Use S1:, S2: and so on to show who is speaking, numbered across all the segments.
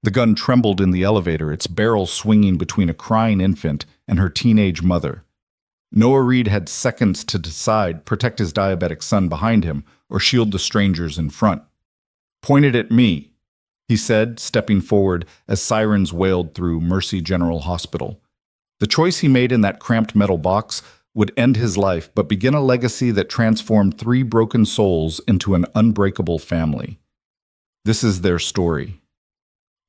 S1: The gun trembled in the elevator, its barrel swinging between a crying infant and her teenage mother. Noah Reed had seconds to decide, protect his diabetic son behind him or shield the strangers in front. "Point it at me," he said, stepping forward as sirens wailed through Mercy General Hospital. The choice he made in that cramped metal box would end his life but begin a legacy that transformed 3 broken souls into an unbreakable family. This is their story.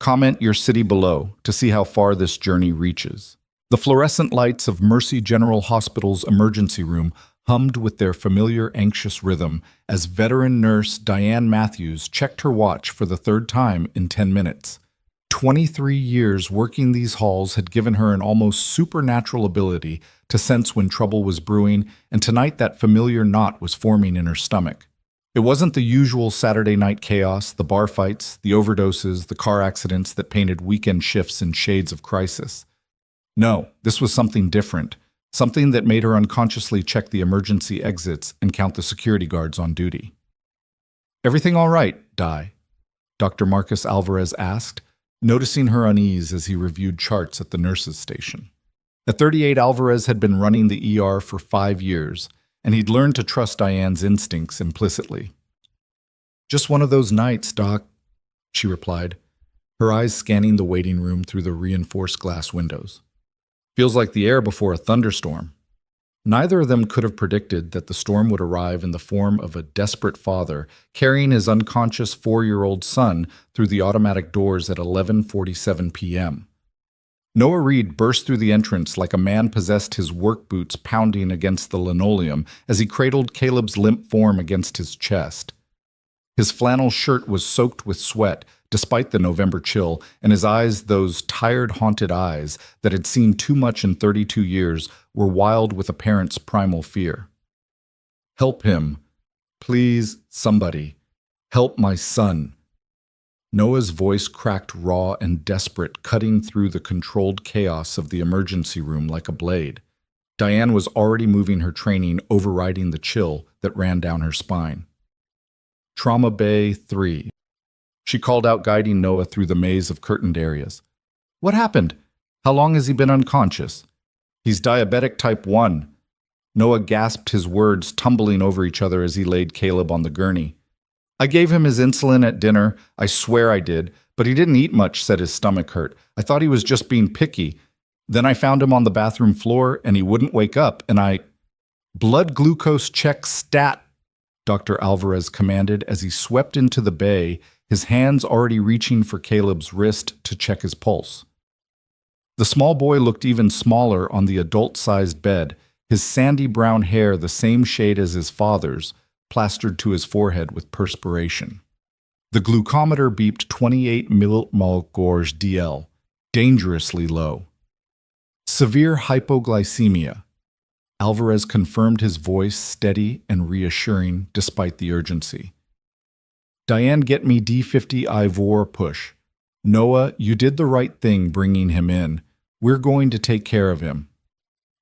S1: Comment your city below to see how far this journey reaches. The fluorescent lights of Mercy General Hospital's emergency room hummed with their familiar anxious rhythm as veteran nurse Diane Matthews checked her watch for the 3rd time in 10 minutes. 23 years working these halls had given her an almost supernatural ability to sense when trouble was brewing, and tonight that familiar knot was forming in her stomach. It wasn't the usual Saturday night chaos, the bar fights, the overdoses, the car accidents that painted weekend shifts in shades of crisis. No, this was something different, something that made her unconsciously check the emergency exits and count the security guards on duty. "Everything all right, Di?" Dr. Marcus Alvarez asked, noticing her unease as he reviewed charts at the nurses' station. At 38, Alvarez had been running the ER for 5 years, and he'd learned to trust Diane's instincts implicitly. "Just one of those nights, Doc," she replied, her eyes scanning the waiting room through the reinforced glass windows. "Feels like the air before a thunderstorm." Neither of them could have predicted that the storm would arrive in the form of a desperate father carrying his unconscious 4-year-old son through the automatic doors at 11:47 p.m. Noah Reed burst through the entrance like a man possessed, his work boots pounding against the linoleum as he cradled Caleb's limp form against his chest. His flannel shirt was soaked with sweat, despite the November chill, and his eyes, those tired, haunted eyes that had seen too much in 32 years, were wild with a parent's primal fear. "Help him. Please, somebody. Help my son." Noah's voice cracked raw and desperate, cutting through the controlled chaos of the emergency room like a blade. Diane was already moving her training, overriding the chill that ran down her spine. "Trauma Bay 3. She called out, guiding Noah through the maze of curtained areas. "What happened? How long has he been unconscious?" "He's diabetic type 1. Noah gasped, his words tumbling over each other as he laid Caleb on the gurney. "I gave him his insulin at dinner, I swear I did, but he didn't eat much," said his stomach hurt. "I thought he was just being picky. Then I found him on the bathroom floor and he wouldn't wake up, and I—" "Blood glucose check stat," Dr. Alvarez commanded as he swept into the bay, his hands already reaching for Caleb's wrist to check his pulse. The small boy looked even smaller on the adult-sized bed, his sandy brown hair the same shade as his father's, plastered to his forehead with perspiration. The glucometer beeped 28 millimol DL, dangerously low. "Severe hypoglycemia." Alvarez confirmed, his voice steady and reassuring despite the urgency. "Diane, get me D50 Ivor push. Noah, you did the right thing bringing him in. We're going to take care of him."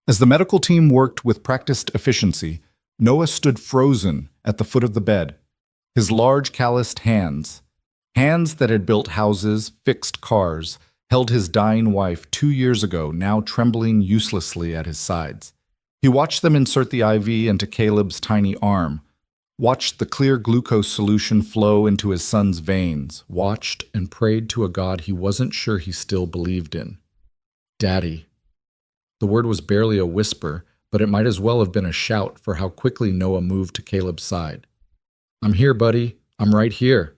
S1: As the medical team worked with practiced efficiency, Noah stood frozen at the foot of the bed, his large calloused hands that had built houses, fixed cars, held his dying wife 2 years ago, now trembling uselessly at his sides. He watched them insert the IV into Caleb's tiny arm, watched the clear glucose solution flow into his son's veins, watched and prayed to a God he wasn't sure he still believed in. "Daddy." The word was barely a whisper, but it might as well have been a shout for how quickly Noah moved to Caleb's side. "I'm here, buddy. I'm right here."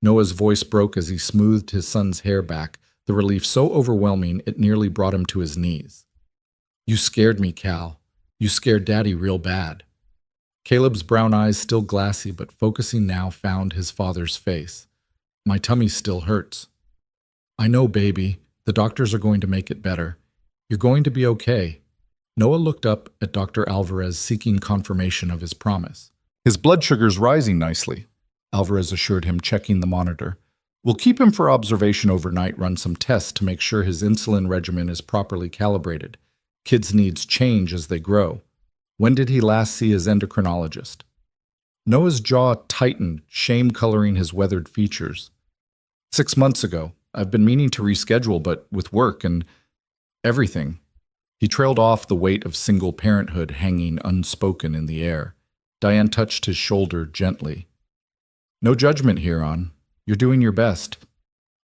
S1: Noah's voice broke as he smoothed his son's hair back, the relief so overwhelming it nearly brought him to his knees. "You scared me, Cal. You scared Daddy real bad." Caleb's brown eyes, still glassy but focusing now, found his father's face. "My tummy still hurts." "I know, baby. The doctors are going to make it better. You're going to be okay." Noah looked up at Dr. Alvarez, seeking confirmation of his promise. "His blood sugar's rising nicely," Alvarez assured him, checking the monitor. "We'll keep him for observation overnight, run some tests to make sure his insulin regimen is properly calibrated. Kids' needs change as they grow. When did he last see his endocrinologist?" Noah's jaw tightened, shame coloring his weathered features. 6 months ago. I've been meaning to reschedule, but with work and everything. He trailed off, the weight of single parenthood hanging unspoken in the air. Diane touched his shoulder gently. No judgment here, On. You're doing your best.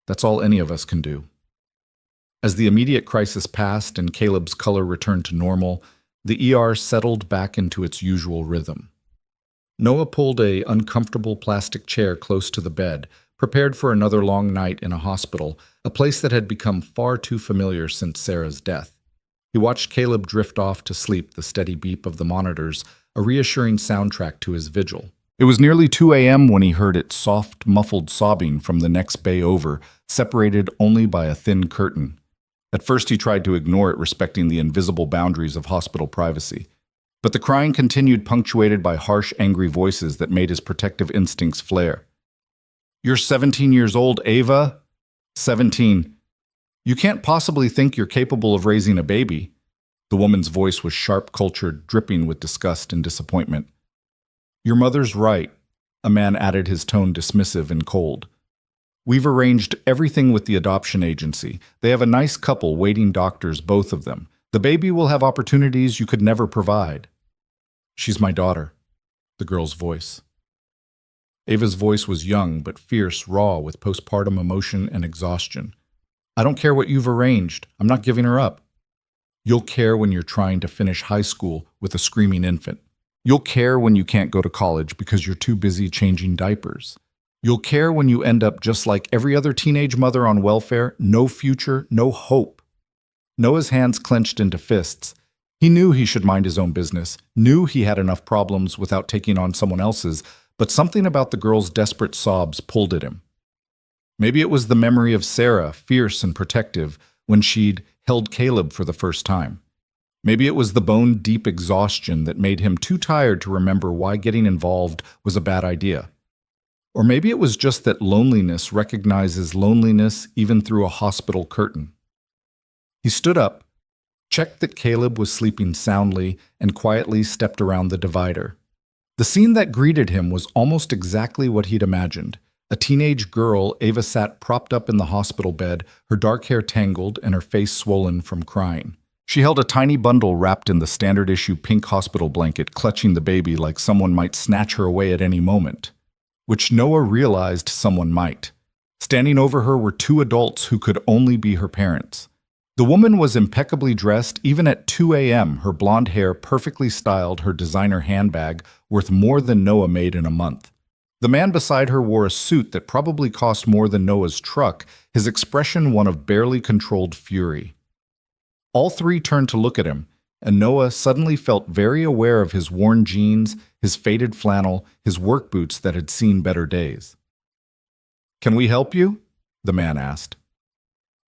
S1: That's all any of us can do. As the immediate crisis passed and Caleb's color returned to normal, the ER settled back into its usual rhythm. Noah pulled an uncomfortable plastic chair close to the bed, prepared for another long night in a hospital, a place that had become far too familiar since Sarah's death. He watched Caleb drift off to sleep, the steady beep of the monitors, a reassuring soundtrack to his vigil. It was nearly 2 a.m. when he heard its soft, muffled sobbing from the next bay over, separated only by a thin curtain. At first he tried to ignore it, respecting the invisible boundaries of hospital privacy. But the crying continued, punctuated by harsh, angry voices that made his protective instincts flare. "You're 17 years old, Ava? 17. You can't possibly think you're capable of raising a baby." The woman's voice was sharp, cultured, dripping with disgust and disappointment. "Your mother's right," a man added, his tone dismissive and cold. "We've arranged everything with the adoption agency. They have a nice couple, waiting doctors, both of them. The baby will have opportunities you could never provide." "She's my daughter," the girl's voice. Ava's voice was young but fierce, raw with postpartum emotion and exhaustion. "I don't care what you've arranged. I'm not giving her up. You'll care when you're trying to finish high school with a screaming infant. You'll care when you can't go to college because you're too busy changing diapers. You'll care when you end up just like every other teenage mother on welfare, no future, no hope." Noah's hands clenched into fists. He knew he should mind his own business, knew he had enough problems without taking on someone else's, but something about the girl's desperate sobs pulled at him. Maybe it was the memory of Sarah, fierce and protective, when she'd held Caleb for the first time. Maybe it was the bone-deep exhaustion that made him too tired to remember why getting involved was a bad idea. Or maybe it was just that loneliness recognizes loneliness even through a hospital curtain. He stood up, checked that Caleb was sleeping soundly, and quietly stepped around the divider. The scene that greeted him was almost exactly what he'd imagined. A teenage girl, Ava, sat propped up in the hospital bed, her dark hair tangled and her face swollen from crying. She held a tiny bundle wrapped in the standard-issue pink hospital blanket, clutching the baby like someone might snatch her away at any moment. Which Noah realized someone might. Standing over her were two adults who could only be her parents. The woman was impeccably dressed, even at 2 a.m., her blonde hair perfectly styled, her designer handbag worth more than Noah made in a month. The man beside her wore a suit that probably cost more than Noah's truck, his expression one of barely controlled fury. All three turned to look at him, and Noah suddenly felt very aware of his worn jeans, his faded flannel, his work boots that had seen better days. "Can we help you?" the man asked,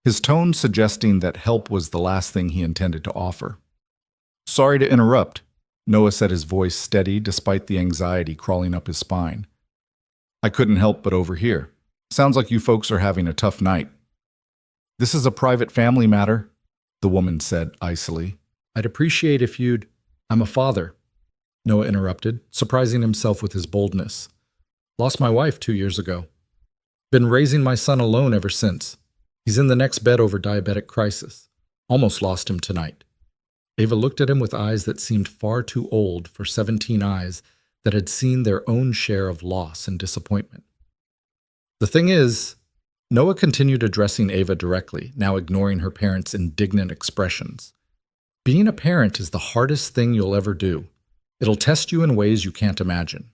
S1: his tone suggesting that help was the last thing he intended to offer. "Sorry to interrupt," Noah said, his voice steady despite the anxiety crawling up his spine. "I couldn't help but overhear. Sounds like you folks are having a tough night." "This is a private family matter," the woman said icily. "I'd appreciate if you'd—" "I'm a father," Noah interrupted, surprising himself with his boldness. "Lost my wife 2 years ago. Been raising my son alone ever since. He's in the next bed over diabetic crisis. Almost lost him tonight." Ava looked at him with eyes that seemed far too old for 17 eyes that had seen their own share of loss and disappointment. "The thing is," Noah continued addressing Ava directly, now ignoring her parents' indignant expressions, "being a parent is the hardest thing you'll ever do. It'll test you in ways you can't imagine.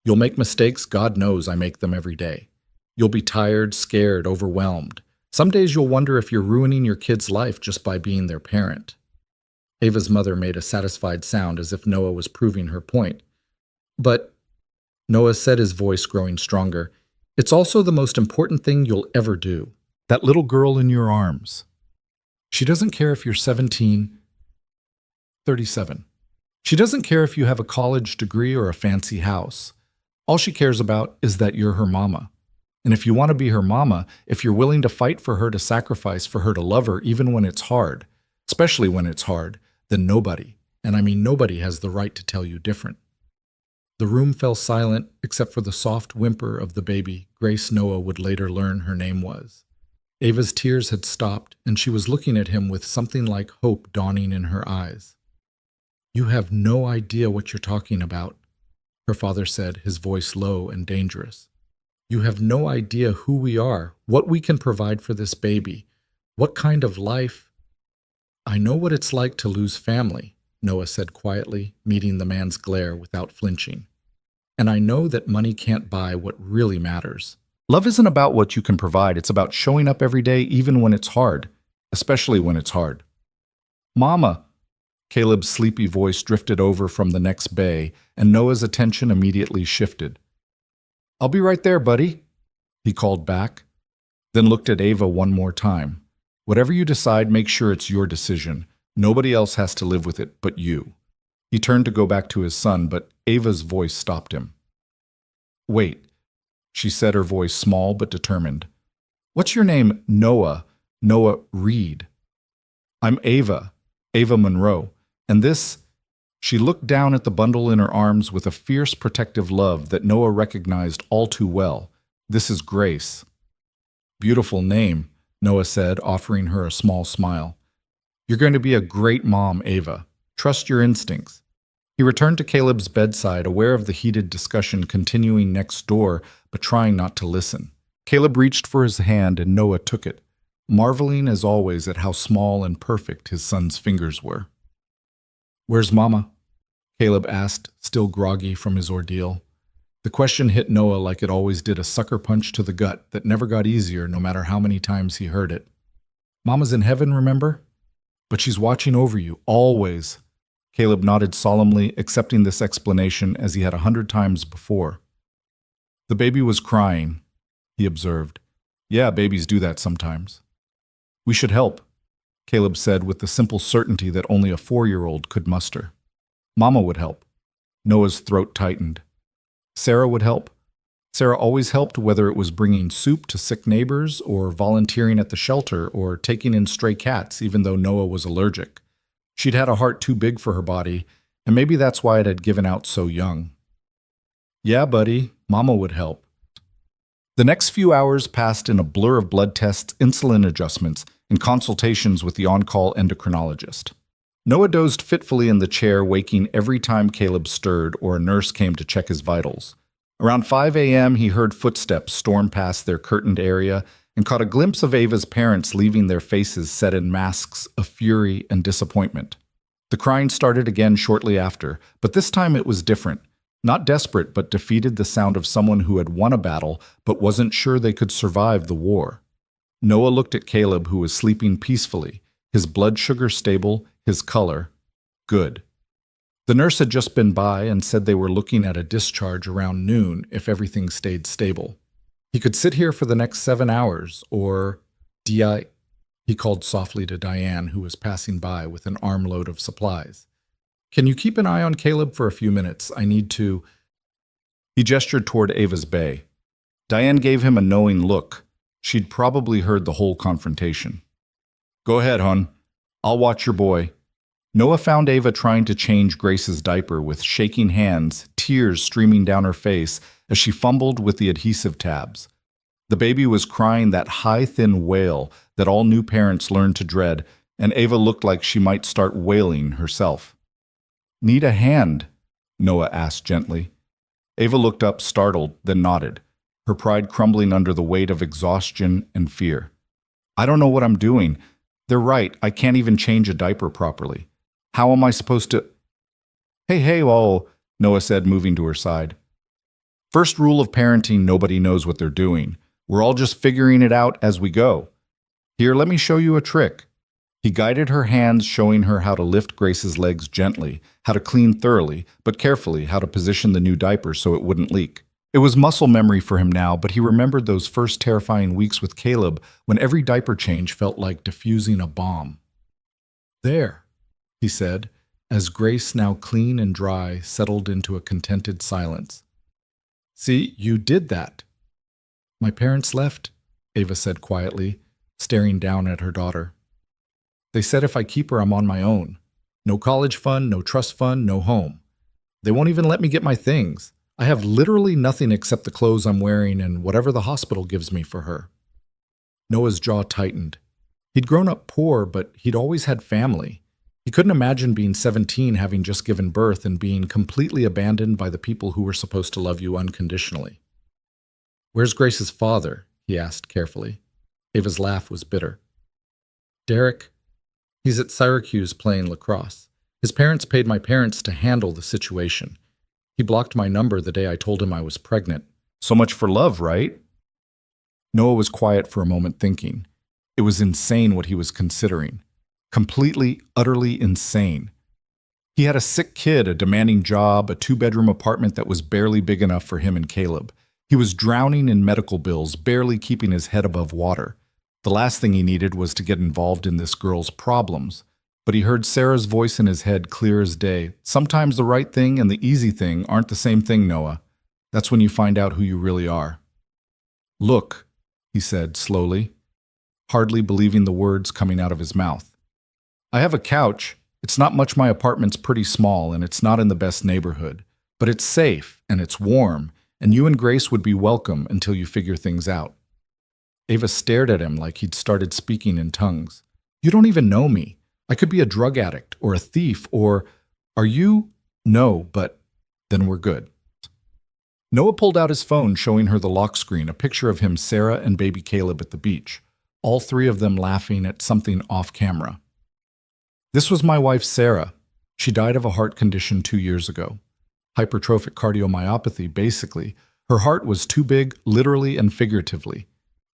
S1: You'll make mistakes, God knows I make them every day. You'll be tired, scared, overwhelmed. Some days you'll wonder if you're ruining your kid's life just by being their parent." Ava's mother made a satisfied sound as if Noah was proving her point. "But," Noah said, his voice growing stronger, "it's also the most important thing you'll ever do. That little girl in your arms. She doesn't care if you're 17, 37. She doesn't care if you have a college degree or a fancy house. All she cares about is that you're her mama. And if you want to be her mama, if you're willing to fight for her, to sacrifice for her, to love her even when it's hard, especially when it's hard, then nobody, and I mean nobody, has the right to tell you different." The room fell silent except for the soft whimper of the baby Grace Noah would later learn her name was.
S2: Ava's tears had stopped, and she was looking at him with something like hope dawning in her eyes. "You have no idea what you're talking about," her father said, his voice low and dangerous. "You have no idea who we are, what we can provide for this baby, what kind of life—" "I know what it's like to lose family," Noah said quietly, meeting the man's glare without flinching. "And I know that money can't buy what really matters."
S1: Love isn't about what you can provide, it's about showing up every day even when it's hard, especially when it's hard. Mama! Caleb's sleepy voice drifted over from the next bay, and Noah's attention immediately shifted. "I'll be right there, buddy," he called back, then looked at Ava one more time. "Whatever you decide, make sure it's your decision. Nobody else has to live with it but you." He turned to go back to his son, but Ava's voice stopped him. "Wait," she said, her voice small but determined. "What's your name? Noah Reed." "I'm Ava Monroe. And this—" She looked down at the bundle in her arms with a fierce protective love that Noah recognized all too well. "This is Grace." "Beautiful name," Noah said, offering her a small smile. "You're going to be a great mom, Ava. Trust your instincts." He returned to Caleb's bedside, aware of the heated discussion continuing next door, but trying not to listen. Caleb reached for his hand and Noah took it, marveling as always at how small and perfect his son's fingers were. "Where's Mama?" Caleb asked, still groggy from his ordeal. The question hit Noah like it always did, a sucker punch to the gut that never got easier no matter how many times he heard it. "Mama's in heaven, remember? But she's watching over you, always." Caleb nodded solemnly, accepting this explanation as he had 100 times before. "The baby was crying," he observed. "Yeah, babies do that sometimes." "We should help," Caleb said with the simple certainty that only a 4-year-old could muster. "Mama would help." Noah's throat tightened. "Sarah would help." Sarah always helped, whether it was bringing soup to sick neighbors or volunteering at the shelter or taking in stray cats, even though Noah was allergic. She'd had a heart too big for her body, and maybe that's why it had given out so young. "Yeah, buddy, Mama would help." The next few hours passed in a blur of blood tests, insulin adjustments, and consultations with the on-call endocrinologist. Noah dozed fitfully in the chair, waking every time Caleb stirred or a nurse came to check his vitals. Around 5 a.m., he heard footsteps storm past their curtained area and caught a glimpse of Ava's parents leaving, their faces set in masks of fury and disappointment. The crying started again shortly after, but this time it was different. Not desperate, but defeated, the sound of someone who had won a battle but wasn't sure they could survive the war. Noah looked at Caleb, who was sleeping peacefully, his blood sugar stable, his color good. The nurse had just been by and said they were looking at a discharge around noon if everything stayed stable. He could sit here for the next 7 hours, or he called softly to Diane, who was passing by with an armload of supplies. "Can you keep an eye on Caleb for a few minutes? I need to—" He gestured toward Ava's bay. Diane gave him a knowing look. She'd probably heard the whole confrontation. "Go ahead, hon. I'll watch your boy." Noah found Ava trying to change Grace's diaper with shaking hands, tears streaming down her face as she fumbled with the adhesive tabs. The baby was crying that high, thin wail that all new parents learn to dread, and Ava looked like she might start wailing herself. "Need a hand?" Noah asked gently. Ava looked up, startled, then nodded, her pride crumbling under the weight of exhaustion and fear. "I don't know what I'm doing. They're right, I can't even change a diaper properly. How am I supposed to—" Hey, whoa, Noah said, moving to her side. "First rule of parenting, nobody knows what they're doing. We're all just figuring it out as we go. Here, let me show you a trick." He guided her hands, showing her how to lift Grace's legs gently, how to clean thoroughly, but carefully, how to position the new diaper so it wouldn't leak. It was muscle memory for him now, but he remembered those first terrifying weeks with Caleb when every diaper change felt like defusing a bomb. "There," he said, as Grace, now clean and dry, settled into a contented silence. "See, you did that." "My parents left," Ava said quietly, staring down at her daughter. "They said if I keep her, I'm on my own. No college fund, no trust fund, no home. They won't even let me get my things. I have literally nothing except the clothes I'm wearing and whatever the hospital gives me for her."
S2: Noah's jaw tightened. He'd grown up poor, but he'd always had family. He couldn't imagine being 17, having just given birth, and being completely abandoned by the people who were supposed to love you unconditionally. "Where's Grace's father?" he asked carefully. Ava's laugh was bitter. "Derek, he's at Syracuse playing lacrosse. His parents paid my parents to handle the situation. He blocked my number the day I told him I was pregnant."
S1: So much for love, right?
S2: Noah was quiet for a moment, thinking. It was insane what he was considering. Completely, utterly insane. He had a sick kid, a demanding job, a 2-bedroom apartment that was barely big enough for him and Caleb. He was drowning in medical bills, barely keeping his head above water. The last thing he needed was to get involved in this girl's problems. But he heard Sarah's voice in his head clear as day. "Sometimes the right thing and the easy thing aren't the same thing, Noah. That's when you find out who you really are." "Look," he said slowly, hardly believing the words coming out of his mouth. "I have a couch. It's not much. My apartment's pretty small, and it's not in the best neighborhood. But it's safe, and it's warm, and you and Grace would be welcome until you figure things out." Ava stared at him like he'd started speaking in tongues. "You don't even know me. I could be a drug addict, or a thief, or... Are you? No, but then we're good." Noah pulled out his phone, showing her the lock screen, a picture of him, Sarah, and baby Caleb at the beach, all 3 of them laughing at something off camera. "This was my wife, Sarah. She died of a heart condition 2 years ago. Hypertrophic cardiomyopathy, basically. Her heart was too big, literally and figuratively.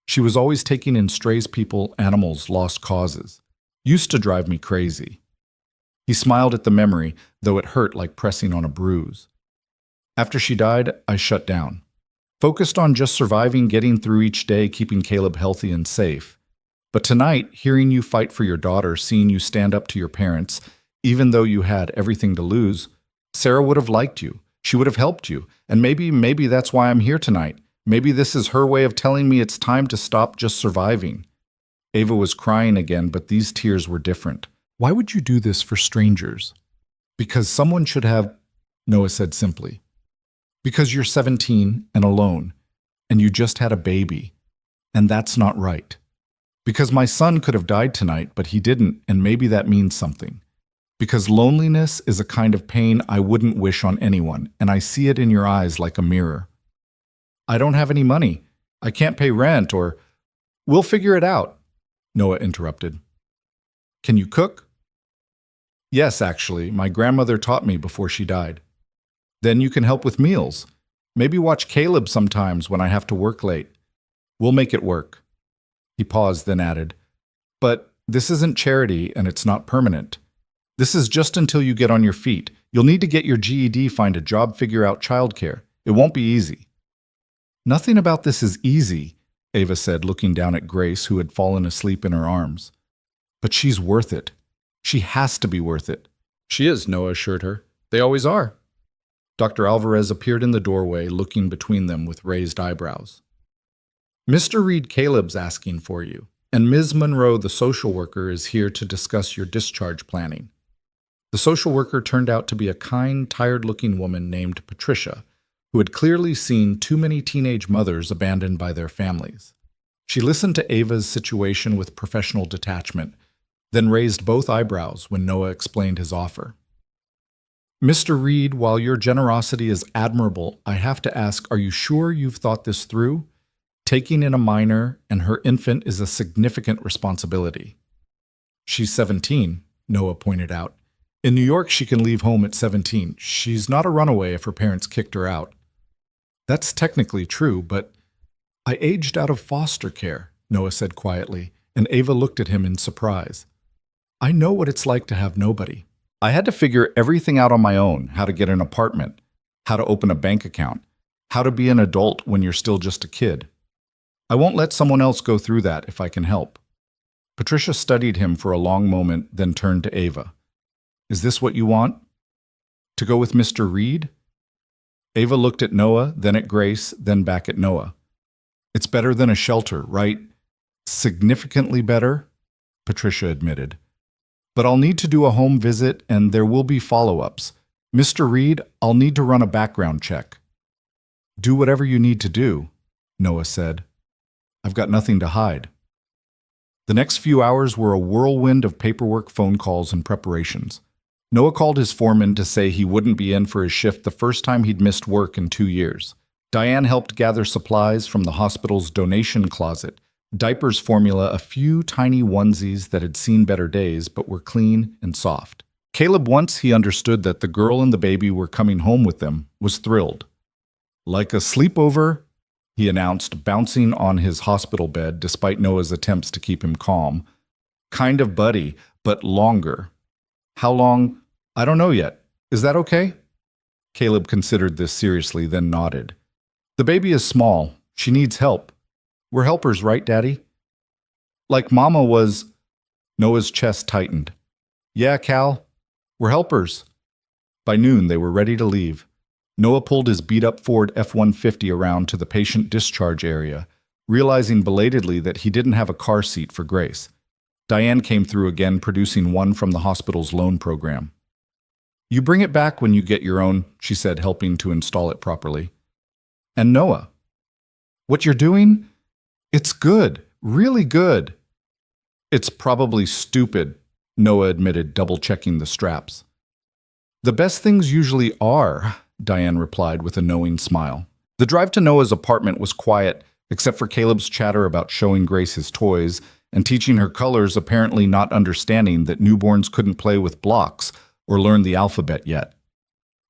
S2: She was always taking in strays, people, animals, lost causes. Used to drive me crazy." He smiled at the memory, though it hurt like pressing on a bruise. "After she died, I shut down. Focused on just surviving, getting through each day, keeping Caleb healthy and safe. But tonight, hearing you fight for your daughter, seeing you stand up to your parents, even though you had everything to lose, Sarah would have liked you. She would have helped you. And maybe that's why I'm here tonight. Maybe this is her way of telling me it's time to stop just surviving." Ava was crying again, but these tears were different. "Why would you do this for strangers?" "Because someone should have," Noah said simply. "Because you're 17 and alone, and you just had a baby, and that's not right. Because my son could have died tonight, but he didn't, and maybe that means something. Because loneliness is a kind of pain I wouldn't wish on anyone, and I see it in your eyes like a mirror." "I don't have any money. I can't pay rent, or..." "We'll figure it out," Noah interrupted. "Can you cook?" "Yes, actually. My grandmother taught me before she died." "Then you can help with meals. Maybe watch Caleb sometimes when I have to work late. We'll make it work." He paused, then added, "But this isn't charity, and it's not permanent. This is just until you get on your feet. You'll need to get your GED, find a job, figure out childcare. It won't be easy." "Nothing about this is easy," Ava said, looking down at Grace, who had fallen asleep in her arms. "But she's worth it. She has to be worth it." "She is," Noah assured her. "They always are." Dr. Alvarez appeared in the doorway, looking between them with raised eyebrows. "Mr. Reed Caleb's asking for you, and Ms. Monroe, the social worker, is here to discuss your discharge planning." The social worker turned out to be a kind, tired-looking woman named Patricia, who had clearly seen too many teenage mothers abandoned by their families. She listened to Ava's situation with professional detachment, then raised both eyebrows when Noah explained his offer. "Mr. Reed, while your generosity is admirable, I have to ask, are you sure you've thought this through? Taking in a minor and her infant is a significant responsibility." "She's 17, Noah pointed out. "In New York, she can leave home at 17. She's not a runaway if her parents kicked her out." "That's technically true, but..." "I aged out of foster care," Noah said quietly, and Ava looked at him in surprise. "I know what it's like to have nobody. I had to figure everything out on my own, how to get an apartment, how to open a bank account, how to be an adult when you're still just a kid. I won't let someone else go through that if I can help." Patricia studied him for a long moment, then turned to Ava. "Is this what you want? To go with Mr. Reed?" Ava looked at Noah, then at Grace, then back at Noah. "It's better than a shelter, right?" "Significantly better," Patricia admitted. "But I'll need to do a home visit, and there will be follow-ups. Mr. Reed, I'll need to run a background check." "Do whatever you need to do," Noah said. "I've got nothing to hide."
S1: The next few hours were a whirlwind of paperwork, phone calls, and preparations. Noah called his foreman to say he wouldn't be in for his shift the first time he'd missed work in 2 years. Diane helped gather supplies from the hospital's donation closet, diapers, formula, a few tiny onesies that had seen better days but were clean and soft. Caleb, once he understood that the girl and the baby were coming home with them, was thrilled. "Like a sleepover," he announced, bouncing on his hospital bed despite Noah's attempts to keep him calm. "Kind of buddy, but longer." "How long? I don't know yet. Is that okay?" Caleb considered this seriously, then nodded. "The baby is small. She needs help. We're helpers, right, Daddy?" "Like Mama was." Noah's chest tightened. "Yeah, Cal. We're helpers." By noon, they were ready to leave. Noah pulled his beat-up Ford F-150 around to the patient discharge area, realizing belatedly that he didn't have a car seat for Grace. Diane came through again, producing one from the hospital's loan program. "You bring it back when you get your own," she said, helping to install it properly. "And Noah, what you're doing? It's good, really good." "It's probably stupid," Noah admitted, double-checking the straps. "The best things usually are," Diane replied with a knowing smile. The drive to Noah's apartment was quiet, except for Caleb's chatter about showing Grace his toys and teaching her colors, apparently not understanding that newborns couldn't play with blocks or learn the alphabet yet.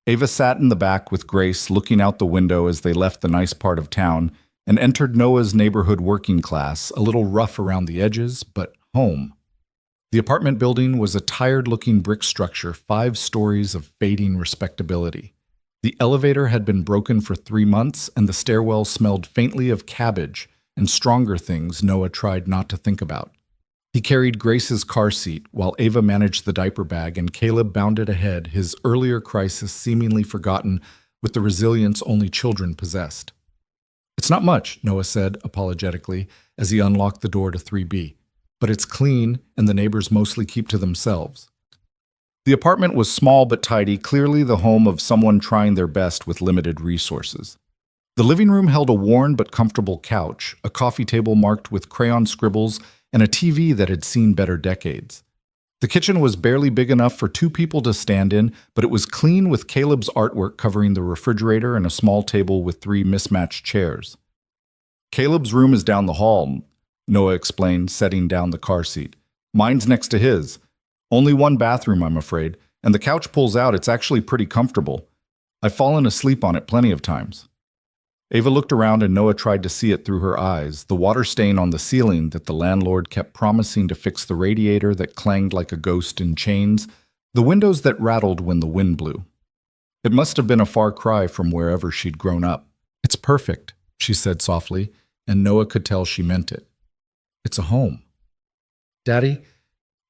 S1: Ava sat in the back with Grace, looking out the window as they left the nice part of town and entered Noah's neighborhood working class, a little rough around the edges, but home. The apartment building was a tired-looking brick structure, 5 stories of fading respectability. The elevator had been broken for 3 months, and the stairwell smelled faintly of cabbage and stronger things Noah tried not to think about. He carried Grace's car seat while Ava managed the diaper bag, and Caleb bounded ahead, his earlier crisis seemingly forgotten with the resilience only children possessed. "It's not much," Noah said apologetically as he unlocked the door to 3B. "But it's clean, and the neighbors mostly keep to themselves." The apartment was small but tidy, clearly the home of someone trying their best with limited resources. The living room held a worn but comfortable couch, a coffee table marked with crayon scribbles, and a TV that had seen better decades. The kitchen was barely big enough for 2 people to stand in, but it was clean with Caleb's artwork covering the refrigerator and a small table with 3 mismatched chairs. "Caleb's room is down the hall," Noah explained, setting down the car seat. "Mine's next to his. Only 1 bathroom, I'm afraid, and the couch pulls out. It's actually pretty comfortable. I've fallen asleep on it plenty of times." Ava looked around and Noah tried to see it through her eyes, the water stain on the ceiling that the landlord kept promising to fix, the radiator that clanged like a ghost in chains, the windows that rattled when the wind blew. It must have been a far cry from wherever she'd grown up. "It's perfect," she said softly, and Noah could tell she meant it. "It's a home." "Daddy,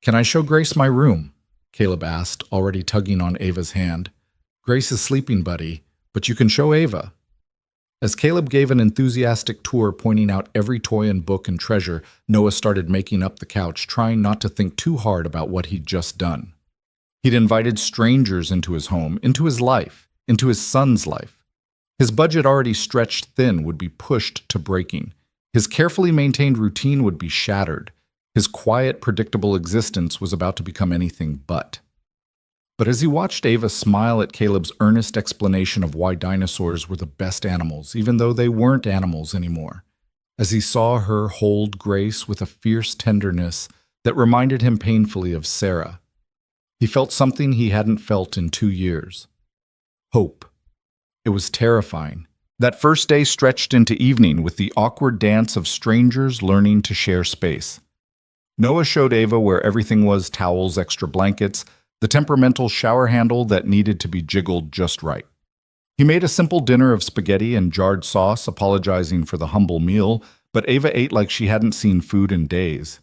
S1: can I show Grace my room?" Caleb asked, already tugging on Ava's hand. "Grace is sleeping, buddy, but you can show Ava." As Caleb gave an enthusiastic tour pointing out every toy and book and treasure, Noah started making up the couch, trying not to think too hard about what he'd just done. He'd invited strangers into his home, into his life, into his son's life. His budget, already stretched thin, would be pushed to breaking. His carefully maintained routine would be shattered. His quiet, predictable existence was about to become anything but. But as he watched Ava smile at Caleb's earnest explanation of why dinosaurs were the best animals, even though they weren't animals anymore, as he saw her hold Grace with a fierce tenderness that reminded him painfully of Sarah, he felt something he hadn't felt in 2 years. Hope. It was terrifying. That first day stretched into evening with the awkward dance of strangers learning to share space. Noah showed Ava where everything was: towels, extra blankets, the temperamental shower handle that needed to be jiggled just right. He made a simple dinner of spaghetti and jarred sauce, apologizing for the humble meal, but Ava ate like she hadn't seen food in days.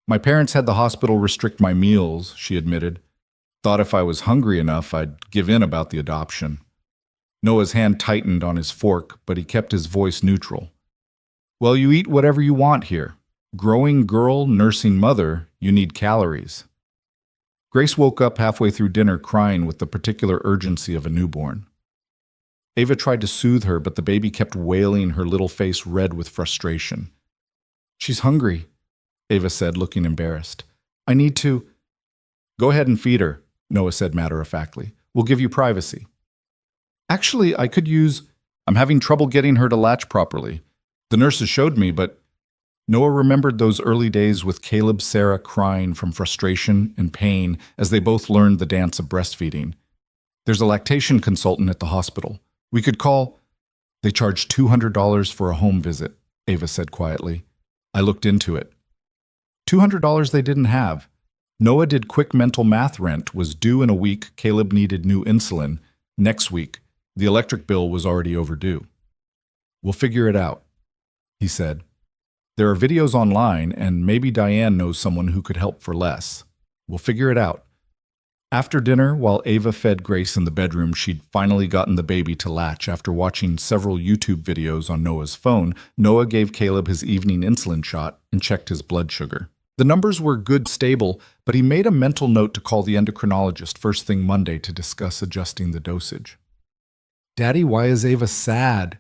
S1: "My parents had the hospital restrict my meals," she admitted. "Thought if I was hungry enough, I'd give in about the adoption." Noah's hand tightened on his fork, but he kept his voice neutral. "Well, you eat whatever you want here. Growing girl, nursing mother, you need calories." Grace woke up halfway through dinner crying with the particular urgency of a newborn. Ava tried to soothe her, but the baby kept wailing, her little face red with frustration. "She's hungry. Ava said, looking embarrassed. I need to. Go ahead and feed her, Noah said matter-of-factly. We'll give you privacy. Actually, I could use. I'm having trouble getting her to latch properly. The nurses showed me, but Noah remembered those early days with Caleb Sarah crying from frustration and pain as they both learned the dance of breastfeeding. There's a lactation consultant at the hospital. We could call. They charge $200 for a home visit, Ava said quietly. I looked into it. $200 they didn't have. Noah did quick mental math. Rent was due in a week. Caleb needed new insulin. Next week, the electric bill was already overdue. We'll figure it out, he said. There are videos online, and maybe Diane knows someone who could help for less. We'll figure it out. After dinner, while Ava fed Grace in the bedroom, she'd finally gotten the baby to latch after watching several YouTube videos on Noah's phone. Noah gave Caleb his evening insulin shot and checked his blood sugar. The numbers were good, stable, but he made a mental note to call the endocrinologist first thing Monday to discuss adjusting the dosage. Daddy, why is Ava sad?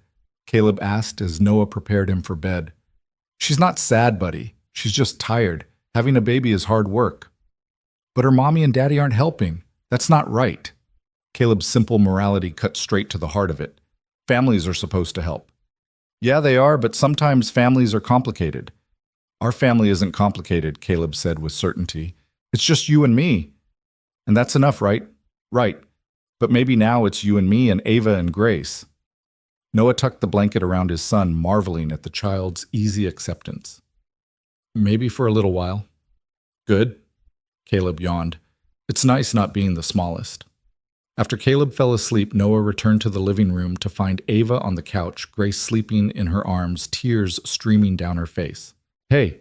S1: Caleb asked as Noah prepared him for bed. She's not sad, buddy. She's just tired. Having a baby is hard work. But her mommy and daddy aren't helping. That's not right. Caleb's simple morality cut straight to the heart of it. Families are supposed to help. Yeah, they are, but sometimes families are complicated. Our family isn't complicated, Caleb said with certainty. It's just you and me. And that's enough, right? Right. But maybe now it's you and me and Ava and Grace. Noah tucked the blanket around his son, marveling at the child's easy acceptance. Maybe for a little while. Good. Caleb yawned. It's nice not being the smallest. After Caleb fell asleep, Noah returned to the living room to find Ava on the couch, Grace sleeping in her arms, tears streaming down her face. Hey,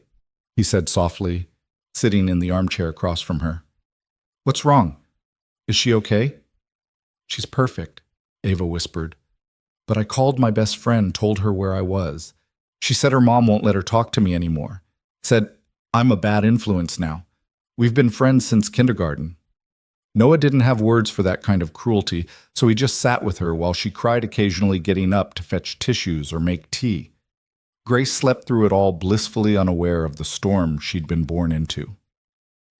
S1: he said softly, sitting in the armchair across from her. What's wrong? Is she okay? She's perfect, Ava whispered. But I called my best friend, told her where I was. She said her mom won't let her talk to me anymore. Said, I'm a bad influence now. We've been friends since kindergarten. Noah didn't have words for that kind of cruelty, so he just sat with her while she cried, occasionally getting up to fetch tissues or make tea. Grace slept through it all, blissfully unaware of the storm she'd been born into.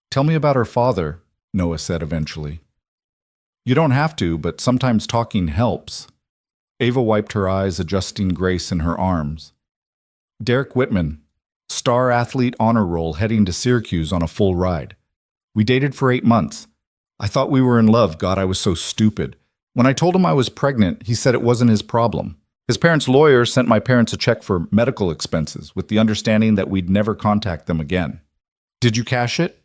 S1: Tell me about her father, Noah said eventually. You don't have to, but sometimes talking helps. Ava wiped her eyes, adjusting Grace in her arms. Derek Whitman, star athlete honor roll, heading to Syracuse on a full ride. We dated for 8 months. I thought we were in love. God, I was so stupid. When I told him I was pregnant, he said it wasn't his problem. His parents' lawyer sent my parents a check for medical expenses with the understanding that we'd never contact them again. Did you cash it?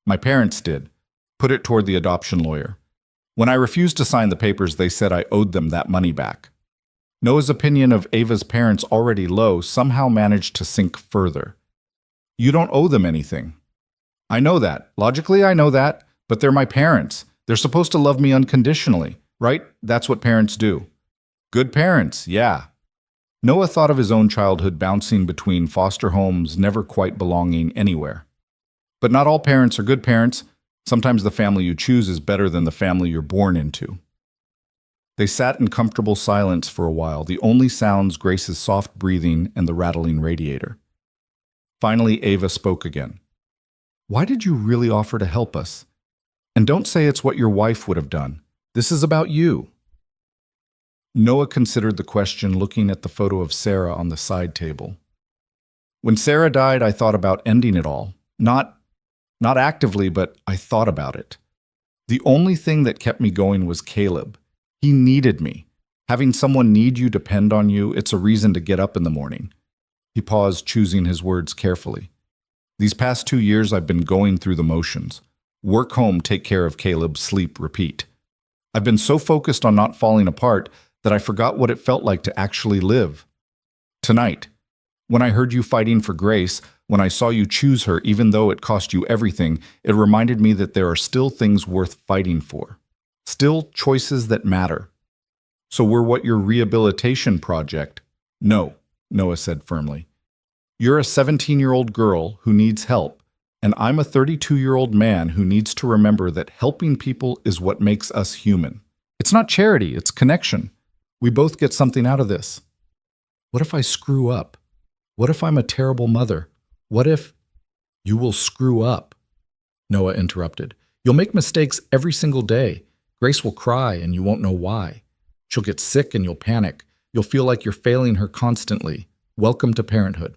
S1: My parents did. Put it toward the adoption lawyer. When I refused to sign the papers, they said I owed them that money back. Noah's opinion of Ava's parents, already low, somehow managed to sink further. You don't owe them anything. I know that. Logically, I know that. But they're my parents. They're supposed to love me unconditionally, right? That's what parents do. Good parents, yeah. Noah thought of his own childhood bouncing between foster homes, never quite belonging anywhere. But not all parents are good parents. Sometimes the family you choose is better than the family you're born into. They sat in comfortable silence for a while, the only sounds Grace's soft breathing and the rattling radiator. Finally, Ava spoke again. Why did you really offer to help us? And don't say it's what your wife would have done. This is about you. Noah considered the question, looking at the photo of Sarah on the side table. When Sarah died, I thought about ending it all. Not actively, but I thought about it. The only thing that kept me going was Caleb. He needed me. Having someone need you, depend on you, it's a reason to get up in the morning. He paused, choosing his words carefully. These past 2 years, I've been going through the motions. Work, home, take care of Caleb, sleep, repeat. I've been so focused on not falling apart that I forgot what it felt like to actually live. Tonight, when I heard you fighting for Grace, when I saw you choose her even though it cost you everything, it reminded me that there are still things worth fighting for. Still choices that matter. So we're what your rehabilitation project? No, Noah said firmly. You're a 17-year-old girl who needs help, and I'm a 32-year-old man who needs to remember that helping people is what makes us human. It's not charity, it's connection. We both get something out of this. What if I screw up? What if I'm a terrible mother? What if...
S2: You will screw up, Noah interrupted. You'll make mistakes every single day. Grace will cry and you won't know why. She'll get sick and you'll panic. You'll feel like you're failing her constantly. Welcome to parenthood.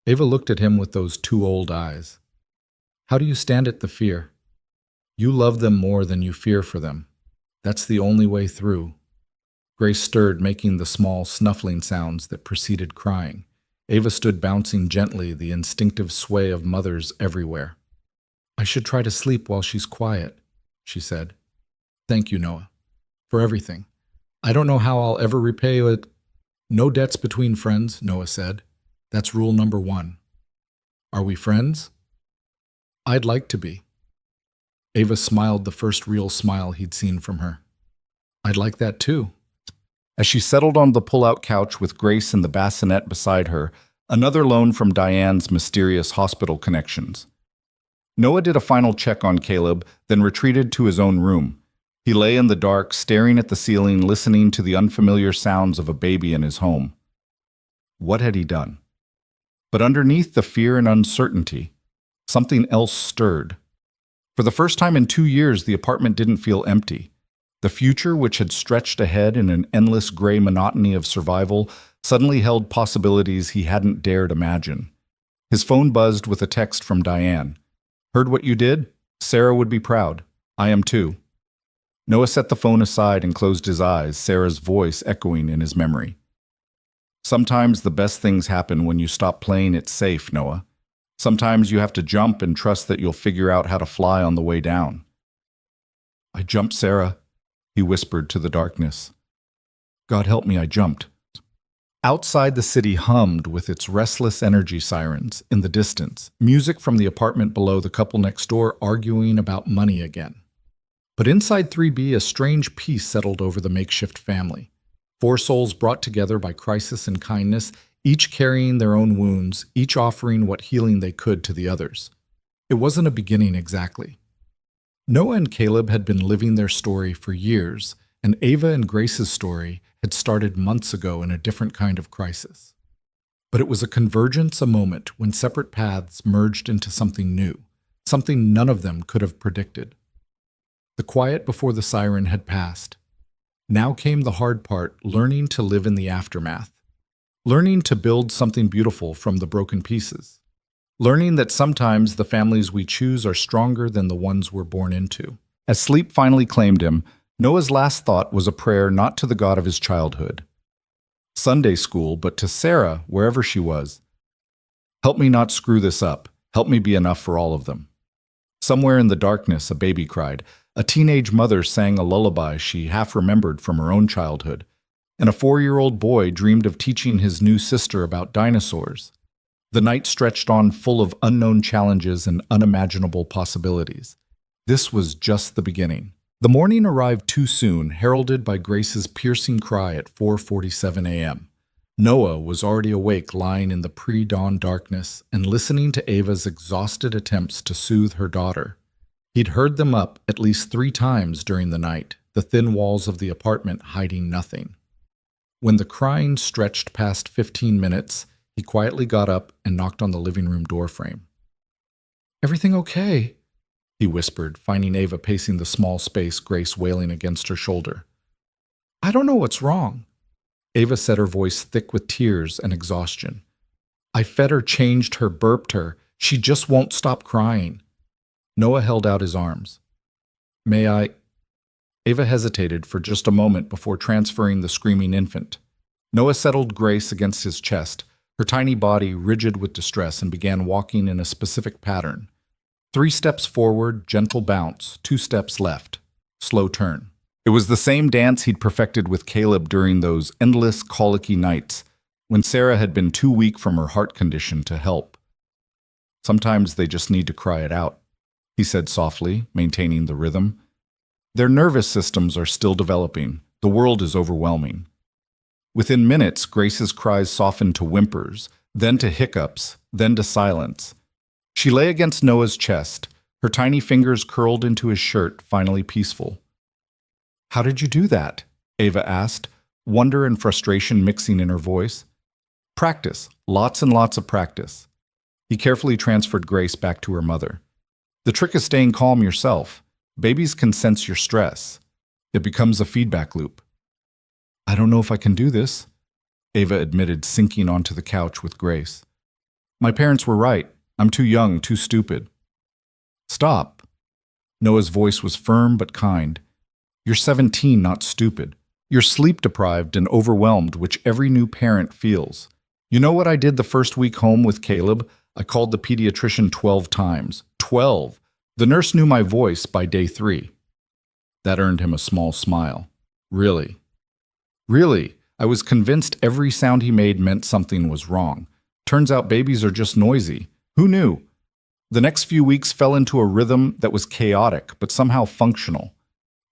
S2: Ava looked at him with those two old eyes. How do you stand at the fear? You love them more than you fear for them. That's the only way through. Grace stirred, making the small snuffling sounds that preceded crying. Ava stood bouncing gently, the instinctive sway of mothers everywhere. I should try to sleep while she's quiet, she said. Thank you, Noah, for everything. I don't know how I'll ever repay it. No debts between friends, Noah said. That's rule number 1. Are we friends? I'd like to be. Ava smiled, the first real smile he'd seen from her. I'd like that too.
S1: As she settled on the pull-out couch with Grace and the bassinet beside her, another loan from Diane's mysterious hospital connections. Noah did a final check on Caleb, then retreated to his own room. He lay in the dark, staring at the ceiling, listening to the unfamiliar sounds of a baby in his home. What had he done? But underneath the fear and uncertainty, something else stirred. For the first time in 2 years, the apartment didn't feel empty. The future, which had stretched ahead in an endless gray monotony of survival, suddenly held possibilities he hadn't dared imagine. His phone buzzed with a text from Diane. Heard what you did? Sarah would be proud. I am too. Noah set the phone aside and closed his eyes, Sarah's voice echoing in his memory. Sometimes the best things happen when you stop playing it safe, Noah. Sometimes you have to jump and trust that you'll figure out how to fly on the way down. I jumped, Sarah, he whispered to the darkness. God help me, I jumped. Outside, the city hummed with its restless energy sirens. In the distance, music from the apartment below, the couple next door arguing about money again. But inside 3B, a strange peace settled over the makeshift family. 4 souls brought together by crisis and kindness, each carrying their own wounds, each offering what healing they could to the others. It wasn't a beginning exactly. Noah and Caleb had been living their story for years, and Ava and Grace's story had started months ago in a different kind of crisis. But it was a convergence, a moment when separate paths merged into something new, something none of them could have predicted. The quiet before the siren had passed. Now came the hard part, learning to live in the aftermath. Learning to build something beautiful from the broken pieces. Learning that sometimes the families we choose are stronger than the ones we're born into. As sleep finally claimed him, Noah's last thought was a prayer not to the God of his childhood. Sunday school, but to Sarah, wherever she was. Help me not screw this up. Help me be enough for all of them. Somewhere in the darkness, a baby cried. A teenage mother sang a lullaby she half remembered from her own childhood. And a 4-year-old boy dreamed of teaching his new sister about dinosaurs. The night stretched on, full of unknown challenges and unimaginable possibilities. This was just the beginning. The morning arrived too soon, heralded by Grace's piercing cry at 4:47 a.m. Noah was already awake, lying in the pre-dawn darkness and listening to Ava's exhausted attempts to soothe her daughter. He'd heard them up at least 3 times during the night, the thin walls of the apartment hiding nothing. When the crying stretched past 15 minutes, he quietly got up and knocked on the living room doorframe. Everything okay? He whispered, finding Ava pacing the small space, Grace wailing against her shoulder. I don't know what's wrong. Ava said, her voice thick with tears and exhaustion. I fed her, changed her, burped her. She just won't stop crying. Noah held out his arms. May I? Ava hesitated for just a moment before transferring the screaming infant. Noah settled Grace against his chest, her tiny body rigid with distress, and began walking in a specific pattern. 3 steps forward, gentle bounce, 2 steps left, slow turn. It was the same dance he'd perfected with Caleb during those endless, colicky nights when Sarah had been too weak from her heart condition to help. Sometimes they just need to cry it out, he said softly, maintaining the rhythm. Their nervous systems are still developing. The world is overwhelming. Within minutes, Grace's cries softened to whimpers, then to hiccups, then to silence. She lay against Noah's chest, her tiny fingers curled into his shirt, finally peaceful. How did you do that? Ava asked, wonder and frustration mixing in her voice. Practice, lots and lots of practice. He carefully transferred Grace back to her mother. The trick is staying calm yourself. Babies can sense your stress. It becomes a feedback loop. I don't know if I can do this, Ava admitted, sinking onto the couch with Grace. My parents were right. I'm too young, too stupid. Stop. Noah's voice was firm but kind. You're 17, not stupid. You're sleep-deprived and overwhelmed, which every new parent feels. You know what I did the first week home with Caleb? I called the pediatrician 12 times. 12! The nurse knew my voice by day 3. That earned him a small smile. Really? Really? I was convinced every sound he made meant something was wrong. Turns out babies are just noisy. Who knew? The next few weeks fell into a rhythm that was chaotic, but somehow functional.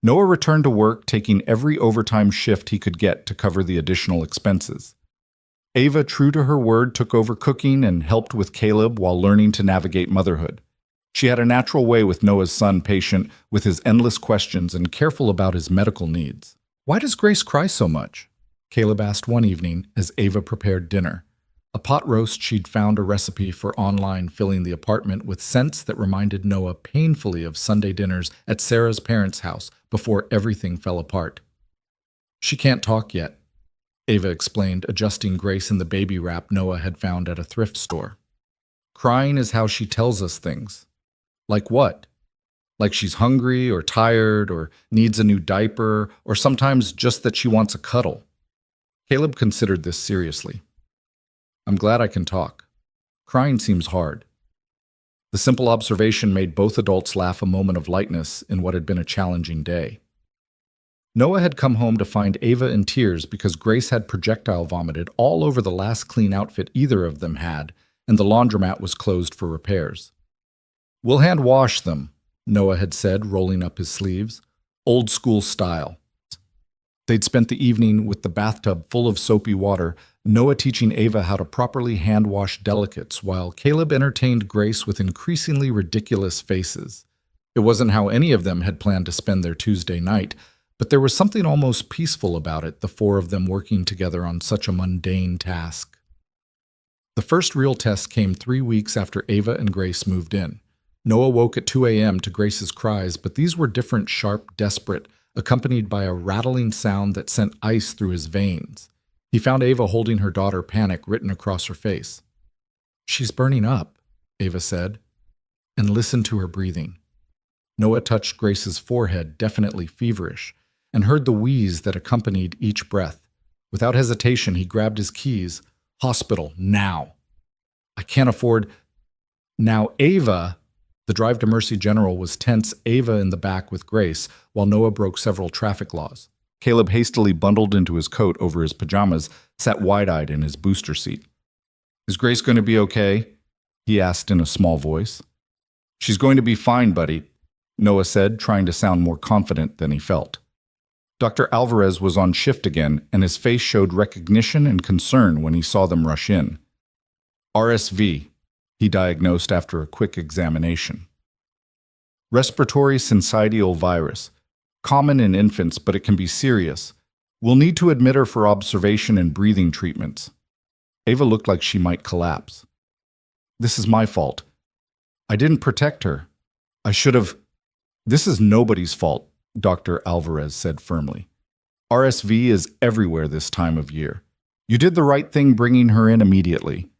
S1: Noah returned to work, taking every overtime shift he could get to cover the additional expenses. Ava, true to her word, took over cooking and helped with Caleb while learning to navigate motherhood. She had a natural way with Noah's son, patient with his endless questions and careful about his medical needs. Why does Grace cry so much? Caleb asked one evening as Ava prepared dinner. A pot roast she'd found a recipe for online, filling the apartment with scents that reminded Noah painfully of Sunday dinners at Sarah's parents' house before everything fell apart. She can't talk yet, Ava explained, adjusting Grace in the baby wrap Noah had found at a thrift store. Crying is how she tells us things. Like what? Like she's hungry or tired or needs a new diaper or sometimes just that she wants a cuddle. Caleb considered this seriously. I'm glad I can talk. Crying seems hard. The simple observation made both adults laugh, a moment of lightness in what had been a challenging day. Noah had come home to find Ava in tears because Grace had projectile vomited all over the last clean outfit either of them had, and the laundromat was closed for repairs. We'll hand wash them, Noah had said, rolling up his sleeves. Old school style. They'd spent the evening with the bathtub full of soapy water, Noah teaching Ava how to properly hand-wash delicates, while Caleb entertained Grace with increasingly ridiculous faces. It wasn't how any of them had planned to spend their Tuesday night, but there was something almost peaceful about it, the four of them working together on such a mundane task. The first real test came 3 weeks after Ava and Grace moved in. Noah woke at 2 a.m. to Grace's cries, but these were different, sharp, desperate, accompanied by a rattling sound that sent ice through his veins. He found Ava holding her daughter, panic written across her face. She's burning up, Ava said, and listened to her breathing. Noah touched Grace's forehead, definitely feverish, and heard the wheeze that accompanied each breath. Without hesitation, he grabbed his keys. Hospital, now. I can't afford... Now, Ava... The drive to Mercy General was tense, Ava in the back with Grace, while Noah broke several traffic laws. Caleb hastily bundled into his coat over his pajamas, sat wide-eyed in his booster seat. Is Grace going to be okay? He asked in a small voice. She's going to be fine, buddy, Noah said, trying to sound more confident than he felt. Dr. Alvarez was on shift again, and his face showed recognition and concern when he saw them rush in. RSV, he diagnosed after a quick examination. Respiratory syncytial virus. Common in infants, but it can be serious. We'll need to admit her for observation and breathing treatments. Ava looked like she might collapse. This is my fault. I didn't protect her. I should have... This is nobody's fault, Dr. Alvarez said firmly. RSV is everywhere this time of year. You did the right thing bringing her in immediately.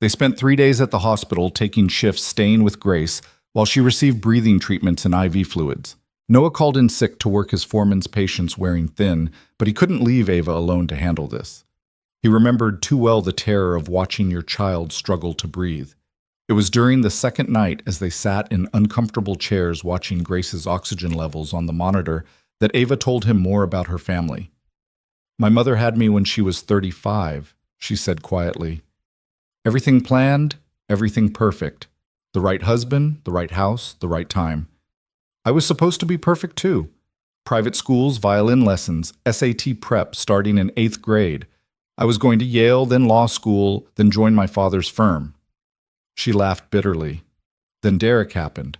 S1: They spent 3 days at the hospital, taking shifts, staying with Grace, while she received breathing treatments and IV fluids. Noah called in sick to work his foreman's patients wearing thin, but he couldn't leave Ava alone to handle this. He remembered too well the terror of watching your child struggle to breathe. It was during the second night, as they sat in uncomfortable chairs watching Grace's oxygen levels on the monitor, that Ava told him more about her family. My mother had me when she was 35, she said quietly. Everything planned, everything perfect. The right husband, the right house, the right time. I was supposed to be perfect too. Private schools, violin lessons, SAT prep starting in 8th grade. I was going to Yale, then law school, then join my father's firm. She laughed bitterly. Then Derek happened.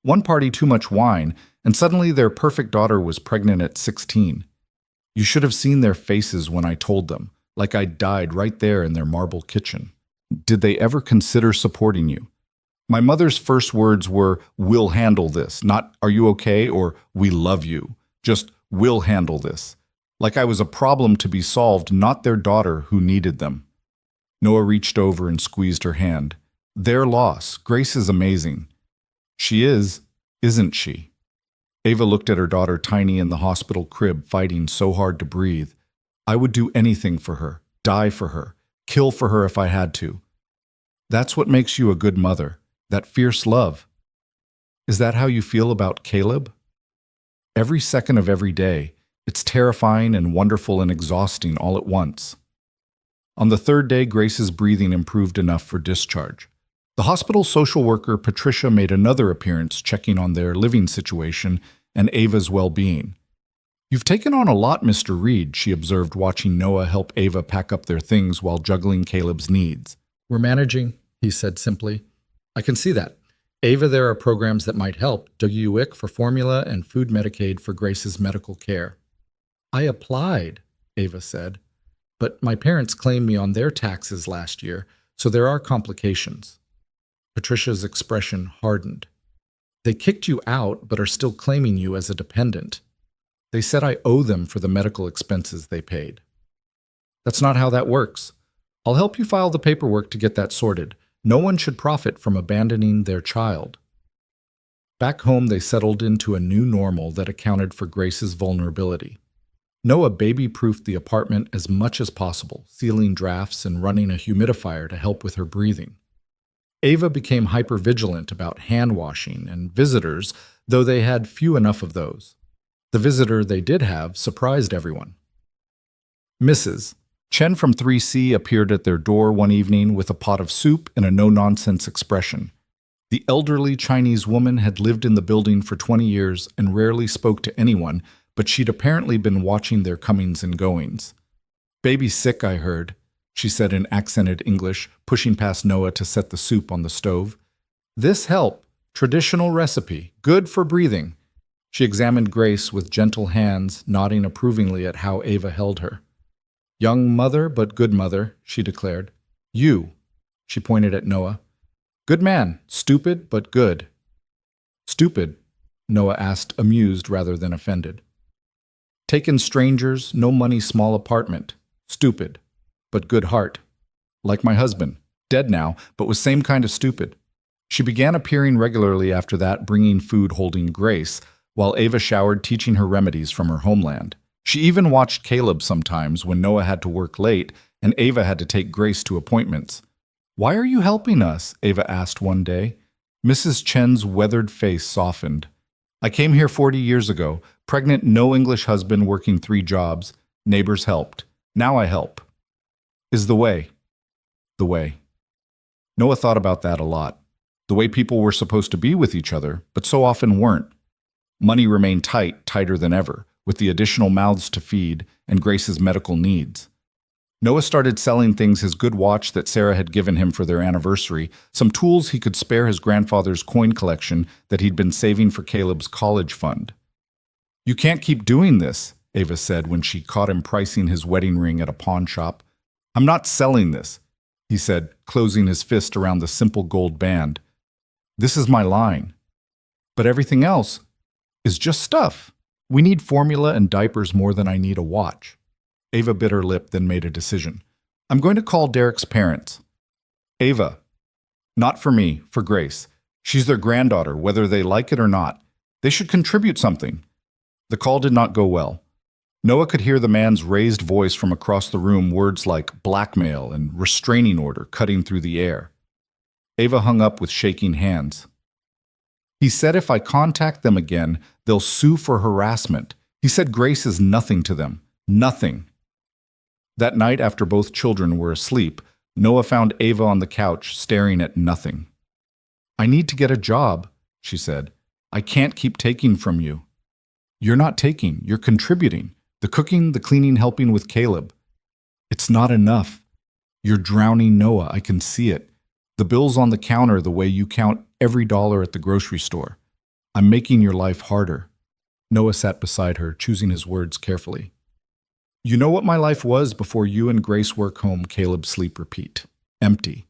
S1: One party too much wine, and suddenly their perfect daughter was pregnant at 16. You should have seen their faces when I told them, like I'd died right there in their marble kitchen. Did they ever consider supporting you? My mother's first words were, "We'll handle this," not "Are you okay?" or "We love you." Just, "We'll handle this." Like I was a problem to be solved, not their daughter who needed them. Noah reached over and squeezed her hand. Their loss. Grace is amazing. She is, isn't she? Ava looked at her daughter, tiny in the hospital crib, fighting so hard to breathe. I would do anything for her, die for her, kill for her if I had to. That's what makes you a good mother, that fierce love. Is that how you feel about Caleb? Every second of every day, it's terrifying and wonderful and exhausting all at once. On the third day, Grace's breathing improved enough for discharge. The hospital social worker, Patricia, made another appearance, checking on their living situation and Ava's well-being. You've taken on a lot, Mr. Reed, she observed, watching Noah help Ava pack up their things while juggling Caleb's needs.
S2: We're managing, he said simply. I can see that. Ava, there are programs that might help. WIC for formula and food Medicaid for Grace's medical care. I applied, Ava said, but my parents claimed me on their taxes last year, so there are complications. Patricia's expression hardened. They kicked you out, but are still claiming you as a dependent. They said I owe them for the medical expenses they paid. That's not how that works. I'll help you file the paperwork to get that sorted. No one should profit from abandoning their child. Back home, they settled into a new normal that accounted for Grace's vulnerability. Noah baby-proofed the apartment as much as possible, sealing drafts and running a humidifier to help with her breathing. Ava became hypervigilant about hand-washing and visitors, though they had few enough of those. The visitor they did have surprised everyone. Mrs. Chen from 3C appeared at their door one evening with a pot of soup and a no-nonsense expression. The elderly Chinese woman had lived in the building for 20 years and rarely spoke to anyone, but she'd apparently been watching their comings and goings. "Baby's sick, I heard," she said in accented English, pushing past Noah to set the soup on the stove. "This help, traditional recipe, good for breathing." She examined Grace with gentle hands, nodding approvingly at how Ava held her. "Young mother, but good mother," she declared. "You," she pointed at Noah. "Good man, stupid, but good." "Stupid?" Noah asked, amused rather than offended. "Taken strangers, no money, small apartment. Stupid, but good heart. Like my husband, dead now, but was same kind of stupid." She began appearing regularly after that, bringing food holding Grace, while Ava showered, teaching her remedies from her homeland. She even watched Caleb sometimes when Noah had to work late and Ava had to take Grace to appointments. "Why are you helping us?" Ava asked one day. Mrs. Chen's weathered face softened. "I came here 40 years ago, pregnant, no English husband, working 3 jobs. Neighbors helped. Now I help. Is the way. The way." Noah thought about that a lot. The way people were supposed to be with each other, but so often weren't. Money remained tight, tighter than ever, with the additional mouths to feed and Grace's medical needs. Noah started selling things: his good watch that Sarah had given him for their anniversary, some tools he could spare his grandfather's coin collection that he'd been saving for Caleb's college fund. "You can't keep doing this," Ava said when she caught him pricing his wedding ring at a pawn shop. "I'm not selling this," he said, closing his fist around the simple gold band. "This is my line. But everything else is just stuff. We need formula and diapers more than I need a watch." Ava bit her lip, then made a decision. "I'm going to call Derek's parents." "Ava, not for me, for Grace. She's their granddaughter, whether they like it or not. They should contribute something." The call did not go well. Noah could hear the man's raised voice from across the room, words like blackmail and restraining order cutting through the air. Ava hung up with shaking hands. "He said if I contact them again, they'll sue for harassment. He said Grace is nothing to them. Nothing." That night, after both children were asleep, Noah found Ava on the couch, staring at nothing. "I need to get a job," she said. "I can't keep taking from you." "You're not taking, you're contributing. The cooking, the cleaning, helping with Caleb." "It's not enough. You're drowning Noah, I can see it. The bill's on the counter the way you count every dollar at the grocery store. I'm making your life harder." Noah sat beside her, choosing his words carefully. "You know what my life was before you and Grace work home," Caleb sleep repeat. "Empty.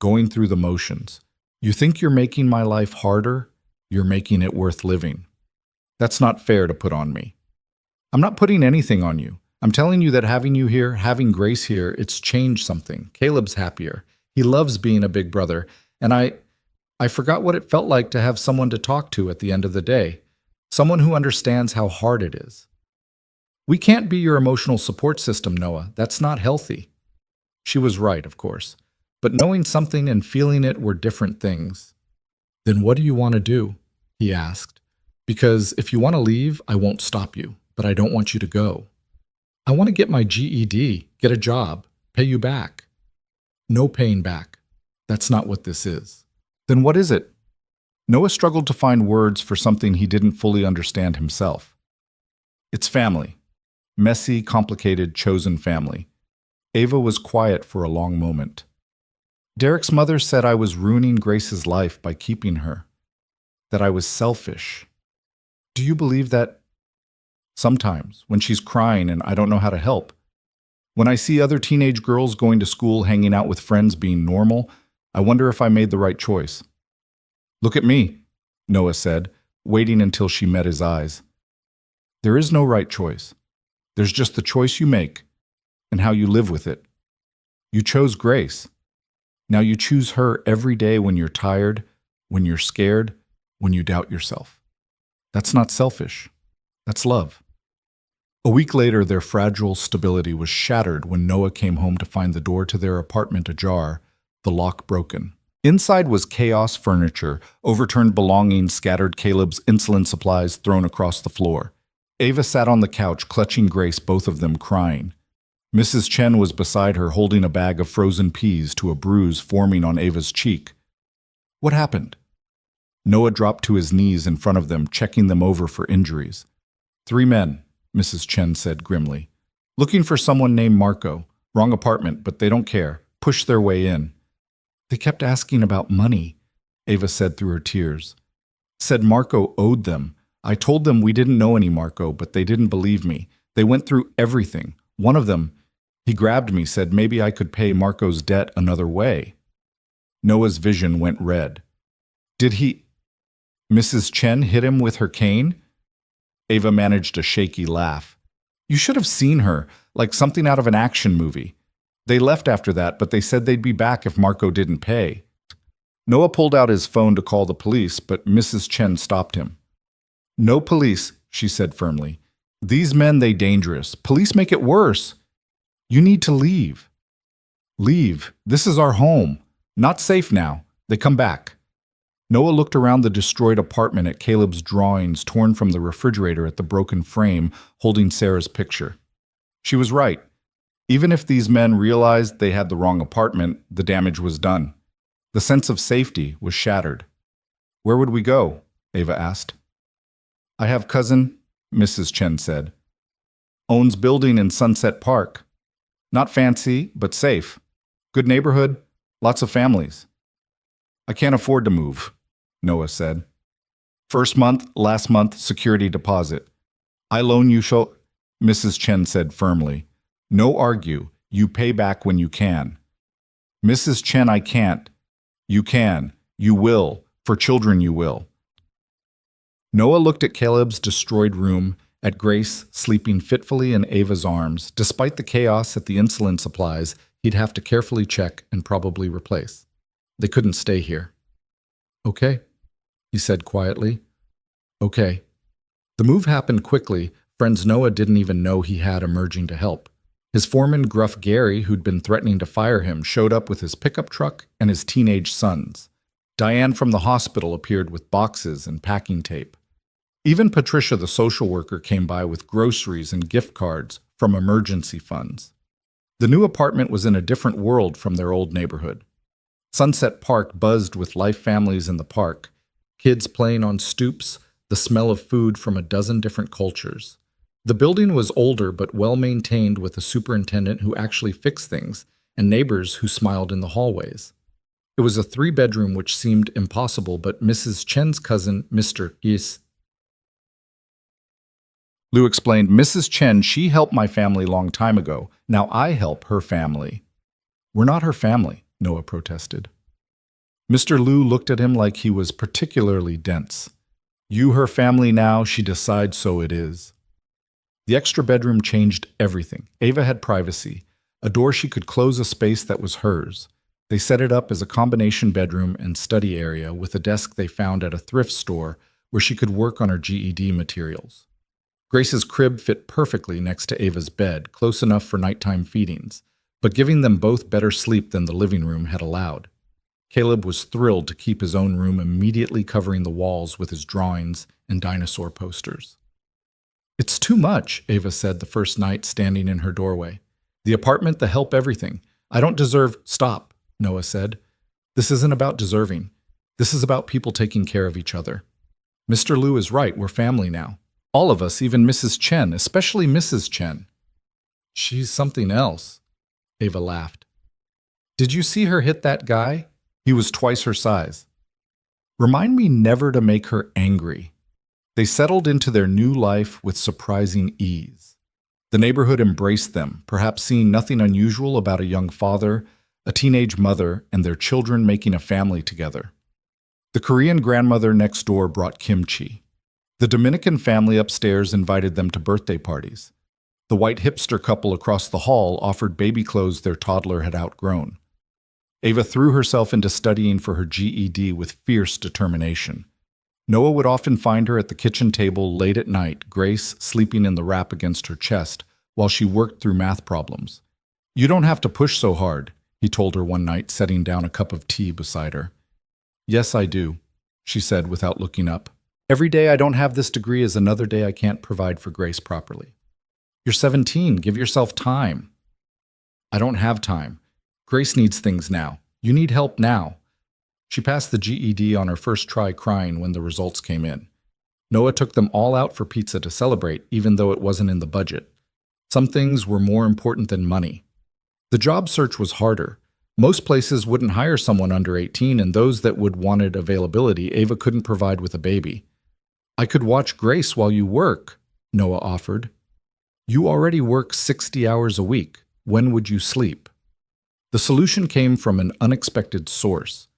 S1: going through the motions. You think you're making my life harder? You're making it worth living. That's not fair to put on me. I'm not putting anything on you. I'm telling you that having you here, having Grace here, it's changed something. Caleb's happier. He loves being a big brother, and I forgot what it felt like to have someone to talk to at the end of the day, someone who understands how hard it is. We can't be your emotional support system, Noah. That's not healthy. She was right, of course, but knowing something and feeling it were different things. Then what do you want to do? He asked. Because if you want to leave, I won't stop you, but I don't want you to go. I want to get my GED, get a job, pay you back. No paying back. That's not what this is. Then what is it? Noah struggled to find words for something he didn't fully understand himself. It's family. Messy, complicated, chosen family. Ava was quiet for a long moment. Derek's mother said I was ruining Grace's life by keeping her. That I was selfish. Do you believe that? Sometimes, when she's crying and I don't know how to help. When I see other teenage girls going to school, hanging out with friends, being normal, I wonder if I made the right choice. Look at me, Noah said, waiting until she met his eyes. There is no right choice. There's just the choice you make and how you live with it. You chose Grace. Now you choose her every day when you're tired, when you're scared, when you doubt yourself. That's not selfish. That's love. A week later, their fragile stability was shattered when Noah came home to find the door to their apartment ajar, the lock broken. Inside was chaos, furniture, overturned belongings, scattered Caleb's insulin supplies thrown across the floor. Ava sat on the couch, clutching Grace, both of them crying. Mrs. Chen was beside her, holding a bag of frozen peas to a bruise forming on Ava's cheek. What happened? Noah dropped to his knees in front of them, checking them over for injuries. 3 men, Mrs. Chen said grimly. Looking for someone named Marco. Wrong apartment, but they don't care. Push their way in. They kept asking about money, Ava said through her tears. Said Marco owed them. I told them we didn't know any Marco, but they didn't believe me. They went through everything. One of them, he grabbed me, said maybe I could pay Marco's debt another way. Noah's vision went red. Did he... Mrs. Chen hit him with her cane? Ava managed a shaky laugh. You should have seen her, like something out of an action movie. They left after that, but they said they'd be back if Marco didn't pay. Noah pulled out his phone to call the police, but Mrs. Chen stopped him. No police, she said firmly. These men, they dangerous. Police make it worse. You need to leave. Leave. This is our home. Not safe now. They come back. Noah looked around the destroyed apartment at Caleb's drawings torn from the refrigerator at the broken frame holding Sarah's picture. She was right. Even if these men realized they had the wrong apartment, the damage was done. The sense of safety was shattered. Where would we go? Ava asked. I have cousin, Mrs. Chen said. Owns building in Sunset Park. Not fancy, but safe. Good neighborhood, lots of families. I can't afford to move, Noah said. First month, last month, security deposit. I loan you Mrs. Chen said firmly. No argue. You pay back when you can. Mrs. Chen, I can't. You can. You will. For children you will. Noah looked at Caleb's destroyed room, at Grace sleeping fitfully in Ava's arms. Despite the chaos at the insulin supplies, he'd have to carefully check and probably replace. They couldn't stay here. Okay, he said quietly. Okay. The move happened quickly. Friends Noah didn't even know he had emerging to help. His foreman, Gruff Gary, who'd been threatening to fire him, showed up with his pickup truck and his teenage sons. Diane from the hospital appeared with boxes and packing tape. Even Patricia, the social worker, came by with groceries and gift cards from emergency funds. The new apartment was in a different world from their old neighborhood. Sunset Park buzzed with life families in the park, kids playing on stoops, the smell of food from a dozen different cultures. The building was older but well-maintained with a superintendent who actually fixed things and neighbors who smiled in the hallways. It was a 3-bedroom which seemed impossible, but Mrs. Chen's cousin, Mr. Is. Lou explained, Mrs. Chen, she helped my family long time ago. Now I help her family. We're not her family, Noah protested. Mr. Liu looked at him like he was particularly dense. You her family now, she decides so it is. The extra bedroom changed everything. Ava had privacy, a door she could close, a space that was hers. They set it up as a combination bedroom and study area with a desk they found at a thrift store where she could work on her GED materials. Grace's crib fit perfectly next to Ava's bed, close enough for nighttime feedings, but giving them both better sleep than the living room had allowed. Caleb was thrilled to keep his own room immediately covering the walls with his drawings and dinosaur posters. It's too much, Ava said the first night standing in her doorway. The apartment, the help, everything. I don't deserve— Stop, Noah said. This isn't about deserving. This is about people taking care of each other. Mr. Liu is right, we're family now. All of us, even Mrs. Chen, especially Mrs. Chen. She's something else, Ava laughed. Did you see her hit that guy? He was twice her size. Remind me never to make her angry. They settled into their new life with surprising ease. The neighborhood embraced them, perhaps seeing nothing unusual about a young father, a teenage mother, and their children making a family together. The Korean grandmother next door brought kimchi. The Dominican family upstairs invited them to birthday parties. The white hipster couple across the hall offered baby clothes their toddler had outgrown. Ava threw herself into studying for her GED with fierce determination. Noah would often find her at the kitchen table late at night, Grace sleeping in the wrap against her chest, while she worked through math problems. You don't have to push so hard, he told her one night, setting down a cup of tea beside her. Yes, I do, she said without looking up. Every day I don't have this degree is another day I can't provide for Grace properly. You're 17, give yourself time. I don't have time. Grace needs things now. You need help now. She passed the GED on her first try, crying when the results came in. Noah took them all out for pizza to celebrate, even though it wasn't in the budget. Some things were more important than money. The job search was harder. Most places wouldn't hire someone under 18, and those that would wanted availability Ava couldn't provide with a baby. I could watch Grace while you work, Noah offered. You already work 60 hours a week. When would you sleep? The solution came from an unexpected source.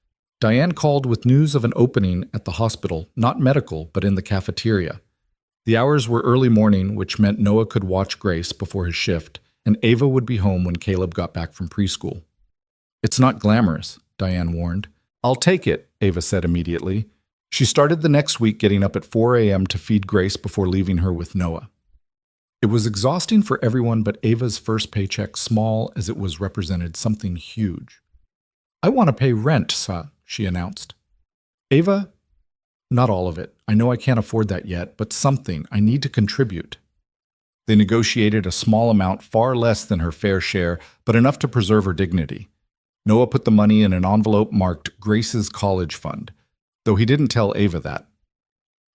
S1: Diane called with news of an opening at the hospital, not medical, but in the cafeteria. The hours were early morning, which meant Noah could watch Grace before his shift, and Ava would be home when Caleb got back from preschool. It's not glamorous, Diane warned. I'll take it, Ava said immediately. She started the next week getting up at 4 a.m. to feed Grace before leaving her with Noah. It was exhausting for everyone, but Ava's first paycheck, small as it was, represented something huge. I want to pay rent, she announced. Ava? Not all of it. I know I can't afford that yet, but something. I need to contribute. They negotiated a small amount, far less than her fair share, but enough to preserve her dignity. Noah put the money in an envelope marked Grace's college fund, though he didn't tell Ava that.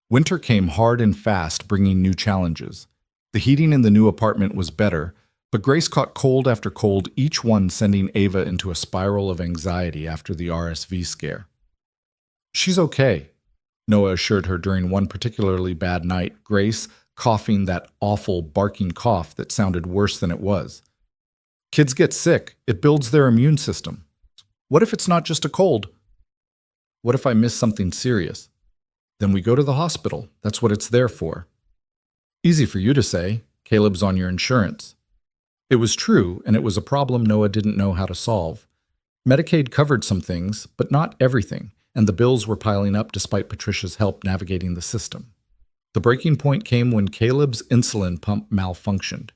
S1: Winter came hard and fast, bringing new challenges. The heating in the new apartment was better, but Grace caught cold after cold, each one sending Ava into a spiral of anxiety after the RSV scare. She's okay, Noah assured her during one particularly bad night, Grace coughing that awful barking cough that sounded worse than it was. Kids get sick. It builds their immune system. What if it's not just a cold? What if I miss something serious? Then we go to the hospital. That's what it's there for. Easy for you to say. Caleb's on your insurance. It was true, and it was a problem Noah didn't know how to solve. Medicaid covered some things, but not everything, and the bills were piling up despite Patricia's help navigating the system. The breaking point came when Caleb's insulin pump malfunctioned.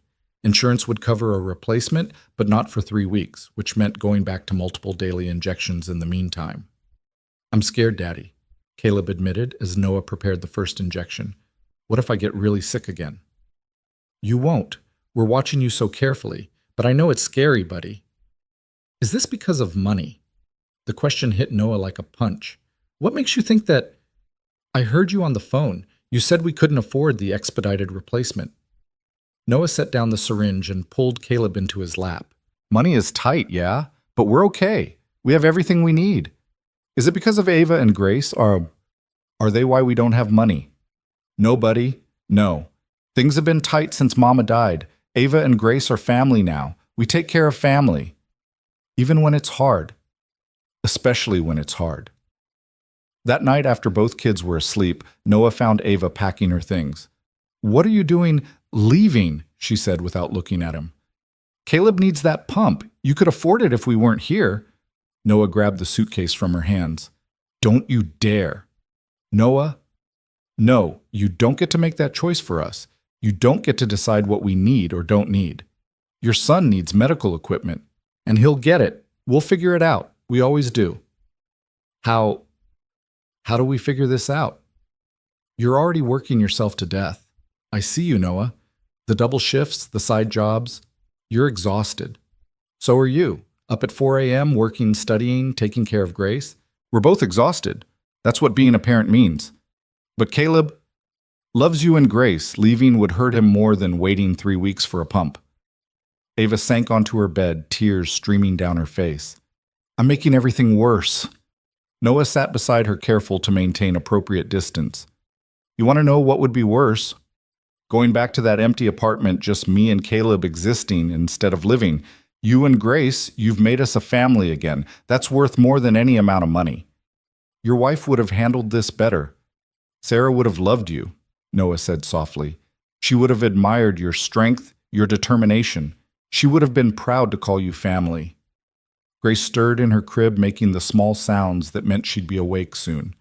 S1: Insurance would cover a replacement, but not for 3 weeks, which meant going back to multiple daily injections in the meantime. I'm scared, Daddy, Caleb admitted as Noah prepared the first injection. What if I get really sick again? You won't. We're watching you so carefully, but I know it's scary, buddy. Is this because of money? The question hit Noah like a punch. What makes you think that? I heard you on the phone. You said we couldn't afford the expedited replacement. Noah set down the syringe and pulled Caleb into his lap. Money is tight, yeah, but we're okay. We have everything we need. Is it because of Ava and Grace, or are they why we don't have money? No, buddy, no. Things have been tight since Mama died. Ava and Grace are family now. We take care of family, even when it's hard. especially when it's hard. That night after both kids were asleep, Noah found Ava packing her things. "What are you doing? Leaving," she said without looking at him. "Caleb needs that pump. You could afford it if we weren't here." Noah grabbed the suitcase from her hands. "Don't you dare." "Noah, no, you don't get to make that choice for us. You don't get to decide what we need or don't need. Your son needs medical equipment, and he'll get it. We'll figure it out. We always do." How do we figure this out? You're already working yourself to death. I see you, Noah. The double shifts, the side jobs. You're exhausted. So are you. Up at 4 a.m., working, studying, taking care of Grace. We're both exhausted. That's what being a parent means. But Caleb loves you and Grace. Leaving would hurt him more than waiting 3 weeks for a pump. Ava sank onto her bed, tears streaming down her face. "I'm making everything worse." Noah sat beside her, careful to maintain appropriate distance. "You want to know what would be worse? Going back to that empty apartment, just me and Caleb existing instead of living. You and Grace, you've made us a family again. That's worth more than any amount of money. Your wife would have handled this better. Sarah would have loved you," Noah said softly. "She would have admired your strength, your determination. She would have been proud to call you family." Grace stirred in her crib, making the small sounds that meant she'd be awake soon.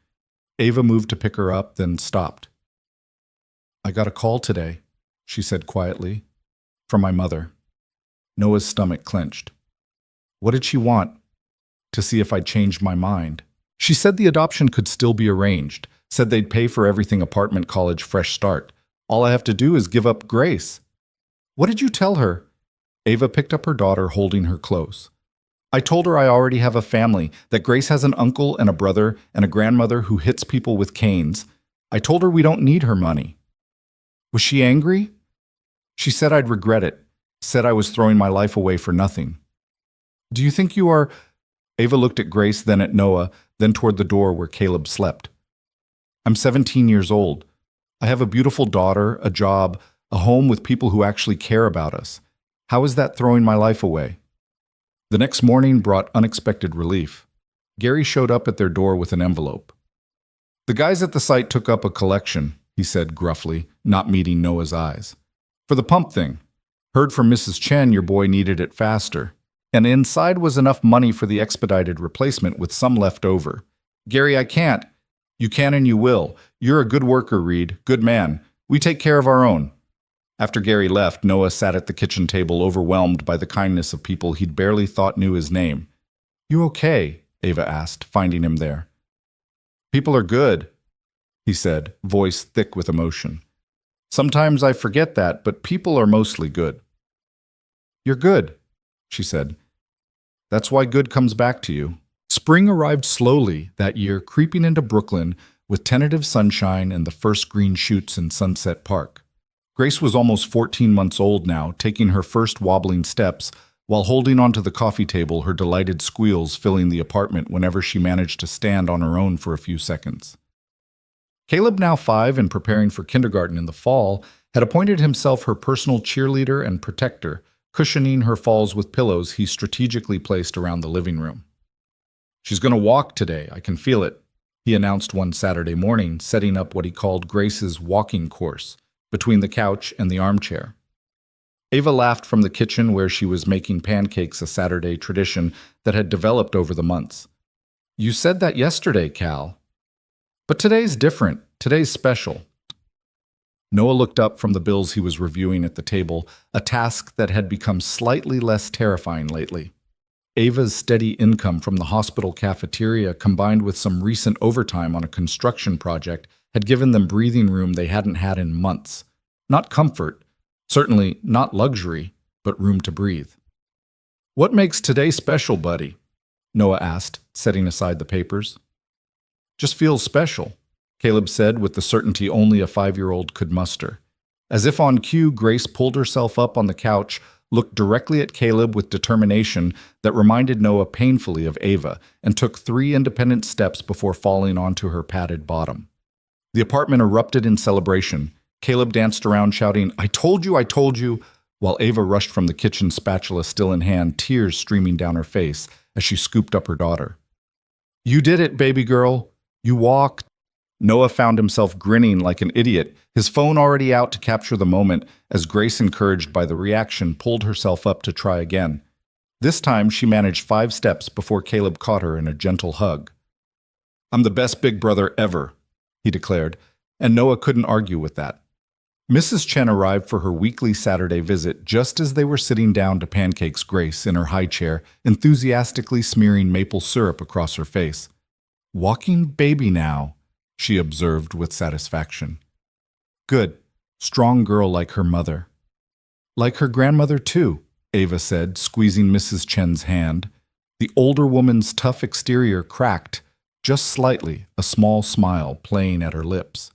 S1: Ava moved to pick her up, then stopped. "I got a call today," she said quietly, "from my mother." Noah's stomach clenched. "What did she want?" "To see if I'd changed my mind. She said the adoption could still be arranged, said they'd pay for everything, apartment, college, fresh start. All I have to do is give up Grace." "What did you tell her?" Ava picked up her daughter, holding her close. "I told her I already have a family, that Grace has an uncle and a brother and a grandmother who hits people with canes. I told her we don't need her money." "Was she angry?" "She said I'd regret it, said I was throwing my life away for nothing." "Do you think you are—" Ava looked at Grace, then at Noah, then toward the door where Caleb slept. "I'm 17 years old. I have a beautiful daughter, a job, a home with people who actually care about us. How is that throwing my life away?" The next morning brought unexpected relief. Gary showed up at their door with an envelope. "The guys at the site took up a collection," he said gruffly, not meeting Noah's eyes. "For the pump thing. Heard from Mrs. Chen your boy needed it faster. And inside was enough money for the expedited replacement with some left over. Gary, I can't." "You can and you will. You're a good worker, Reed. Good man. We take care of our own." After Gary left, Noah sat at the kitchen table, overwhelmed by the kindness of people he'd barely thought knew his name. "You okay?" Ava asked, finding him there. "People are good," he said, voice thick with emotion. "Sometimes I forget that, but people are mostly good." "You're good," she said. "That's why good comes back to you." Spring arrived slowly that year, creeping into Brooklyn with tentative sunshine and the first green shoots in Sunset Park. Grace was almost 14 months old now, taking her first wobbling steps, while holding onto the coffee table, her delighted squeals filling the apartment whenever she managed to stand on her own for a few seconds. Caleb, now 5 and preparing for kindergarten in the fall, had appointed himself her personal cheerleader and protector, cushioning her falls with pillows he strategically placed around the living room. "She's going to walk today, I can feel it," he announced one Saturday morning, setting up what he called Grace's walking course, between the couch and the armchair. Ava laughed from the kitchen where she was making pancakes, a Saturday tradition that had developed over the months. "You said that yesterday, Cal. But today's different. Today's special." Noah looked up from the bills he was reviewing at the table, a task that had become slightly less terrifying lately. Ava's steady income from the hospital cafeteria, combined with some recent overtime on a construction project, had given them breathing room they hadn't had in months. Not comfort, certainly not luxury, but room to breathe. "What makes today special, buddy?" Noah asked, setting aside the papers. "Just feels special," Caleb said with the certainty only a 5-year-old could muster. As if on cue, Grace pulled herself up on the couch, looked directly at Caleb with determination that reminded Noah painfully of Ava, and took 3 independent steps before falling onto her padded bottom. The apartment erupted in celebration. Caleb danced around shouting, I told you," while Ava rushed from the kitchen, spatula still in hand, tears streaming down her face as she scooped up her daughter. You did it, baby girl. You walked. Noah found himself grinning like an idiot, his phone already out to capture the moment, as Grace, encouraged by the reaction, pulled herself up to try again. This time, she managed 5 steps before Caleb caught her in a gentle hug. "I'm the best big brother ever," he declared, and Noah couldn't argue with that. Mrs. Chen arrived for her weekly Saturday visit just as they were sitting down to pancakes Grace in her high chair, enthusiastically smearing maple syrup across her face. "Walking baby now," she observed with satisfaction. "Good. Strong girl like her mother." "Like her grandmother, too," Ava said, squeezing Mrs. Chen's hand. The older woman's tough exterior cracked, just slightly, a small smile playing at her lips.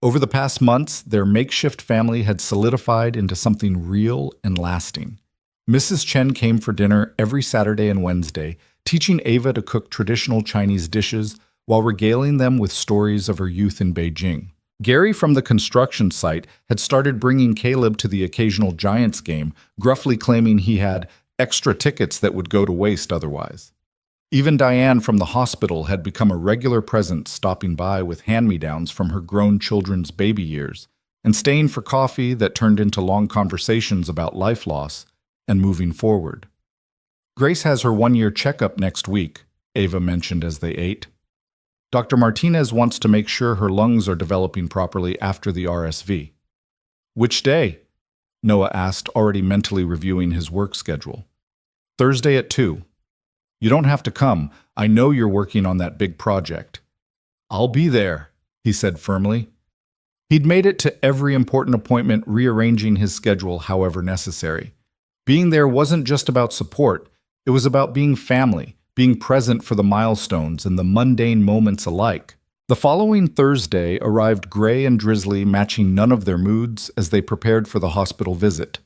S1: Over the past months, their makeshift family had solidified into something real and lasting. Mrs. Chen came for dinner every Saturday and Wednesday, teaching Ava to cook traditional Chinese dishes while regaling them with stories of her youth in Beijing. Gary from the construction site had started bringing Caleb to the occasional Giants game, gruffly claiming he had extra tickets that would go to waste otherwise. Even Diane from the hospital had become a regular presence, stopping by with hand-me-downs from her grown children's baby years, and staying for coffee that turned into long conversations about life loss and moving forward. "Grace has her 1-year checkup next week," Ava mentioned as they ate. "Dr. Martinez wants to make sure her lungs are developing properly after the RSV." "Which day?" Noah asked, already mentally reviewing his work schedule. "Thursday at 2. You don't have to come. I know you're working on that big project." "I'll be there," he said firmly. He'd made it to every important appointment, rearranging his schedule however necessary. Being there wasn't just about support, it was about being family, being present for the milestones and the mundane moments alike. The following Thursday arrived gray and drizzly, matching none of their moods as they prepared for the hospital visit.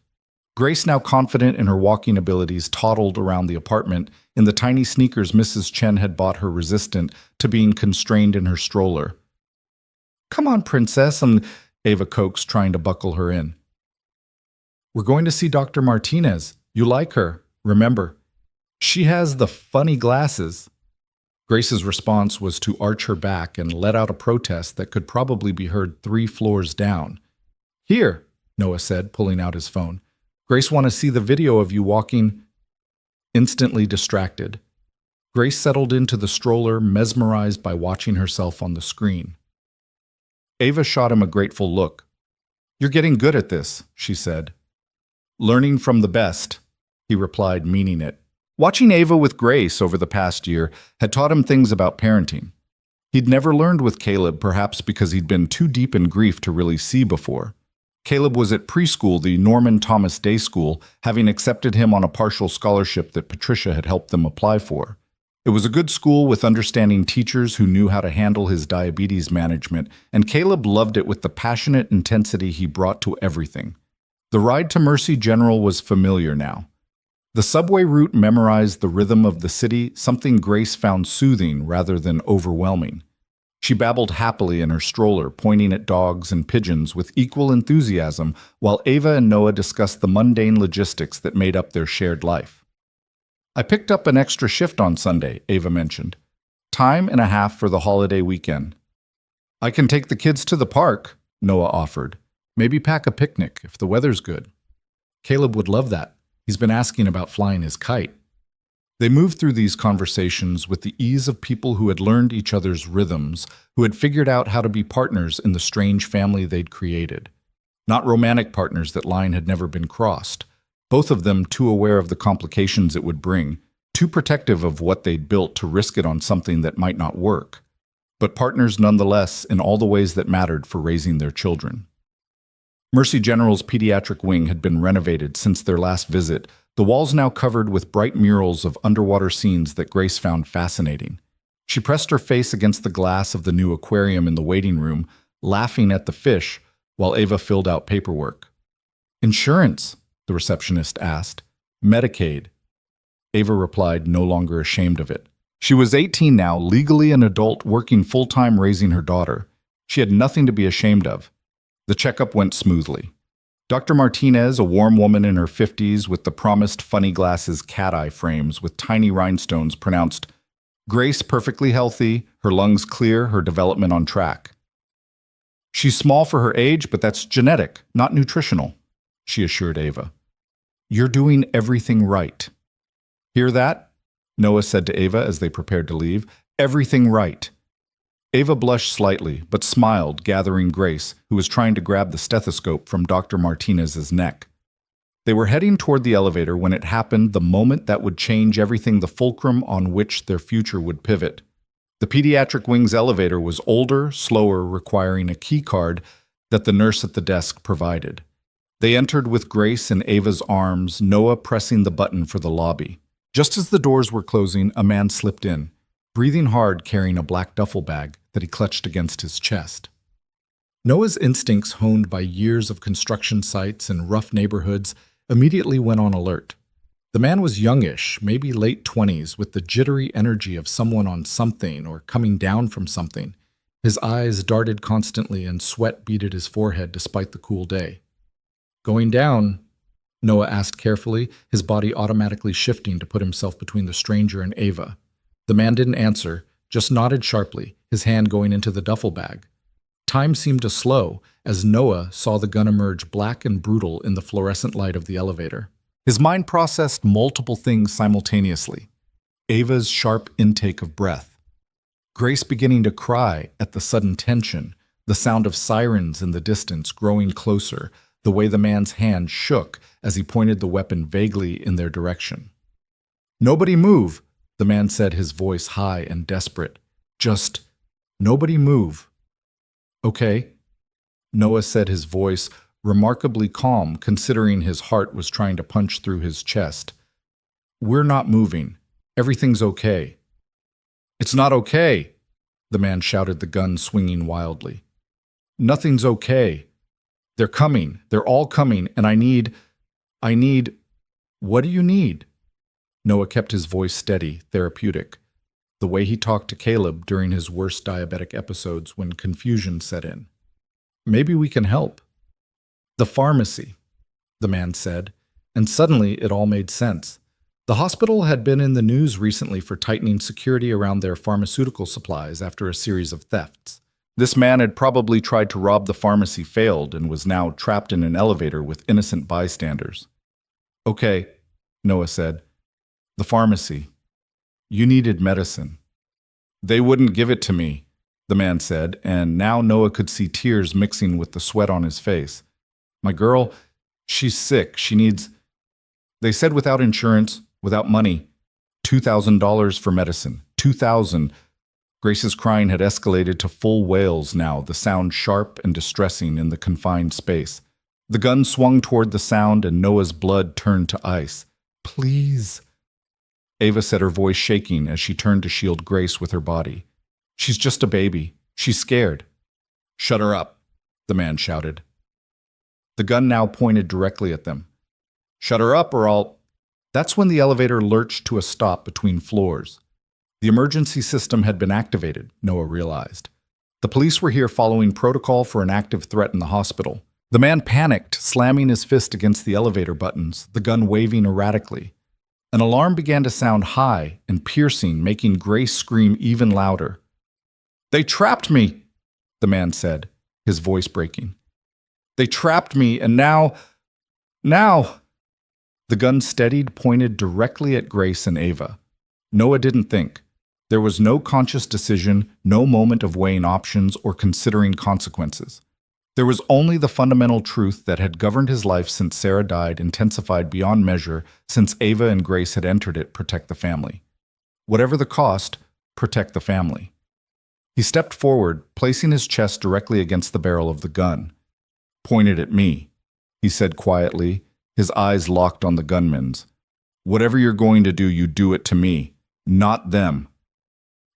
S1: Grace, now confident in her walking abilities, toddled around the apartment in the tiny sneakers Mrs. Chen had bought her, resistant to being constrained in her stroller. "Come on, princess," Ava coaxed, trying to buckle her in. "We're going to see Dr. Martinez. You like her, remember. She has the funny glasses." Grace's response was to arch her back and let out a protest that could probably be heard 3 floors down. "Here," Noah said, pulling out his phone. "Grace want to see the video of you walking." Instantly distracted, Grace settled into the stroller, mesmerized by watching herself on the screen. Ava shot him a grateful look. "You're getting good at this," she said. "Learning from the best," he replied, meaning it. Watching Ava with Grace over the past year had taught him things about parenting. He'd never learned with Caleb, perhaps because he'd been too deep in grief to really see before. Caleb was at preschool, the Norman Thomas Day School, having accepted him on a partial scholarship that Patricia had helped them apply for. It was a good school with understanding teachers who knew how to handle his diabetes management, and Caleb loved it with the passionate intensity he brought to everything. The ride to Mercy General was familiar now. The subway route memorized the rhythm of the city, something Grace found soothing rather than overwhelming. She babbled happily in her stroller, pointing at dogs and pigeons with equal enthusiasm, while Ava and Noah discussed the mundane logistics that made up their shared life. "I picked up an extra shift on Sunday," Ava mentioned. "Time and a half for the holiday weekend." "I can take the kids to the park," Noah offered. "Maybe pack a picnic if the weather's good." "Caleb would love that. He's been asking about flying his kite." They moved through these conversations with the ease of people who had learned each other's rhythms, who had figured out how to be partners in the strange family they'd created. Not romantic partners that line had never been crossed, both of them too aware of the complications it would bring, too protective of what they'd built to risk it on something that might not work, but partners nonetheless in all the ways that mattered for raising their children. Mercy General's pediatric wing had been renovated since their last visit, the walls now covered with bright murals of underwater scenes that Grace found fascinating. She pressed her face against the glass of the new aquarium in the waiting room, laughing at the fish, while Ava filled out paperwork. "Insurance?" the receptionist asked. "Medicaid." Ava replied, no longer ashamed of it. She was 18 now, legally an adult, working full-time raising her daughter. She had nothing to be ashamed of. The checkup went smoothly. Dr. Martinez, a warm woman in her 50s with the promised funny glasses cat-eye frames with tiny rhinestones, pronounced, Grace perfectly healthy, her lungs clear, her development on track. She's small for her age, but that's genetic, not nutritional, she assured Ava. You're doing everything right. Hear that? Noah said to Ava as they prepared to leave. Everything right. Ava blushed slightly, but smiled, gathering Grace, who was trying to grab the stethoscope from Dr. Martinez's neck. They were heading toward the elevator when it happened, the moment that would change everything, the fulcrum on which their future would pivot. The pediatric wing's elevator was older, slower, requiring a key card that the nurse at the desk provided. They entered with Grace in Ava's arms, Noah pressing the button for the lobby. Just as the doors were closing, a man slipped in, breathing hard, carrying a black duffel bag that he clutched against his chest. Noah's instincts, honed by years of construction sites and rough neighborhoods, immediately went on alert. The man was youngish, maybe late 20s, with the jittery energy of someone on something or coming down from something. His eyes darted constantly and sweat beaded his forehead despite the cool day. Going down? Noah asked carefully, his body automatically shifting to put himself between the stranger and Ava. The man didn't answer, just nodded sharply, his hand going into the duffel bag. Time seemed to slow as Noah saw the gun emerge black and brutal in the fluorescent light of the elevator. His mind processed multiple things simultaneously. Ava's sharp intake of breath, Grace beginning to cry at the sudden tension, the sound of sirens in the distance growing closer, the way the man's hand shook as he pointed the weapon vaguely in their direction. "Nobody move," the man said, his voice high and desperate. "Just, nobody move." "Okay," Noah said, his voice remarkably calm considering his heart was trying to punch through his chest. "We're not moving. Everything's okay." "It's not okay," the man shouted, the gun swinging wildly. "Nothing's okay. They're coming. They're all coming, and I need... What do you need?" Noah kept his voice steady, therapeutic, the way he talked to Caleb during his worst diabetic episodes when confusion set in. "Maybe we can help." "The pharmacy," the man said, and suddenly it all made sense. The hospital had been in the news recently for tightening security around their pharmaceutical supplies after a series of thefts. This man had probably tried to rob the pharmacy, failed, and was now trapped in an elevator with innocent bystanders. "Okay," Noah said. "The pharmacy. You needed medicine." "They wouldn't give it to me," the man said, and now Noah could see tears mixing with the sweat on his face. "My girl, she's sick. She needs..." They said without insurance, without money. $2,000 for medicine. $2,000. Grace's crying had escalated to full wails now, the sound sharp and distressing in the confined space. The gun swung toward the sound and Noah's blood turned to ice. "Please," Ava said, her voice shaking as she turned to shield Grace with her body. "She's just a baby. She's scared." "Shut her up," the man shouted. The gun now pointed directly at them. "Shut her up or I'll..." That's when the elevator lurched to a stop between floors. The emergency system had been activated, Noah realized. The police were here following protocol for an active threat in the hospital. The man panicked, slamming his fist against the elevator buttons, the gun waving erratically. An alarm began to sound high and piercing, making Grace scream even louder. "They trapped me," the man said, his voice breaking. "They trapped me, and now... The gun steadied, pointed directly at Grace and Ava. Noah didn't think. There was no conscious decision, no moment of weighing options or considering consequences. There was only the fundamental truth that had governed his life since Sarah died, intensified beyond measure since Ava and Grace had entered it: protect the family. Whatever the cost, protect the family. He stepped forward, placing his chest directly against the barrel of the gun. "Pointed at me," he said quietly, his eyes locked on the gunman's. "Whatever you're going to do, you do it to me, not them."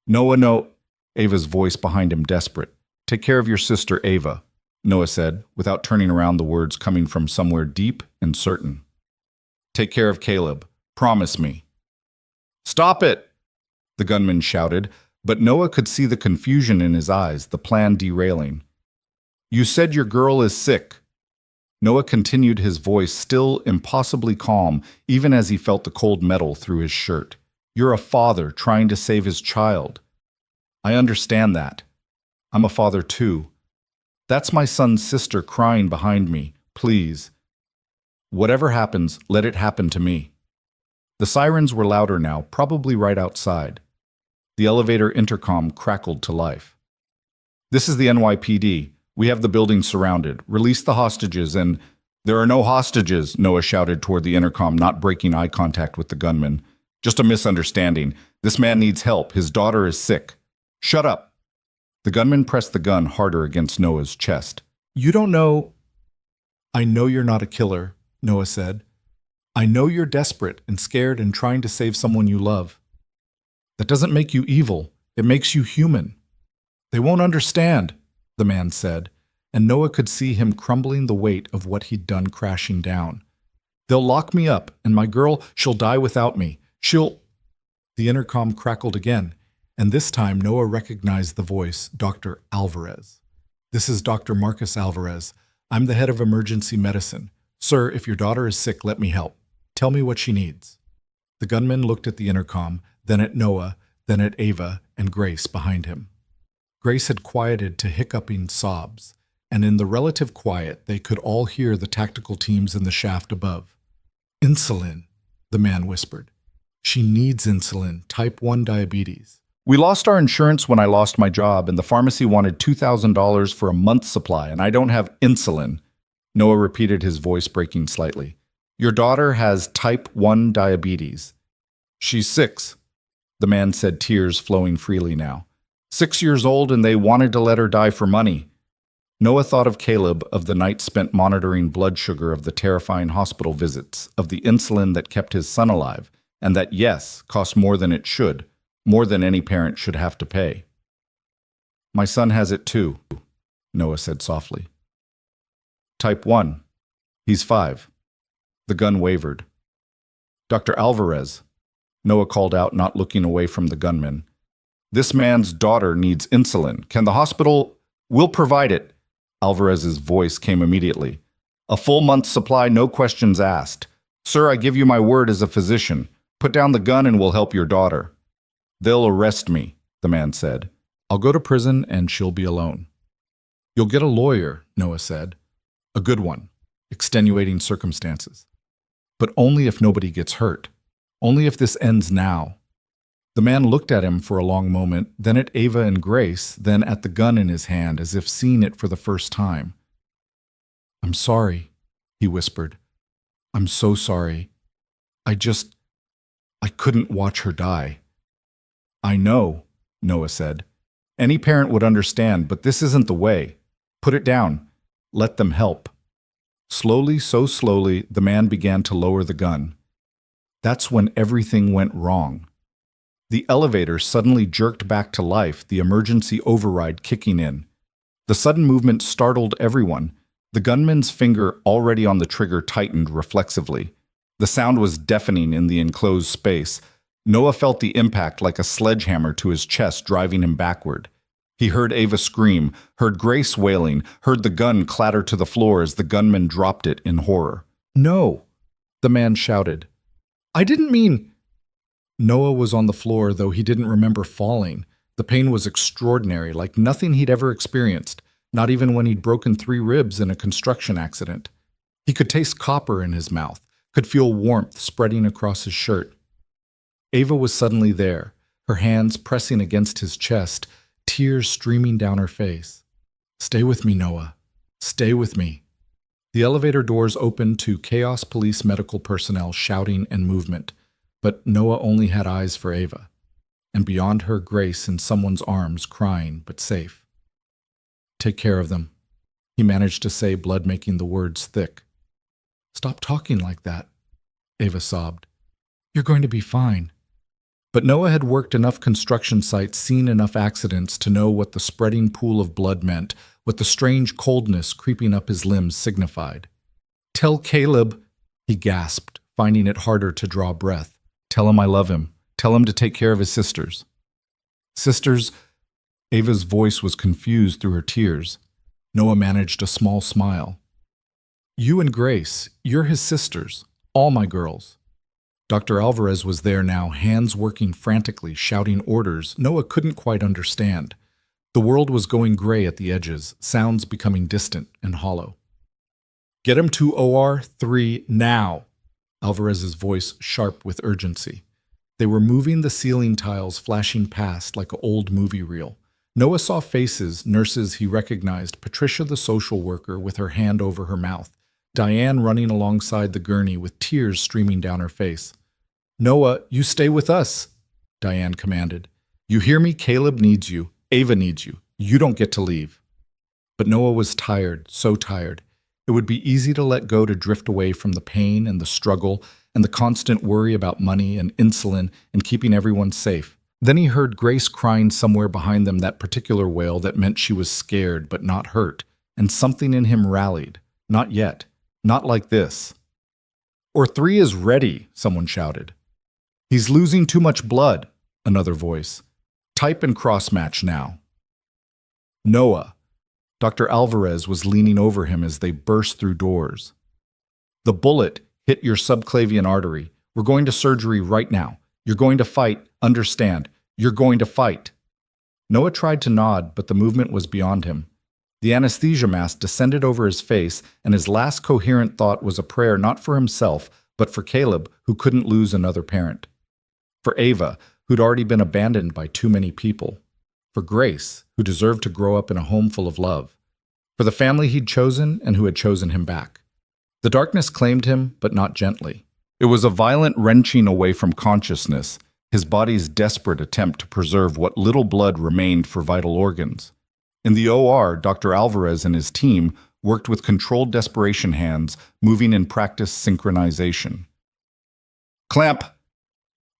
S1: "Noah, no," Ava's voice behind him desperate. "Take care of your sister, Ava," Noah said, without turning around, the words coming from somewhere deep and certain. "Take care of Caleb. Promise me." "Stop it!" the gunman shouted, but Noah could see the confusion in his eyes, the plan derailing. "You said your girl is sick." Noah continued, his voice still impossibly calm, even as he felt the cold metal through his shirt. You're a father trying to save his child. I understand that. I'm a father too. That's my son's sister crying behind me. Please. Whatever happens, let it happen to me. The sirens were louder now, probably right outside. The elevator intercom crackled to life. This is the NYPD. We have the building surrounded. Release the hostages and— There are no hostages, Noah shouted toward the intercom, not breaking eye contact with the gunman. Just a misunderstanding. This man needs help. His daughter is sick. Shut up. The gunman pressed the gun harder against Noah's chest. You don't know— I know you're not a killer, Noah said. I know you're desperate and scared and trying to save someone you love. That doesn't make you evil. It makes you human. They won't understand, the man said, and Noah could see him crumbling the weight of what he'd done crashing down. They'll lock me up, and my girl, she'll die without me. She'll— The intercom crackled again, and this time Noah recognized the voice, Dr. Alvarez. This is Dr. Marcus Alvarez. I'm the head of emergency medicine. Sir, if your daughter is sick, let me help. Tell me what she needs. The gunman looked at the intercom, then at Noah, then at Ava and Grace behind him. Grace had quieted to hiccuping sobs, and in the relative quiet they could all hear the tactical teams in the shaft above. Insulin, the man whispered. She needs insulin, type 1 diabetes. We lost our insurance when I lost my job, and the pharmacy wanted $2,000 for a month's supply, and I don't have insulin. Noah repeated, his voice breaking slightly. Your daughter has type 1 diabetes. She's 6, the man said, tears flowing freely now. 6 years old, and they wanted to let her die for money. Noah thought of Caleb, of the night spent monitoring blood sugar, of the terrifying hospital visits, of the insulin that kept his son alive, and that, yes, cost more than it should, more than any parent should have to pay. My son has it too, Noah said softly. Type 1. He's 5. The gun wavered. Dr. Alvarez, Noah called out, not looking away from the gunman. This man's daughter needs insulin. Can the hospital— We'll provide it. Alvarez's voice came immediately. A full month's supply, no questions asked. Sir, I give you my word as a physician. Put down the gun and we'll help your daughter. They'll arrest me, the man said. I'll go to prison and she'll be alone. You'll get a lawyer, Noah said. A good one. Extenuating circumstances. But only if nobody gets hurt. Only if this ends now. The man looked at him for a long moment, then at Ava and Grace, then at the gun in his hand, as if seeing it for the first time. I'm sorry, he whispered. I'm so sorry. I couldn't watch her die. I know, Noah said. Any parent would understand, but this isn't the way. Put it down. Let them help. Slowly, so slowly, the man began to lower the gun. That's when everything went wrong. The elevator suddenly jerked back to life, the emergency override kicking in. The sudden movement startled everyone. The gunman's finger, already on the trigger, tightened reflexively. The sound was deafening in the enclosed space. Noah felt the impact like a sledgehammer to his chest, driving him backward. He heard Ava scream, heard Grace wailing, heard the gun clatter to the floor as the gunman dropped it in horror. No, the man shouted. I didn't mean— Noah was on the floor, though he didn't remember falling. The pain was extraordinary, like nothing he'd ever experienced, not even when he'd broken 3 ribs in a construction accident. He could taste copper in his mouth, could feel warmth spreading across his shirt. Ava was suddenly there, her hands pressing against his chest, tears streaming down her face. Stay with me, Noah. Stay with me. The elevator doors opened to Chaos Police medical personnel shouting and movement. But Noah only had eyes for Ava, and beyond her, Grace in someone's arms, crying but safe. Take care of them, he managed to say, blood making the words thick. Stop talking like that, Ava sobbed. You're going to be fine. But Noah had worked enough construction sites, seen enough accidents to know what the spreading pool of blood meant, what the strange coldness creeping up his limbs signified. Tell Caleb, he gasped, finding it harder to draw breath. Tell him I love him. Tell him to take care of his sisters. Sisters? Ava's voice was confused through her tears. Noah managed a small smile. You and Grace, you're his sisters, all my girls.
S2: Dr. Alvarez was there now, hands working frantically, shouting orders Noah couldn't quite understand. The world was going gray at the edges, sounds becoming distant and hollow. "Get him to OR 3 now," Alvarez's voice sharp with urgency. They were moving the ceiling tiles, flashing past like an old movie reel. Noah saw faces, nurses he recognized, Patricia the social worker with her hand over her mouth, Diane running alongside the gurney with tears streaming down her face. "Noah, you stay with us," Diane commanded. "You hear me? Caleb needs you. Ava needs you. You don't get to leave." But Noah was tired, so tired. It would be easy to let go, to drift away from the pain and the struggle and the constant worry about money and insulin and keeping everyone safe. Then he heard Grace crying somewhere behind them, that particular wail that meant she was scared but not hurt, and something in him rallied. Not yet. Not like this. "OR 3 is ready," someone shouted. "He's losing too much blood," another voice. "Type and cross-match now." "Noah." Dr. Alvarez was leaning over him as they burst through doors. "The bullet hit your subclavian artery. We're going to surgery right now. You're going to fight. Understand. You're going to fight." Noah tried to nod, but the movement was beyond him. The anesthesia mask descended over his face, and his last coherent thought was a prayer not for himself, but for Caleb, who couldn't lose another parent. For Ava, who'd already been abandoned by too many people. For Grace, who deserved to grow up in a home full of love. For the family he'd chosen and who had chosen him back. The darkness claimed him, but not gently. It was a violent wrenching away from consciousness, his body's desperate attempt to preserve what little blood remained for vital organs. In the OR, Dr. Alvarez and his team worked with controlled desperation hands, moving in practice synchronization. "Clamp!"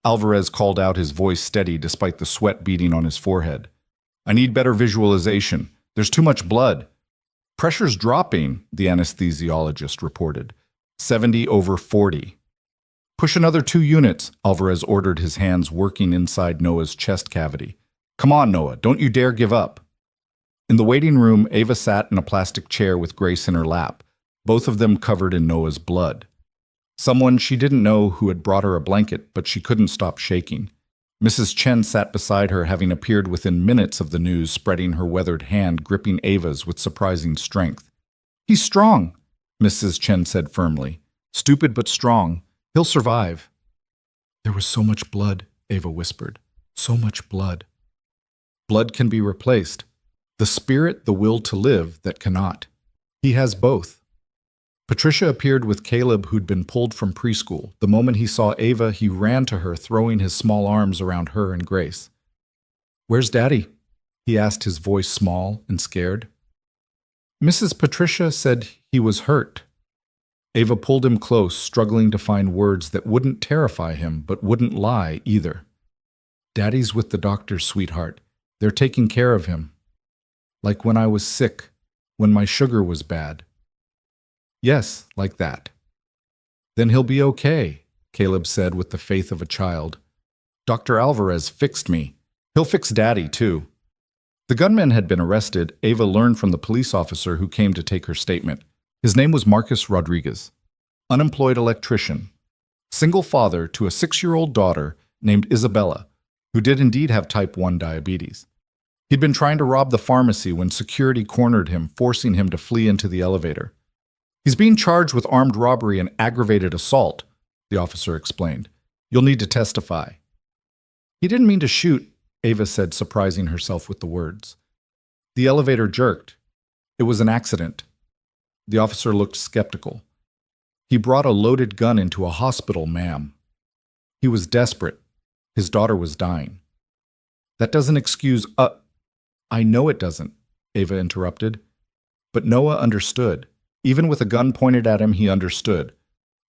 S2: Alvarez called out, his voice steady despite the sweat beading on his forehead. "I need better visualization. There's too much blood." "Pressure's dropping," the anesthesiologist reported. 70/40. "Push another 2 units, Alvarez ordered, his hands working inside Noah's chest cavity. "Come on, Noah, don't you dare give up." In the waiting room, Ava sat in a plastic chair with Grace in her lap, both of them covered in Noah's blood. Someone she didn't know who had brought her a blanket, but she couldn't stop shaking. Mrs. Chen sat beside her, having appeared within minutes of the news, spreading her weathered hand, gripping Ava's with surprising strength. "He's strong," Mrs. Chen said firmly. "Stupid but strong. He'll survive." "There was so much blood," Ava whispered. "So much blood." "Blood can be replaced. The spirit, the will to live, that cannot. He has both." Patricia appeared with Caleb, who'd been pulled from preschool. The moment he saw Ava, he ran to her, throwing his small arms around her and Grace. "Where's Daddy?" he asked, his voice small and scared. "Mrs. Patricia said he was hurt." Ava pulled him close, struggling to find words that wouldn't terrify him, but wouldn't lie either. "Daddy's with the doctors, sweetheart. They're taking care of him. Like when I was sick, when my sugar was bad." "Yes, like that." "Then he'll be okay," Caleb said with the faith of a child. "Dr. Alvarez fixed me. He'll fix Daddy, too." The gunman had been arrested, Ava learned from the police officer who came to take her statement. His name was Marcus Rodriguez. Unemployed electrician. Single father to a 6-year-old daughter named Isabella, who did indeed have type 1 diabetes. He'd been trying to rob the pharmacy when security cornered him, forcing him to flee into the elevator. "He's being charged with armed robbery and aggravated assault," the officer explained. "You'll need to testify." "He didn't mean to shoot," Ava said, surprising herself with the words. "The elevator jerked. It was an accident." The officer looked skeptical. "He brought a loaded gun into a hospital, ma'am. He was desperate. His daughter was dying." "That doesn't excuse—" "I know it doesn't," Ava interrupted. But Noah understood. Even with a gun pointed at him, he understood.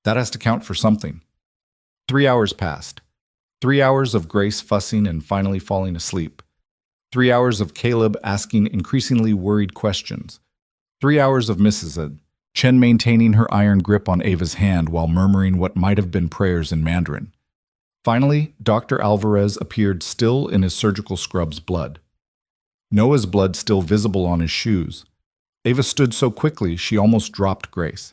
S2: That has to count for something. 3 hours passed. 3 hours of Grace fussing and finally falling asleep. 3 hours of Caleb asking increasingly worried questions. 3 hours of Mrs. Chen maintaining her iron grip on Ava's hand while murmuring what might have been prayers in Mandarin. Finally, Dr. Alvarez appeared, still in his surgical scrub's blood. Noah's blood still visible on his shoes. Ava stood so quickly she almost dropped Grace.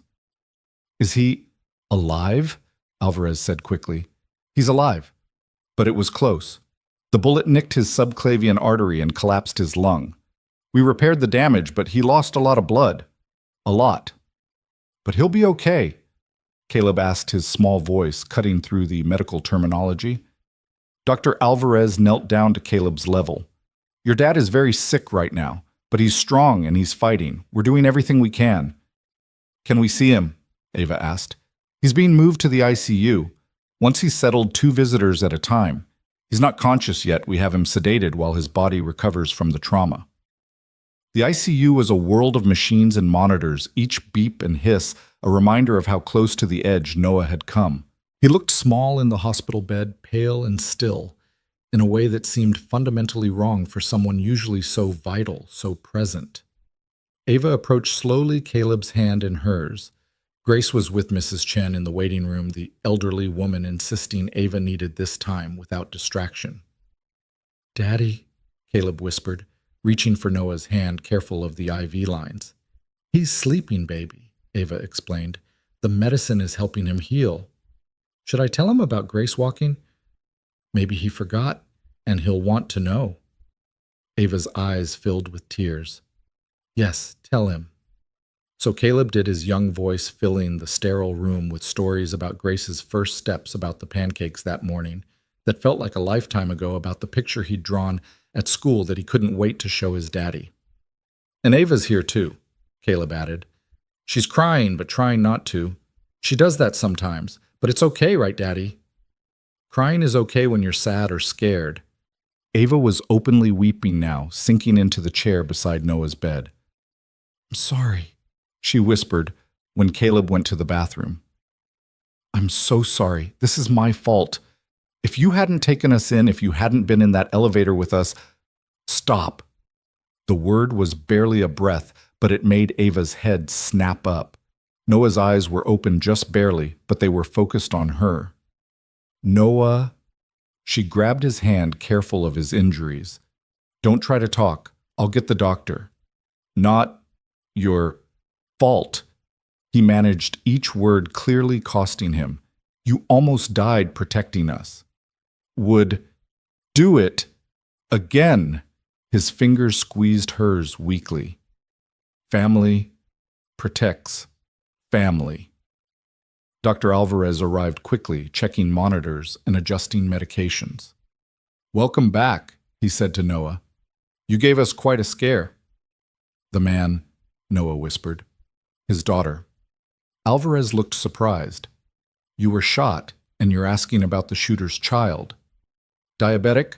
S2: "Is he alive?" Alvarez said quickly.
S1: He's alive. But it was close. The bullet nicked his subclavian artery and collapsed his lung. We repaired the damage, but he lost a lot of blood. A lot. But he'll be okay, Caleb asked, his small voice cutting through the medical terminology. Dr. Alvarez knelt down to Caleb's level. Your dad is very sick right now, but he's strong and he's fighting. We're doing everything we can. Can we see him? Ava asked. He's being moved to the ICU. Once he's settled, 2 visitors at a time. He's not conscious yet. We have him sedated while his body recovers from the trauma. The ICU was a world of machines and monitors, each beep and hiss, a reminder of how close to the edge Noah had come. He looked small in the hospital bed, pale and still, in a way that seemed fundamentally wrong for someone usually so vital, so present. Ava approached slowly, Caleb's hand in hers. Grace was with Mrs. Chen in the waiting room, the elderly woman insisting Ava needed this time without distraction. Daddy, Caleb whispered, reaching for Noah's hand, careful of the IV lines. He's sleeping, baby, Ava explained. The medicine is helping him heal. Should I tell him about Grace walking? Maybe he forgot, and he'll want to know. Ava's eyes filled with tears. Yes, tell him. So Caleb did, his young voice filling the sterile room with stories about Grace's first steps about the pancakes that morning that felt like a lifetime ago, about the picture he'd drawn at school that he couldn't wait to show his daddy. And Ava's here too, Caleb added. She's crying but trying not to. She does that sometimes, but it's okay, right, Daddy? Crying is okay when you're sad or scared. Ava was openly weeping now, sinking into the chair beside Noah's bed. I'm sorry, she whispered when Caleb went to the bathroom. I'm so sorry. This is my fault. If you hadn't taken us in, if you hadn't been in that elevator with us... Stop. The word was barely a breath, but it made Ava's head snap up. Noah's eyes were open just barely, but they were focused on her. Noah... She grabbed his hand, careful of his injuries. Don't try to talk. I'll get the doctor. Not your fault. He managed each word, clearly costing him. You almost died protecting us. Would do it again. His fingers squeezed hers weakly. Family protects family. Dr. Alvarez arrived quickly, checking monitors and adjusting medications. Welcome back, he said to Noah. You gave us quite a scare. The man, Noah whispered. His daughter. Alvarez looked surprised. You were shot, and you're asking about the shooter's child. Diabetic?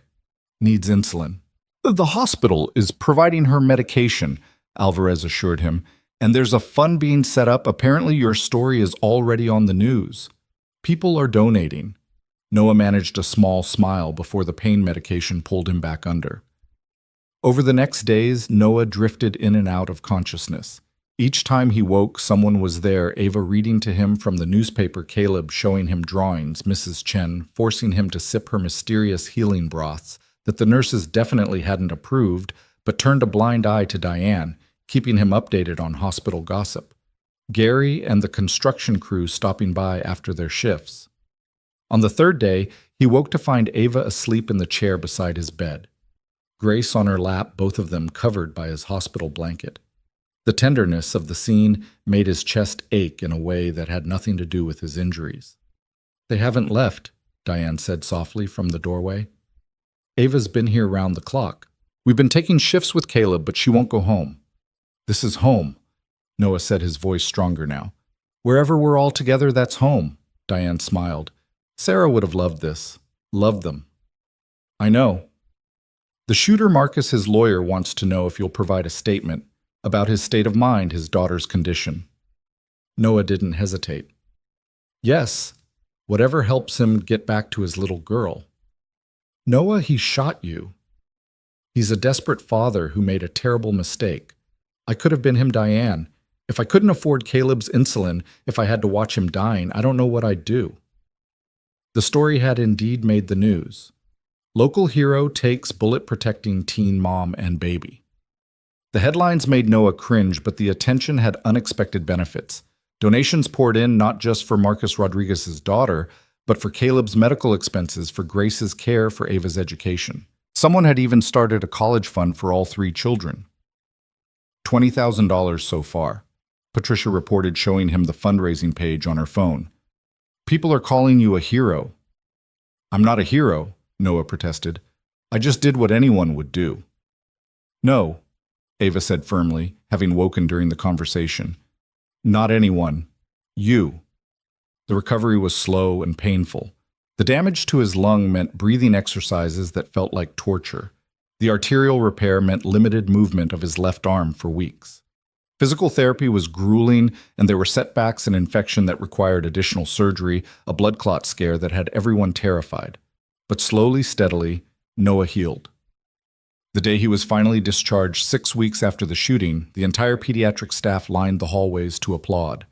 S1: Needs insulin. The hospital is providing her medication, Alvarez assured him, and there's a fund being set up. Apparently your story is already on the news. People are donating. Noah managed a small smile before the pain medication pulled him back under. Over the next days, Noah drifted in and out of consciousness. Each time he woke, someone was there, Ava reading to him from the newspaper, Caleb showing him drawings, Mrs. Chen forcing him to sip her mysterious healing broths that the nurses definitely hadn't approved, but turned a blind eye to Diane, keeping him updated on hospital gossip. Gary and the construction crew stopping by after their shifts. On the 3rd day, he woke to find Ava asleep in the chair beside his bed. Grace on her lap, both of them covered by his hospital blanket. The tenderness of the scene made his chest ache in a way that had nothing to do with his injuries. They haven't left, Diane said softly from the doorway. Ava's been here round the clock. We've been taking shifts with Caleb, but she won't go home. This is home, Noah said, his voice stronger now. Wherever we're all together, that's home, Diane smiled. Sarah would have loved this. Loved them. I know. The shooter, Marcus, his lawyer, wants to know if you'll provide a statement about his state of mind, his daughter's condition. Noah didn't hesitate. Yes, whatever helps him get back to his little girl. Noah, he shot you. He's a desperate father who made a terrible mistake. I could have been him, Diane. If I couldn't afford Caleb's insulin, if I had to watch him dying, I don't know what I'd do. The story had indeed made the news. Local hero takes bullet-protecting teen mom and baby. The headlines made Noah cringe, but the attention had unexpected benefits. Donations poured in not just for Marcus Rodriguez's daughter, but for Caleb's medical expenses, for Grace's care, for Ava's education. Someone had even started a college fund for all 3 children. $20,000 so far, Patricia reported, showing him the fundraising page on her phone. People are calling you a hero. I'm not a hero, Noah protested. I just did what anyone would do. No, Ava said firmly, having woken during the conversation. Not anyone. You. The recovery was slow and painful. The damage to his lung meant breathing exercises that felt like torture. The arterial repair meant limited movement of his left arm for weeks. Physical therapy was grueling, and there were setbacks and infection that required additional surgery, a blood clot scare that had everyone terrified. But slowly, steadily, Noah healed. The day he was finally discharged 6 weeks after the shooting, the entire pediatric staff lined the hallways to applaud.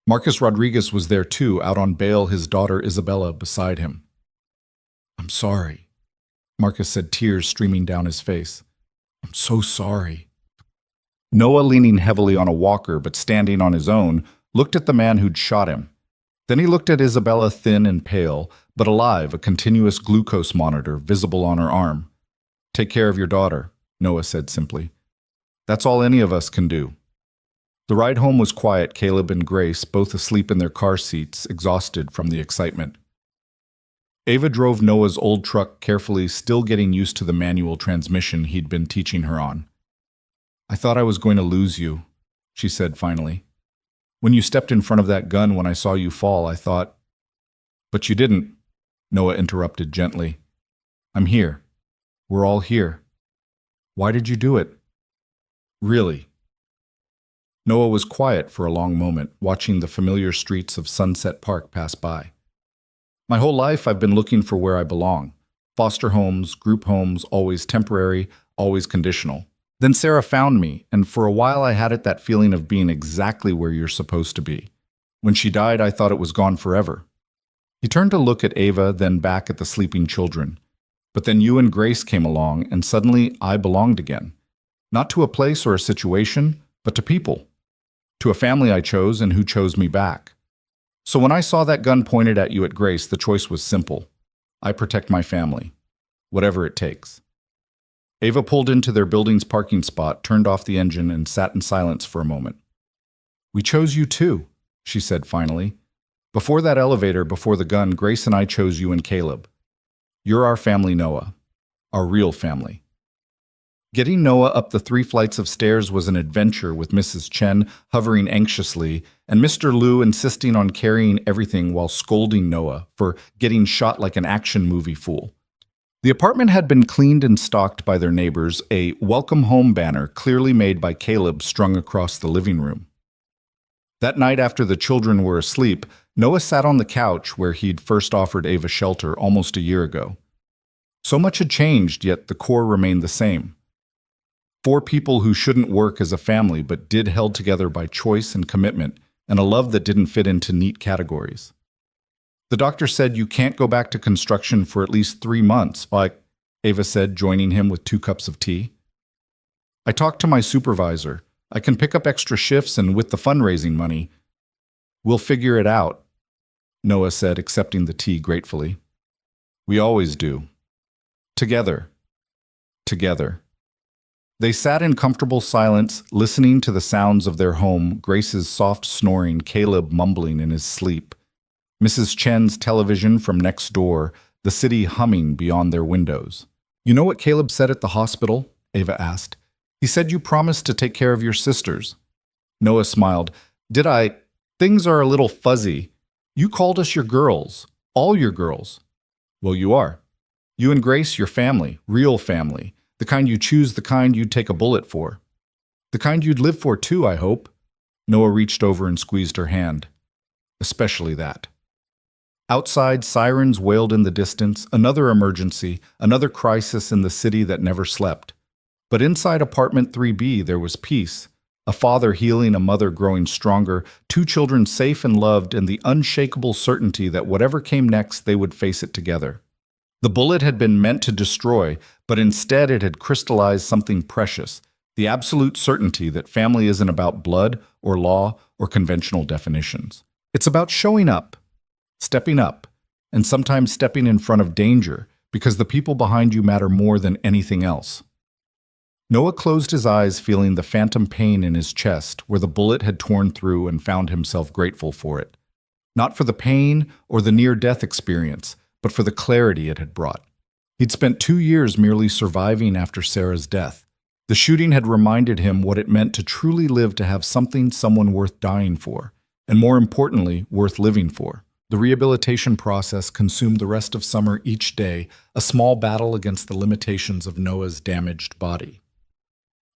S1: Marcus Rodriguez was there too, out on bail, his daughter Isabella beside him. I'm sorry, Marcus said, tears streaming down his face. I'm so sorry. Noah, leaning heavily on a walker but standing on his own, looked at the man who'd shot him. Then he looked at Isabella, thin and pale, but alive, a continuous glucose monitor visible on her arm. Take care of your daughter, Noah said simply. That's all any of us can do. The ride home was quiet, Caleb and Grace both asleep in their car seats, exhausted from the excitement. Ava drove Noah's old truck carefully, still getting used to the manual transmission he'd been teaching her on. I thought I was going to lose you, she said finally. When you stepped in front of that gun when I saw you fall, I thought... But you didn't, Noah interrupted gently. I'm here. We're all here. Why did you do it? Really? Noah was quiet for a long moment, watching the familiar streets of Sunset Park pass by. My whole life I've been looking for where I belong. Foster homes, group homes, always temporary, always conditional. Then Sarah found me, and for a while I had that feeling of being exactly where you're supposed to be. When she died, I thought it was gone forever. He turned to look at Ava, then back at the sleeping children. But then you and Grace came along, and suddenly I belonged again. Not to a place or a situation, but to people. To a family I chose and who chose me back. So when I saw that gun pointed at you at Grace, the choice was simple. I protect my family. Whatever it takes. Ava pulled into their building's parking spot, turned off the engine, and sat in silence for a moment. We chose you too, she said finally. Before that elevator, before the gun, Grace and I chose you and Caleb. You're our family, Noah. Our real family. Getting Noah up the 3 flights of stairs was an adventure, with Mrs. Chen hovering anxiously and Mr. Liu insisting on carrying everything while scolding Noah for getting shot like an action movie fool. The apartment had been cleaned and stocked by their neighbors, a welcome home banner clearly made by Caleb strung across the living room. That night after the children were asleep, Noah sat on the couch where he'd first offered Ava shelter almost a year ago. So much had changed, yet the core remained the same. 4 people who shouldn't work as a family but did, held together by choice and commitment and a love that didn't fit into neat categories. The doctor said you can't go back to construction for at least 3 months, like Ava said, joining him with 2 cups of tea. I talked to my supervisor. I can pick up extra shifts, and with the fundraising money, we'll figure it out, Noah said, accepting the tea gratefully. We always do. Together. Together. They sat in comfortable silence, listening to the sounds of their home, Grace's soft snoring, Caleb mumbling in his sleep. Mrs. Chen's television from next door, the city humming beyond their windows. You know what Caleb said at the hospital? Ava asked. He said you promised to take care of your sisters. Noah smiled. Did I? Things are a little fuzzy. You called us your girls. All your girls. Well, you are. You and Grace, your family. Real family. The kind you choose, the kind you'd take a bullet for. The kind you'd live for too, I hope. Noah reached over and squeezed her hand. Especially that. Outside, sirens wailed in the distance, another emergency, another crisis in the city that never slept. But inside apartment 3B, there was peace. A father healing, a mother growing stronger, 2 children safe and loved, and the unshakable certainty that whatever came next, they would face it together. The bullet had been meant to destroy, but instead it had crystallized something precious, the absolute certainty that family isn't about blood or law or conventional definitions. It's about showing up, stepping up, and sometimes stepping in front of danger because the people behind you matter more than anything else. Noah closed his eyes, feeling the phantom pain in his chest where the bullet had torn through, and found himself grateful for it. Not for the pain or the near-death experience, but for the clarity it had brought. He'd spent 2 years merely surviving after Sarah's death. The shooting had reminded him what it meant to truly live, to have someone worth dying for, and more importantly, worth living for. The rehabilitation process consumed the rest of summer each day, a small battle against the limitations of Noah's damaged body.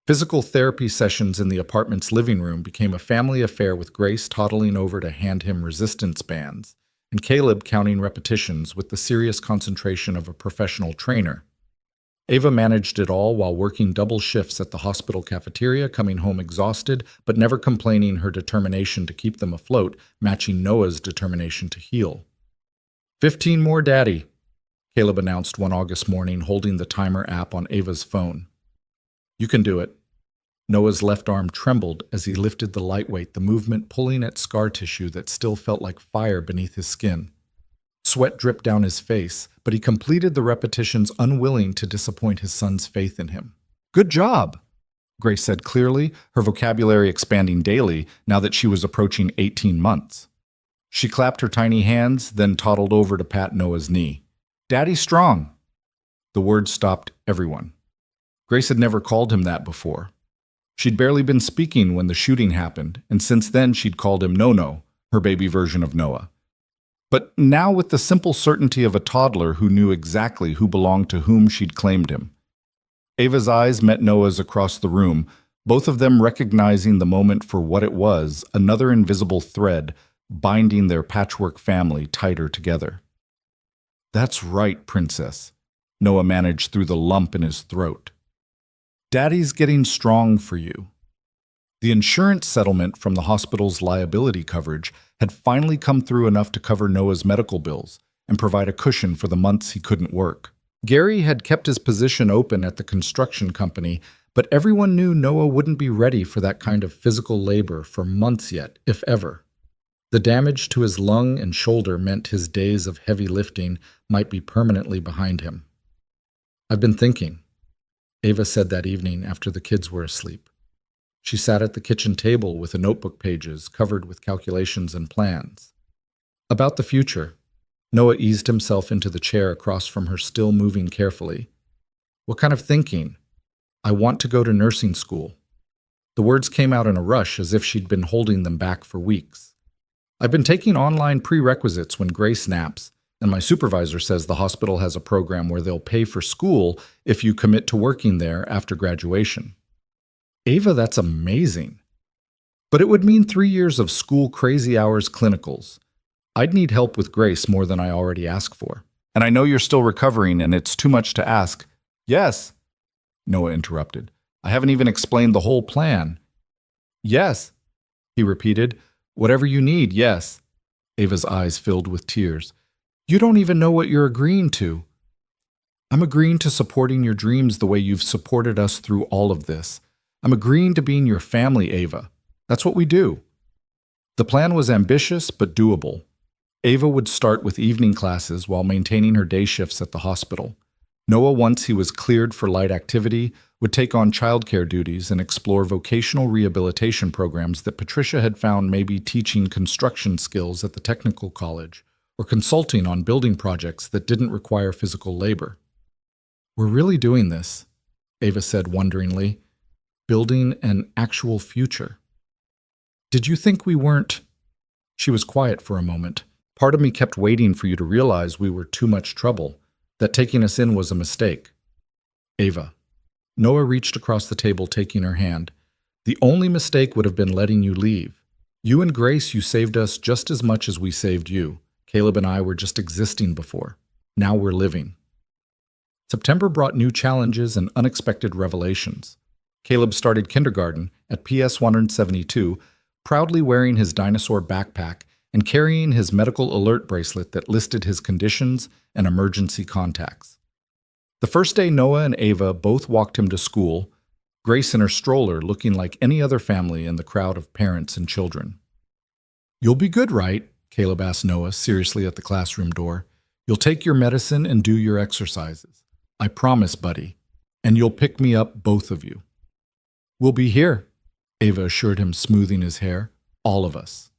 S1: Physical therapy sessions in the apartment's living room became a family affair, with Grace toddling over to hand him resistance bands, and Caleb counting repetitions with the serious concentration of a professional trainer. Ava managed it all while working double shifts at the hospital cafeteria, coming home exhausted, but never complaining, her determination to keep them afloat matching Noah's determination to heal. 15 more, Daddy, Caleb announced one August morning, holding the timer app on Ava's phone. You can do it. Noah's left arm trembled as he lifted the lightweight, the movement pulling at scar tissue that still felt like fire beneath his skin. Sweat dripped down his face, but he completed the repetitions, unwilling to disappoint his son's faith in him. Good job, Grace said clearly, her vocabulary expanding daily now that she was approaching 18 months. She clapped her tiny hands, then toddled over to pat Noah's knee. Daddy's strong. The words stopped everyone. Grace had never called him that before. She'd barely been speaking when the shooting happened, and since then she'd called him No-No, her baby version of Noah. But now, with the simple certainty of a toddler who knew exactly who belonged to whom, she'd claimed him. Ava's eyes met Noah's across the room, both of them recognizing the moment for what it was, another invisible thread binding their patchwork family tighter together. That's right, Princess, Noah managed through the lump in his throat. Daddy's getting strong for you. The insurance settlement from the hospital's liability coverage had finally come through, enough to cover Noah's medical bills and provide a cushion for the months he couldn't work. Gary had kept his position open at the construction company, but everyone knew Noah wouldn't be ready for that kind of physical labor for months yet, if ever. The damage to his lung and shoulder meant his days of heavy lifting might be permanently behind him. I've been thinking, Ava said that evening after the kids were asleep. She sat at the kitchen table with a notebook, pages covered with calculations and plans. About the future. Noah eased himself into the chair across from her, still moving carefully. What kind of thinking? I want to go to nursing school. The words came out in a rush, as if she'd been holding them back for weeks. I've been taking online prerequisites when Grace naps, and my supervisor says the hospital has a program where they'll pay for school if you commit to working there after graduation. Ava, that's amazing. But it would mean 3 years of school crazy hours clinicals. I'd need help with Grace more than I already ask for. And I know you're still recovering and it's too much to ask. Yes, Noah interrupted. I haven't even explained the whole plan. Yes, he repeated. Whatever you need, yes. Ava's eyes filled with tears. You don't even know what you're agreeing to. I'm agreeing to supporting your dreams the way you've supported us through all of this. I'm agreeing to being your family, Ava. That's what we do. The plan was ambitious but doable. Ava would start with evening classes while maintaining her day shifts at the hospital. Noah, once he was cleared for light activity, would take on childcare duties and explore vocational rehabilitation programs that Patricia had found maybe teaching construction skills at the technical college, or consulting on building projects that didn't require physical labor. We're really doing this, Ava said wonderingly. Building an actual future. Did you think we weren't? She was quiet for a moment. Part of me kept waiting for you to realize we were too much trouble, that taking us in was a mistake. Ava. Noah reached across the table, taking her hand. The only mistake would have been letting you leave. You and Grace, you saved us just as much as we saved you. Caleb and I were just existing before. Now we're living. September brought new challenges and unexpected revelations. Caleb started kindergarten at PS 172, proudly wearing his dinosaur backpack and carrying his medical alert bracelet that listed his conditions and emergency contacts. The first day, Noah and Ava both walked him to school, Grace in her stroller looking like any other family in the crowd of parents and children. You'll be good, right? Caleb asked Noah seriously at the classroom door.
S2: You'll take your medicine and do your exercises. I promise, buddy. And you'll pick me up, both of you. We'll be here, Ava assured him, smoothing his hair. All of us.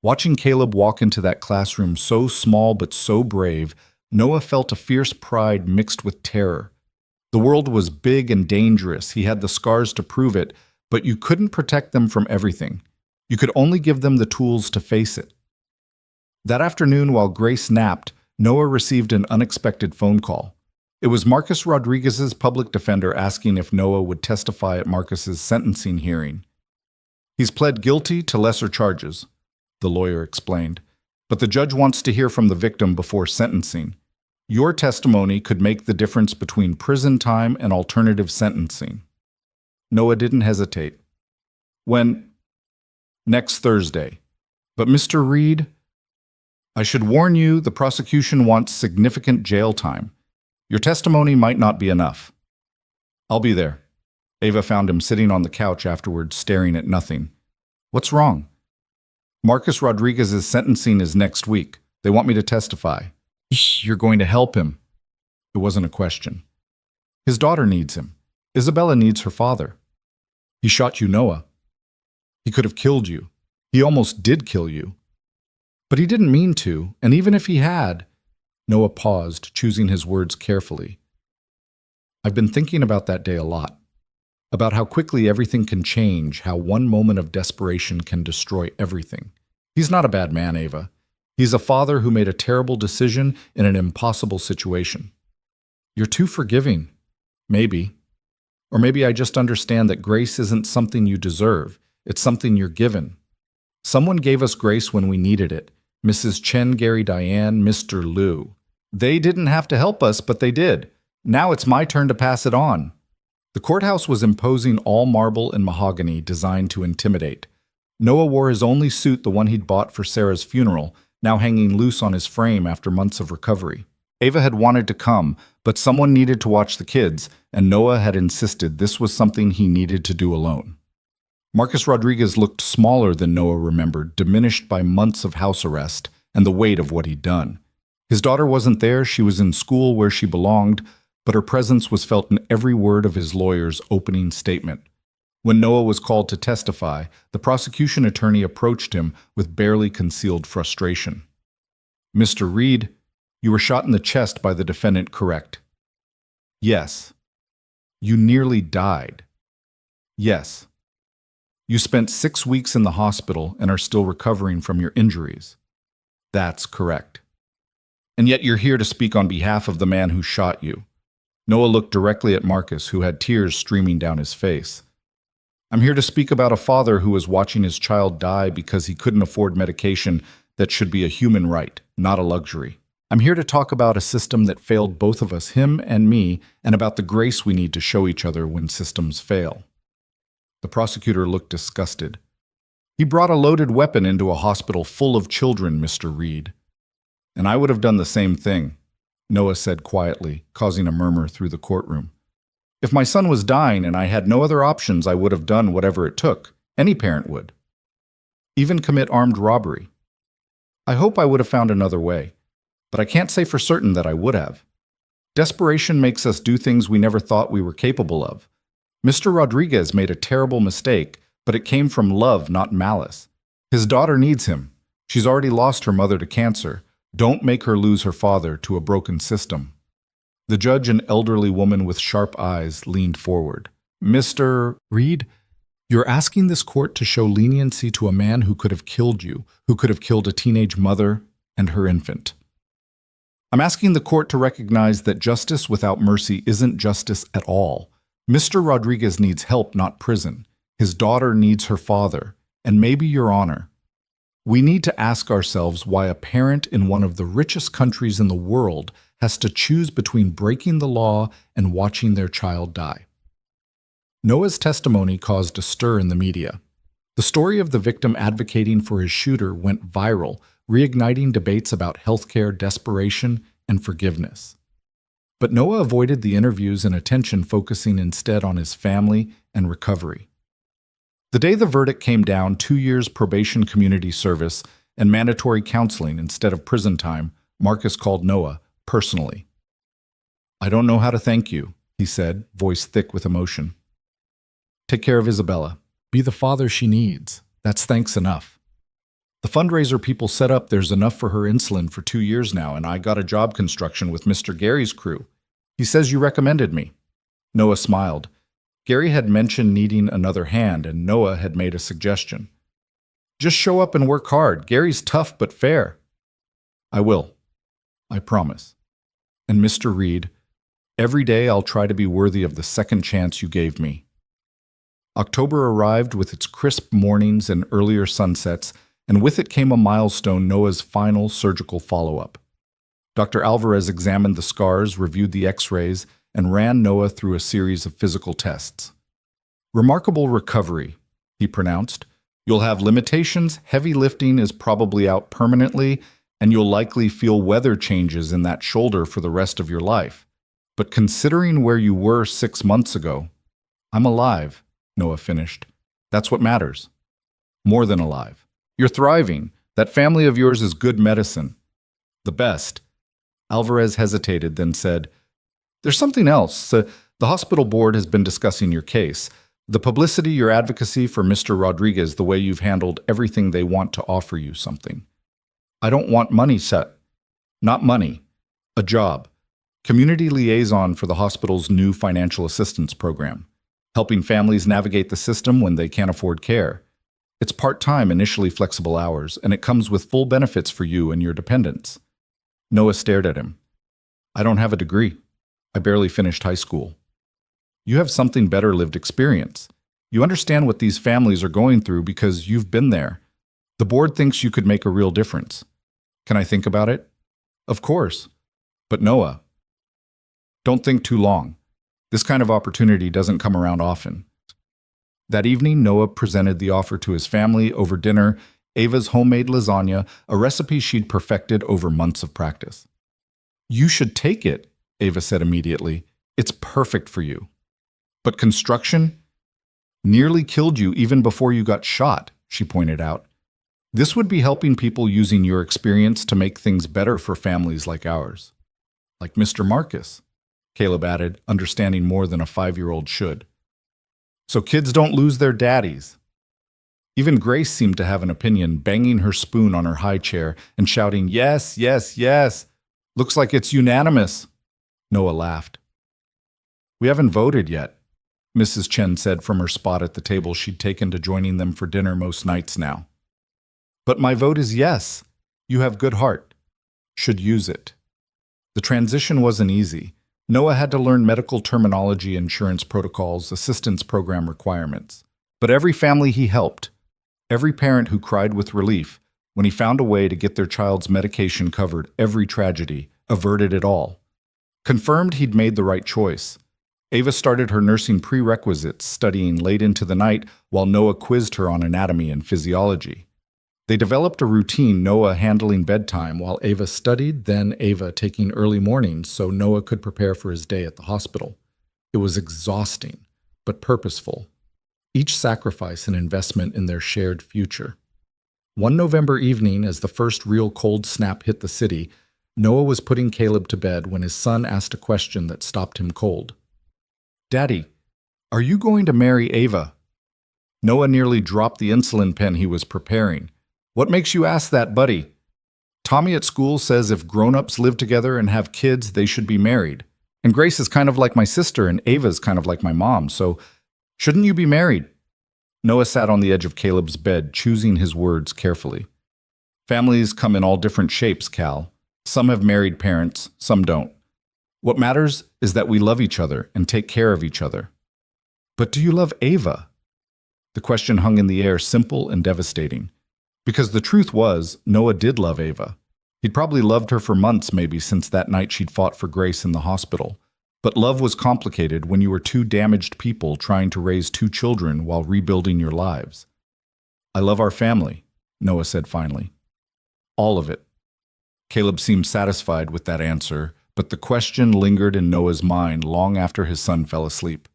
S2: Watching Caleb walk into that classroom so small but so brave, Noah felt a fierce pride mixed with terror. The world was big and dangerous. He had the scars to prove it, but you couldn't protect them from everything. You could only give them the tools to face it. That afternoon, while Grace napped, Noah received an unexpected phone call. It was Marcus Rodriguez's public defender asking if Noah would testify at Marcus's sentencing hearing. He's pled guilty to lesser charges, the lawyer explained, but the judge wants to hear from the victim before sentencing. Your testimony could make the difference between prison time and alternative sentencing. Noah didn't hesitate. When? Next Thursday. But Mr. Reed, I should warn you, the prosecution wants significant jail time. Your testimony might not be enough. I'll be there. Ava found him sitting on the couch afterwards, staring at nothing. What's wrong? Marcus Rodriguez's sentencing is next week. They want me to testify. You're going to help him. It wasn't a question. His daughter needs him. Isabella needs her father. He shot you, Noah. He could have killed you. He almost did kill you. But he didn't mean to, and even if he had... Noah paused, choosing his words carefully. I've been thinking about that day a lot. About how quickly everything can change, how one moment of desperation can destroy everything. He's not a bad man, Ava. He's a father who made a terrible decision in an impossible situation. You're too forgiving. Maybe. Or maybe I just understand that grace isn't something you deserve. It's something you're given. Someone gave us grace when we needed it. Mrs. Chen, Gary, Diane, Mr. Liu. They didn't have to help us, but they did. Now it's my turn to pass it on. The courthouse was imposing, all marble and mahogany, designed to intimidate. Noah wore his only suit, the one he'd bought for Sarah's funeral, now hanging loose on his frame after months of recovery. Ava had wanted to come, but someone needed to watch the kids, and Noah had insisted this was something he needed to do alone. Marcus Rodriguez looked smaller than Noah remembered, diminished by months of house arrest and the weight of what he'd done. His daughter wasn't there, she was in school where she belonged, but her presence was felt in every word of his lawyer's opening statement. When Noah was called to testify, the prosecution attorney approached him with barely concealed frustration. Mr. Reed, you were shot in the chest by the defendant, correct? Yes. You nearly died. Yes. You spent 6 weeks in the hospital and are still recovering from your injuries. That's correct. And yet you're here to speak on behalf of the man who shot you. Noah looked directly at Marcus, who had tears streaming down his face. I'm here to speak about a father who was watching his child die because he couldn't afford medication that should be a human right, not a luxury. I'm here to talk about a system that failed both of us, him and me, and about the grace we need to show each other when systems fail. The prosecutor looked disgusted. He brought a loaded weapon into a hospital full of children, Mr. Reed. And I would have done the same thing, Noah said quietly, causing a murmur through the courtroom. If my son was dying and I had no other options, I would have done whatever it took. Any parent would. Even commit armed robbery. I hope I would have found another way, but I can't say for certain that I would have. Desperation makes us do things we never thought we were capable of. Mr. Rodriguez made a terrible mistake, but it came from love, not malice. His daughter needs him. She's already lost her mother to cancer. Don't make her lose her father to a broken system. The judge, an elderly woman with sharp eyes, leaned forward. Mr. Reed, you're asking this court to show leniency to a man who could have killed you, who could have killed a teenage mother and her infant. I'm asking the court to recognize that justice without mercy isn't justice at all. Mr. Rodriguez needs help, not prison. His daughter needs her father, and maybe your honor. We need to ask ourselves why a parent in one of the richest countries in the world has to choose between breaking the law and watching their child die. Noah's testimony caused a stir in the media. The story of the victim advocating for his shooter went viral, reigniting debates about healthcare, desperation, and forgiveness. But Noah avoided the interviews and attention, focusing instead on his family and recovery. The day the verdict came down, 2 years probation, community service, and mandatory counseling instead of prison time,
S1: Marcus called Noah, personally. "I don't know how to thank you," he said, voice thick with emotion. "Take care of Isabella. Be the father she needs. That's thanks enough. The fundraiser people set up, there's enough for her insulin for 2 years now, and I got a job construction with Mr. Gary's crew. He says you recommended me." Noah smiled. Gary had mentioned needing another hand, and Noah had made a suggestion. "Just show up and work hard. Gary's tough but fair." "I will. I promise. And Mr. Reed, every day I'll try to be worthy of the second chance you gave me." October arrived with its crisp mornings and earlier sunsets, and with it came a milestone, Noah's final surgical follow-up. Dr. Alvarez examined the scars, reviewed the x-rays, and ran Noah through a series of physical tests. "Remarkable recovery," he pronounced. "You'll have limitations, heavy lifting is probably out permanently, and you'll likely feel weather changes in that shoulder for the rest of your life. But considering where you were 6 months ago, I'm alive," Noah finished. "That's what matters. More than alive. You're thriving. That family of yours is good medicine. The best." Alvarez hesitated, then said, "There's something else. The hospital board has been discussing your case. The publicity, your advocacy for Mr. Rodriguez, the way you've handled everything, they want to offer you something. I don't want money set. Not money. A job. Community liaison for the hospital's new financial assistance program, helping families navigate the system when they can't afford care. It's part-time, initially flexible hours, and it comes with full benefits for you and your dependents." Noah stared at him. "I don't have a degree. I barely finished high school." "You have something better, lived experience. You understand what these families are going through because you've been there. The board thinks you could make a real difference. Can I think about it?" "Of course. But Noah, don't think too long. This kind of opportunity doesn't come around often." That evening, Noah presented the offer to his family over dinner, Ava's homemade lasagna, a recipe she'd perfected over months of practice. "You should take it," Ava said immediately. "It's perfect for you." "But construction nearly killed you even before you got shot," she pointed out. "This would be helping people using your experience to make things better for families like ours." "Like Mr. Marcus," Caleb added, understanding more than a 5-year-old should. "So kids don't lose their daddies." Even Grace seemed to have an opinion, banging her spoon on her high chair and shouting, "Yes, yes, yes. Looks like it's unanimous." Noah laughed. "We haven't voted yet," Mrs. Chen said from her spot at the table she'd taken to joining them for dinner most nights now. "But my vote is yes. You have good heart. Should use it." The transition wasn't easy. Noah had to learn medical terminology, insurance protocols, assistance program requirements. But every family he helped, every parent who cried with relief, when he found a way to get their child's medication covered, every tragedy, averted it all, confirmed he'd made the right choice. Ava started her nursing prerequisites, studying late into the night while Noah quizzed her on anatomy and physiology. They developed a routine, Noah handling bedtime while Ava studied, then Ava taking early mornings so Noah could prepare for his day at the hospital. It was exhausting, but purposeful. Each sacrifice an investment in their shared future. One November evening, as the first real cold snap hit the city, Noah was putting Caleb to bed when his son asked a question that stopped him cold. "Daddy, are you going to marry Ava?" Noah nearly dropped the insulin pen he was preparing. "What makes you ask that, buddy? Tommy at school says if grown-ups live together and have kids, they should be married. And Grace is kind of like my sister and Ava's kind of like my mom, so shouldn't you be married?" Noah sat on the edge of Caleb's bed, choosing his words carefully. "Families come in all different shapes, Cal. Some have married parents, some don't. What matters is that we love each other and take care of each other." "But do you love Ava?" The question hung in the air, simple and devastating. Because the truth was, Noah did love Ava. He'd probably loved her for months, maybe, since that night she'd fought for Grace in the hospital. But love was complicated when you were two damaged people trying to raise 2 children while rebuilding your lives. "I love our family," Noah said finally. "All of it." Caleb seemed satisfied with that answer, but the question lingered in Noah's mind long after his son fell asleep.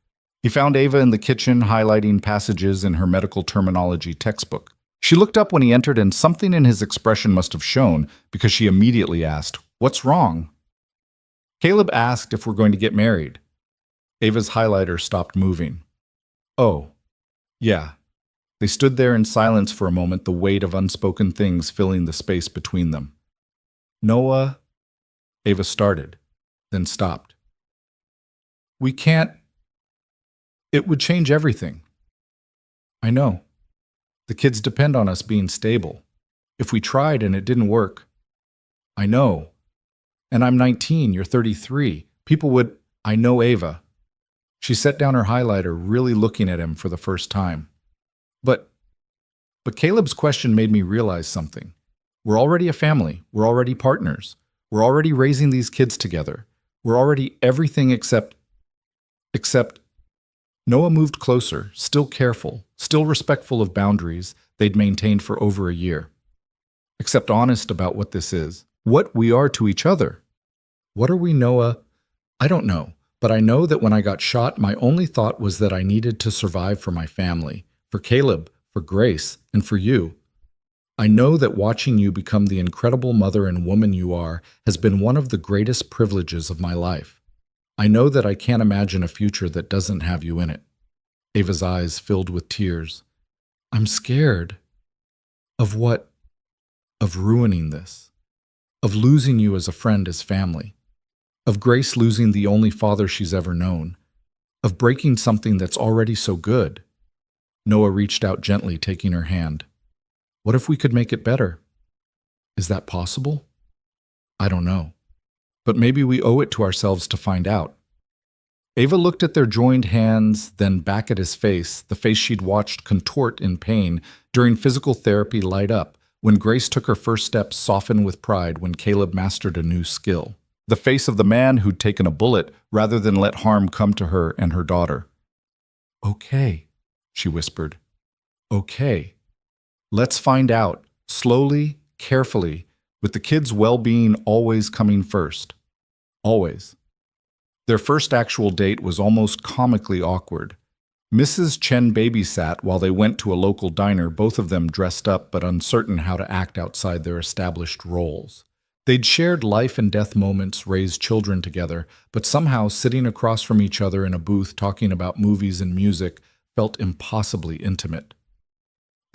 S1: He found Ava in the kitchen, highlighting passages in her medical terminology textbook. She looked up when he entered, and something in his expression must have shown, because she immediately asked, What's wrong? Caleb asked if we're going to get married. Ava's highlighter stopped moving. Oh, yeah. They stood there in silence for a moment, the weight of unspoken things filling the space between them. Noah, Ava started, then stopped. We can't. It would change everything. I know. The kids depend on us being stable. If we tried and it didn't work. I know. And I'm 19, you're 33. People would. I know, Ava. She set down her highlighter, really looking at him for the first time. But Caleb's question made me realize something. We're already a family. We're already partners. We're already raising these kids together. We're already everything except. Noah moved closer, still careful, still respectful of boundaries they'd maintained for over a year. Except honest about what this is, what we are to each other. What are we, Noah? I don't know, but I know that when I got shot, my only thought was that I needed to survive for my family, for Caleb, for Grace, and for you. I know that watching you become the incredible mother and woman you are has been one of the greatest privileges of my life. I know that I can't imagine a future that doesn't have you in it. Ava's eyes filled with tears. I'm scared. Of what? Of ruining this. Of losing you as a friend, as family. Of Grace losing the only father she's ever known. Of breaking something that's already so good. Noah reached out gently, taking her hand. What if we could make it better? Is that possible? I don't know. But maybe we owe it to ourselves to find out. Ava looked at their joined hands, then back at his face, the face she'd watched contort in pain during physical therapy light up, when Grace took her first steps soften with pride when Caleb mastered a new skill. The face of the man who'd taken a bullet rather than let harm come to her and her daughter. Okay, she whispered. Okay. Let's find out, slowly, carefully, with the kids' well-being always coming first. Always. Their first actual date was almost comically awkward. Mrs. Chen babysat while they went to a local diner, both of them dressed up but uncertain how to act outside their established roles. They'd shared life and death moments, raised children together, but somehow sitting across from each other in a booth talking about movies and music felt impossibly intimate.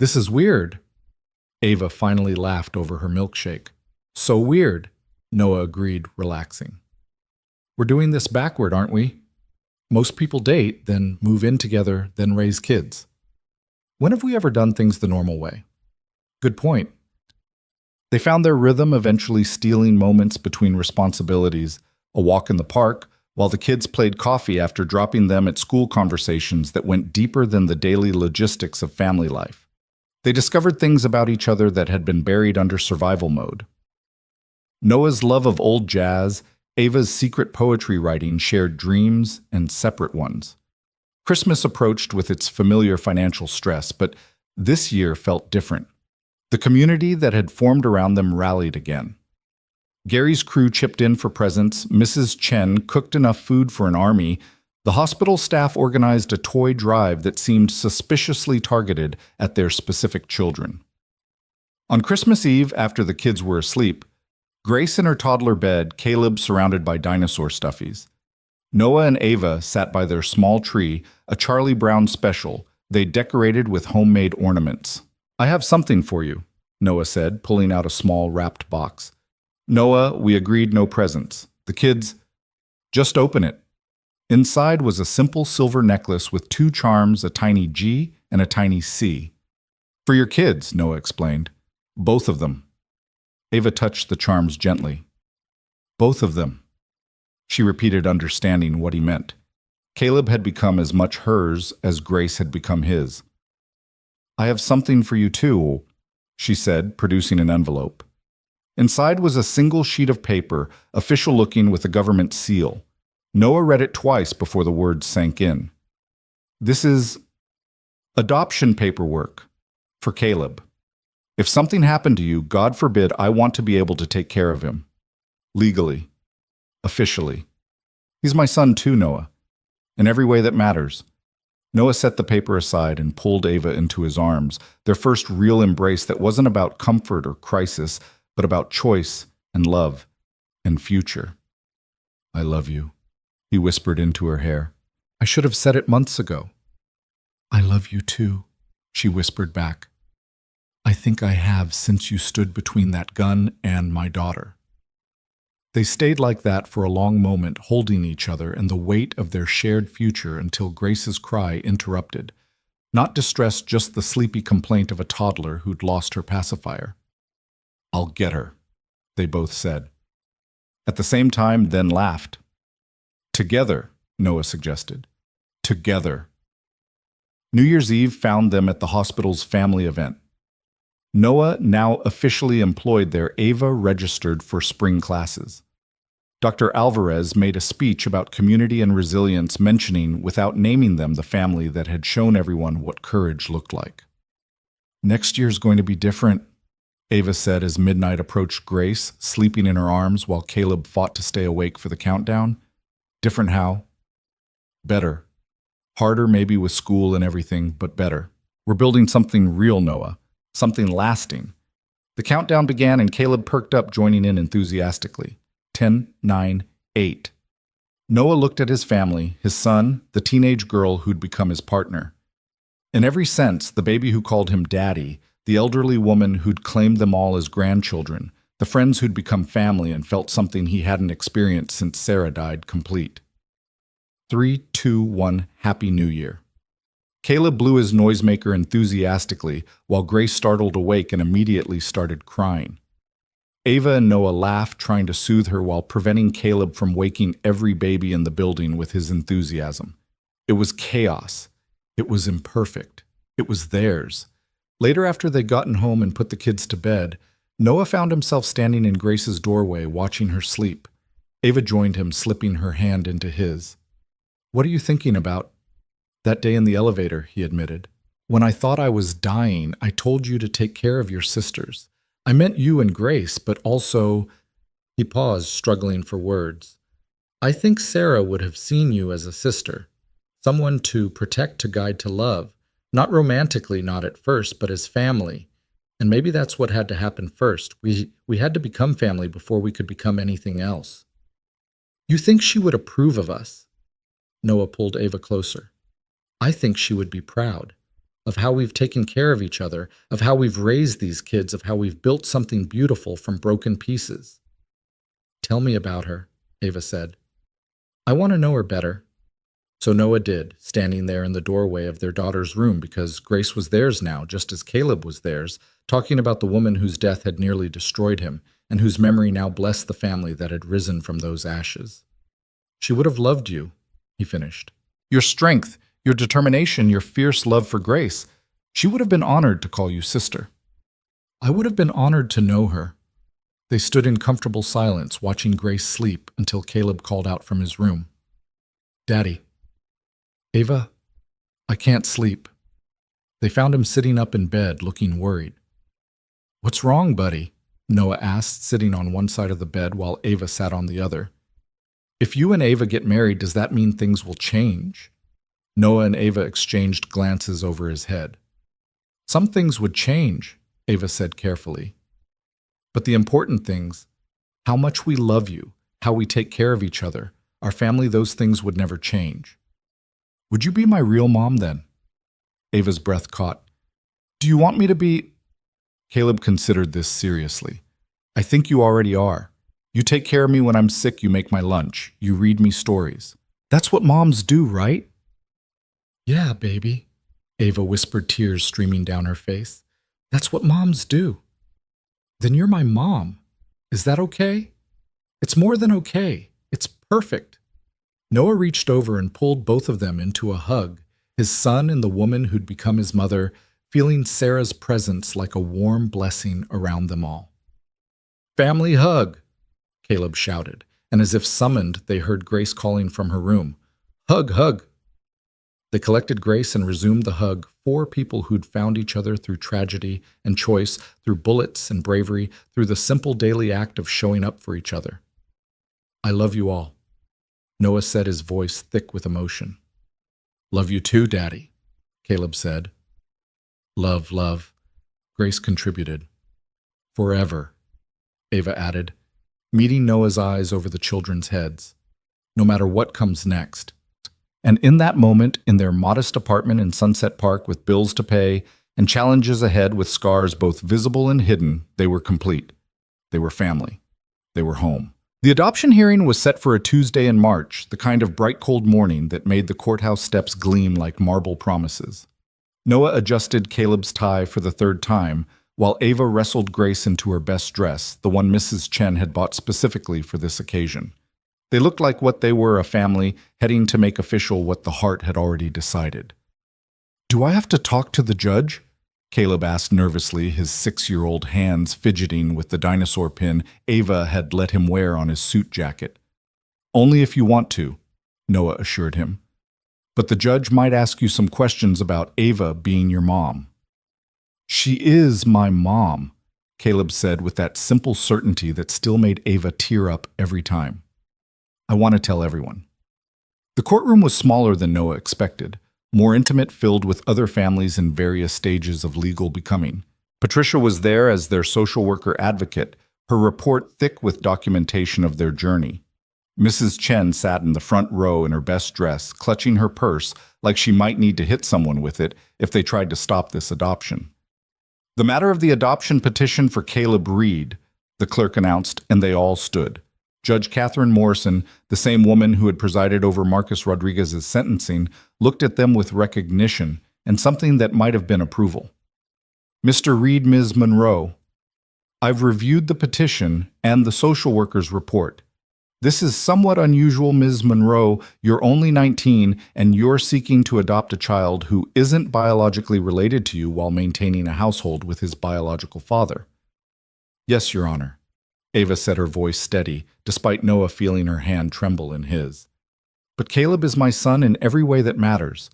S1: This is weird. Ava finally laughed over her milkshake. So weird, Noah agreed, relaxing. We're doing this backward, aren't we? Most people date, then move in together, then raise kids. When have we ever done things the normal way? Good point. They found their rhythm, eventually stealing moments between responsibilities, a walk in the park, while the kids played coffee after dropping them at school conversations that went deeper than the daily logistics of family life. They discovered things about each other that had been buried under survival mode. Noah's love of old jazz, Ava's secret poetry writing shared dreams and separate ones. Christmas approached with its familiar financial stress, but this year felt different. The community that had formed around them rallied again. Gary's crew chipped in for presents, Mrs. Chen cooked enough food for an army, the hospital staff organized a toy drive that seemed suspiciously targeted at their specific children. On Christmas Eve, after the kids were asleep, Grace in her toddler bed, Caleb surrounded by dinosaur stuffies. Noah and Ava sat by their small tree, a Charlie Brown special, they decorated with homemade ornaments. I have something for you, Noah said, pulling out a small wrapped box. Noah, we agreed no presents. The kids, just open it. Inside was a simple silver necklace with 2 charms, a tiny G and a tiny C. For your kids, Noah explained. Both of them. Ava touched the charms gently. Both of them. She repeated, understanding what he meant. Caleb had become as much hers as Grace had become his. I have something for you too, she said, producing an envelope. Inside was a single sheet of paper, official-looking with a government seal. Noah read it twice before the words sank in. This is adoption paperwork for Caleb. If something happened to you, God forbid, I want to be able to take care of him. Legally. Officially. He's my son too, Noah. In every way that matters. Noah set the paper aside and pulled Ava into his arms, their first real embrace that wasn't about comfort or crisis, but about choice and love. and future. I love you, he whispered into her hair. I should have said it months ago. I love you too, she whispered back. I think I have since you stood between that gun and my daughter. They stayed like that for a long moment, holding each other and the weight of their shared future until Grace's cry interrupted. Not distress, just the sleepy complaint of a toddler who'd lost her pacifier. I'll get her, they both said. At the same time, then laughed. Together, Noah suggested. Together. New Year's Eve found them at the hospital's family event. Noah now officially employed there. Ava registered for spring classes. Dr. Alvarez made a speech about community and resilience, mentioning, without naming them, the family that had shown everyone what courage looked like. Next year's going to be different, Ava said as midnight approached Grace, sleeping in her arms while Caleb fought to stay awake for the countdown. Different how? Better. Harder maybe with school and everything, but better. We're building something real, Noah. Something lasting. The countdown began and Caleb perked up, joining in enthusiastically. 10, 9, 8. Noah looked at his family, his son, the teenage girl who'd become his partner. In every sense, the baby who called him daddy, the elderly woman who'd claimed them all as grandchildren, the friends who'd become family and felt something he hadn't experienced since Sarah died, complete. 3, 2, 1, Happy New Year. Caleb blew his noisemaker enthusiastically, while Grace startled awake and immediately started crying. Ava and Noah laughed, trying to soothe her while preventing Caleb from waking every baby in the building with his enthusiasm. It was chaos. It was imperfect. It was theirs. Later, after they'd gotten home and put the kids to bed, Noah found himself standing in Grace's doorway, watching her sleep. Ava joined him, slipping her hand into his. What are you thinking about? That day in the elevator, he admitted. When I thought I was dying, I told you to take care of your sisters. I meant you and Grace, but also... He paused, struggling for words. I think Sarah would have seen you as a sister, someone to protect, to guide, to love. Not romantically, not at first, but as family. And maybe that's what had to happen first. We had to become family before we could become anything else. You think she would approve of us? Noah pulled Ava closer. I think she would be proud of how we've taken care of each other, of how we've raised these kids, of how we've built something beautiful from broken pieces. Tell me about her, Ava said. I want to know her better. So Noah did, standing there in the doorway of their daughter's room, because Grace was theirs now, just as Caleb was theirs, talking about the woman whose death had nearly destroyed him, and whose memory now blessed the family that had risen from those ashes. She would have loved you, he finished. Your strength, your determination, your fierce love for Grace. She would have been honored to call you sister. I would have been honored to know her. They stood in comfortable silence, watching Grace sleep until Caleb called out from his room. Daddy. Ava, I can't sleep. They found him sitting up in bed, looking worried. What's wrong, buddy? Noah asked, sitting on one side of the bed while Ava sat on the other. If you and Ava get married, does that mean things will change? Noah and Ava exchanged glances over his head. Some things would change, Ava said carefully. But the important things, how much we love you, how we take care of each other, our family, those things would never change. Would you be my real mom then? Ava's breath caught. Do you want me to be... Caleb considered this seriously. I think you already are. You take care of me when I'm sick, you make my lunch, you read me stories. That's what moms do, right? Yeah, baby, Ava whispered, tears streaming down her face. That's what moms do. Then you're my mom. Is that okay? It's more than okay. It's perfect. Noah reached over and pulled both of them into a hug, his son and the woman who'd become his mother, feeling Sarah's presence like a warm blessing around them all. Family hug, Caleb shouted, and as if summoned, they heard Grace calling from her room. Hug, hug. They collected Grace and resumed the hug, 4 people who'd found each other through tragedy and choice, through bullets and bravery, through the simple daily act of showing up for each other. I love you all, Noah said, his voice thick with emotion. Love you too, Daddy, Caleb said. Love, love, Grace contributed. Forever, Ava added.
S2: meeting Noah's eyes over the children's heads, no matter what comes next. And in that moment, in their modest apartment in Sunset Park with bills to pay and challenges ahead with scars both visible and hidden, they were complete. They were family. They were home. The adoption hearing was set for a Tuesday in March, the kind of bright cold morning that made the courthouse steps gleam like marble promises. Noah adjusted Caleb's tie for the third time, while Ava wrestled Grace into her best dress, the one Mrs. Chen had bought specifically for this occasion. They looked like what they were, a family heading to make official what the heart had already decided. "Do I have to talk to the judge?" Caleb asked nervously, his 6-year-old hands fidgeting with the dinosaur pin Ava had let him wear on his suit jacket. "Only if you want to," Noah assured him. "But the judge might ask you some questions about Ava being your mom." "She is my mom," Caleb said with that simple certainty that still made Ava tear up every time. "I want to tell everyone." The courtroom was smaller than Noah expected, more intimate, filled with other families in various stages of legal becoming. Patricia was there as their social worker advocate, her report thick with documentation of their journey. Mrs. Chen sat in the front row in her best dress, clutching her purse like she might need to hit someone with it if they tried to stop this adoption. "The matter of the adoption petition for Caleb Reed," the clerk announced, and they all stood. Judge Catherine Morrison, the same woman who had presided over Marcus Rodriguez's sentencing, looked at them with recognition and something that might have been approval. "Mr. Reed, Ms. Monroe, I've reviewed the petition and the social worker's report. This is somewhat unusual, Ms. Monroe. You're only 19 and you're seeking to adopt a child who isn't biologically related to you while maintaining a household with his biological father." "Yes, Your Honor," Ava said, her voice steady, despite Noah feeling her hand tremble in his. "But Caleb is my son in every way that matters.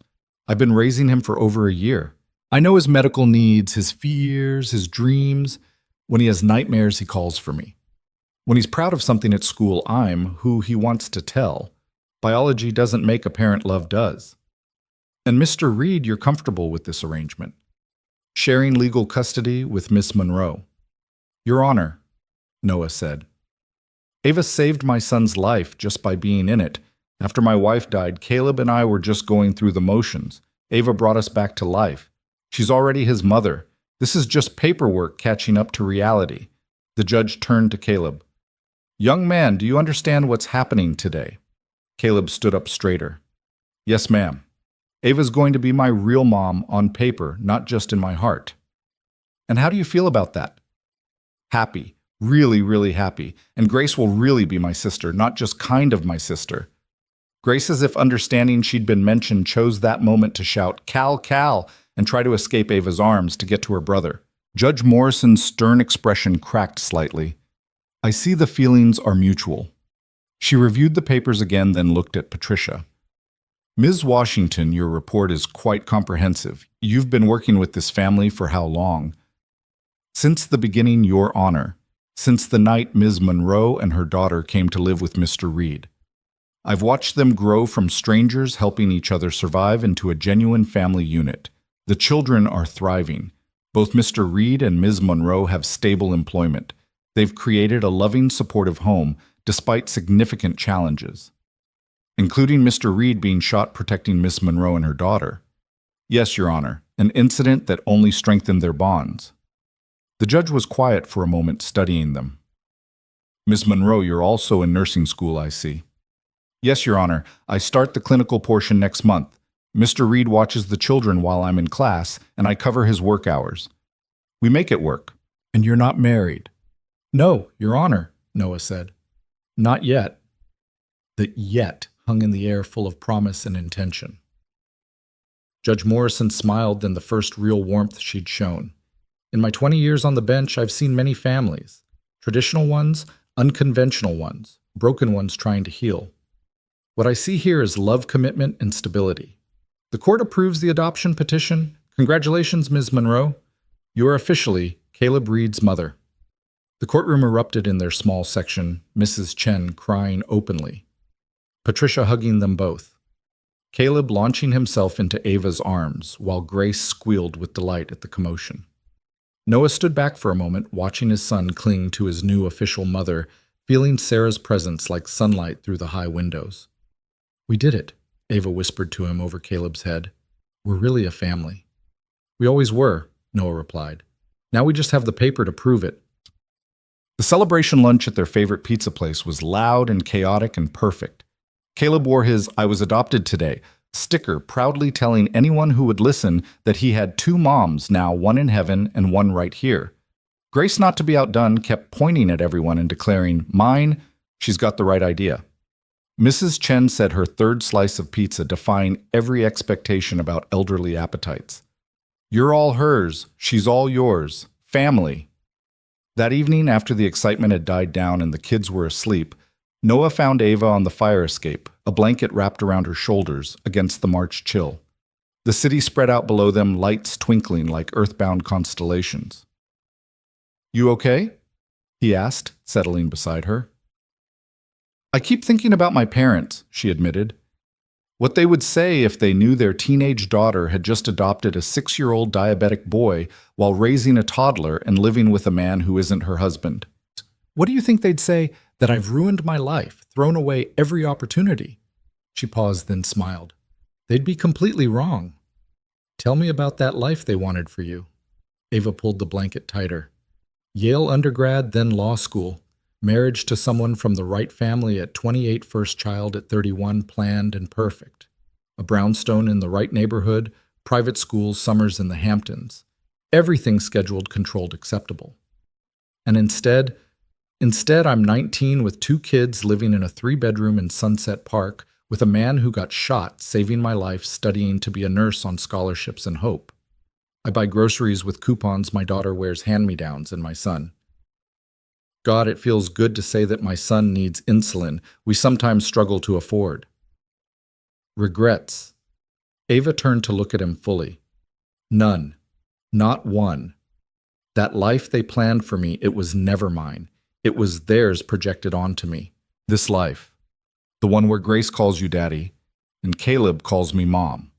S2: I've been raising him for over a year. I know his medical needs, his fears, his dreams. When he has nightmares, he calls for me. When he's proud of something at school, I'm who he wants to tell. Biology doesn't make a parent, love does. And Mr. Reed, you're comfortable with this arrangement, sharing legal custody with Miss Monroe." "Your Honor," Noah said, "Ava saved my son's life just by being in it. After my wife died, Caleb and I were just going through the motions. Ava brought us back to life. She's already his mother. This is just paperwork catching up to reality." The judge turned to Caleb. "Young man, do you understand what's happening today?" Caleb stood up straighter. "Yes, ma'am. Ava's going to be my real mom on paper, not just in my heart." "And how do you feel about that?" "Happy. Really, really happy. And Grace will really be my sister, not just kind of my sister." Grace, as if understanding she'd been mentioned, chose that moment to shout, "Cal, Cal," and try to escape Ava's arms to get to her brother. Judge Morrison's stern expression cracked slightly. "I see the feelings are mutual." She reviewed the papers again, then looked at Patricia. "Ms. Washington, your report is quite comprehensive. You've been working with this family for how long?" "Since the beginning, Your Honor. Since the night Ms. Monroe and her daughter came to live with Mr. Reed. I've watched them grow from strangers helping each other survive into a genuine family unit. The children are thriving. Both Mr. Reed and Ms. Monroe have stable employment. They've created a loving, supportive home despite significant challenges, including Mr. Reed being shot protecting Miss Monroe and her daughter." "Yes, Your Honor, an incident that only strengthened their bonds." The judge was quiet for a moment, studying them. "Miss Monroe, you're also in nursing school, I see." "Yes, Your Honor. I start the clinical portion next month. Mr. Reed watches the children while I'm in class, and I cover his work hours. We make it work." "And you're not married?" "No, Your Honor," Noah said. "Not yet." The "yet" hung in the air, full of promise and intention. Judge Morrison smiled, then the first real warmth she'd shown. "In my 20 years on the bench, I've seen many families. Traditional ones, unconventional ones, broken ones trying to heal. What I see here is love, commitment, and stability. The court approves the adoption petition. Congratulations, Ms. Monroe. You are officially Caleb Reed's mother." The courtroom erupted in their small section, Mrs. Chen crying openly, Patricia hugging them both, Caleb launching himself into Ava's arms, while Grace squealed with delight at the commotion. Noah stood back for a moment, watching his son cling to his new official mother, feeling Sarah's presence like sunlight through the high windows. "We did it," Ava whispered to him over Caleb's head. "We're really a family." "We always were," Noah replied. "Now we just have the paper to prove it."
S1: The celebration lunch at their favorite pizza place was loud and chaotic and perfect. Caleb wore his "I was adopted today" sticker, proudly telling anyone who would listen that he had two moms now, one in heaven and one right here. Grace, not to be outdone, kept pointing at everyone and declaring, "Mine, she's got the right idea." Mrs. Chen said her third slice of pizza, defying every expectation about elderly appetites. "You're all hers, she's all yours. Family." That evening, after the excitement had died down and the kids were asleep, Noah found Ava on the fire escape, a blanket wrapped around her shoulders against the March chill. The city spread out below them, lights twinkling like earthbound constellations. "You okay?" he asked, settling beside her. "I keep thinking about my parents," she admitted. "What they would say if they knew their teenage daughter had just adopted a 6-year-old diabetic boy while raising a toddler and living with a man who isn't her husband. What do you think they'd say? That I've ruined my life, thrown away every opportunity." She paused, then smiled. "They'd be completely wrong. Tell me about that life they wanted for you." Ava pulled the blanket tighter. "Yale undergrad, then law school. Marriage to someone from the right family at 28, first child at 31, planned and perfect. A brownstone in the right neighborhood, private schools, summers in the Hamptons. Everything scheduled, controlled, acceptable. And instead, I'm 19 with 2 kids living in a 3-bedroom in Sunset Park with a man who got shot, saving my life, studying to be a nurse on scholarships and hope. I buy groceries with coupons, my daughter wears hand-me-downs, and my son. God, it feels good to say that my son needs insulin we sometimes struggle to afford." Regrets. Ava turned to look at him fully. "None. Not one. That life they planned for me, it was never mine. It was theirs projected onto me. This life. The one where Grace calls you daddy, and Caleb calls me mom.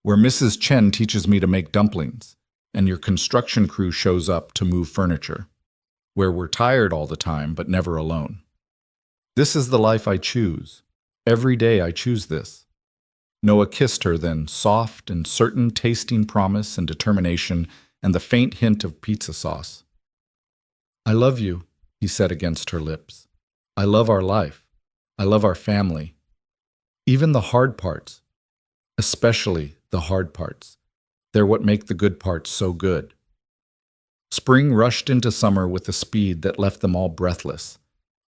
S1: Where Mrs. Chen teaches me to make dumplings, and your construction crew shows up to move furniture. Where we're tired all the time, but never alone. This is the life I choose. Every day I choose this." Noah kissed her then, soft and certain, tasting promise and determination and the faint hint of pizza sauce. "I love you," he said against her lips. "I love our life. I love our family. Even the hard parts. Especially the hard parts. They're what make the good parts so good." Spring rushed into summer with a speed that left them all breathless.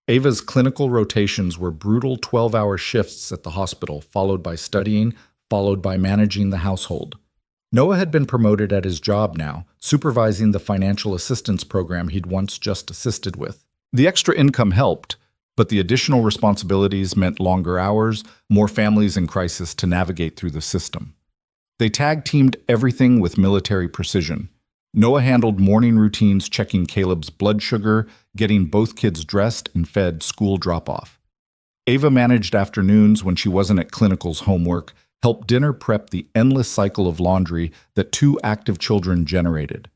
S1: Ava's clinical rotations were brutal 12-hour shifts at the hospital, followed by studying, followed by managing the household. Noah had been promoted at his job now, supervising the financial assistance program he'd once just assisted with. The extra income helped, but the additional responsibilities meant longer hours, more families in crisis to navigate through the system. They tag-teamed everything with military precision. Noah handled morning routines, checking Caleb's blood sugar, getting both kids dressed and fed, school drop-off. Ava managed afternoons when she wasn't at clinical's homework, helped dinner prep the endless cycle of laundry that 2 active children generated.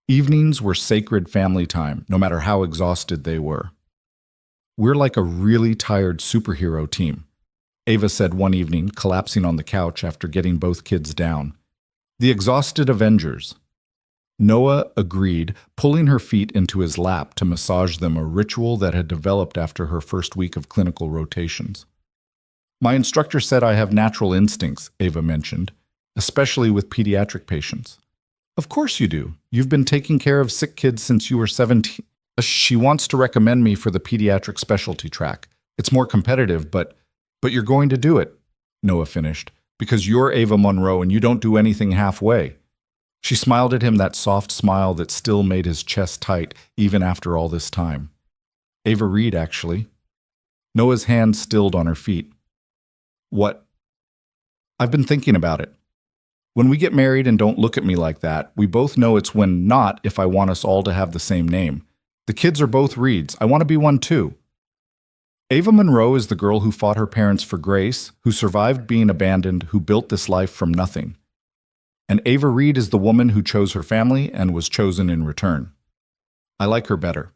S1: Evenings were sacred family time, no matter how exhausted they were. "We're like a really tired superhero team," Ava said one evening, collapsing on the couch after getting both kids down. "The exhausted Avengers." Noah agreed, pulling her feet into his lap to massage them, a ritual that had developed after her first week of clinical rotations. "My instructor said I have natural instincts," Ava mentioned, "especially with pediatric patients." "Of course you do. You've been taking care of sick kids since you were 17. She wants to recommend me for the pediatric specialty track. It's more competitive, but you're going to do it," Noah finished, "because you're Ava Monroe and you don't do anything halfway." She smiled at him, that soft smile that still made his chest tight even after all this time. "Ava Reed, actually." Noah's hand stilled on her feet. "What?" "I've been thinking about it. When we get married and don't look at me like that, we both know it's when not if I want us all to have the same name. The kids are both Reeds. I want to be one too." Ava Monroe is the girl who fought her parents for Grace, who survived being abandoned, who built this life from nothing. And Ava Reed is the woman who chose her family and was chosen in return. I like her better.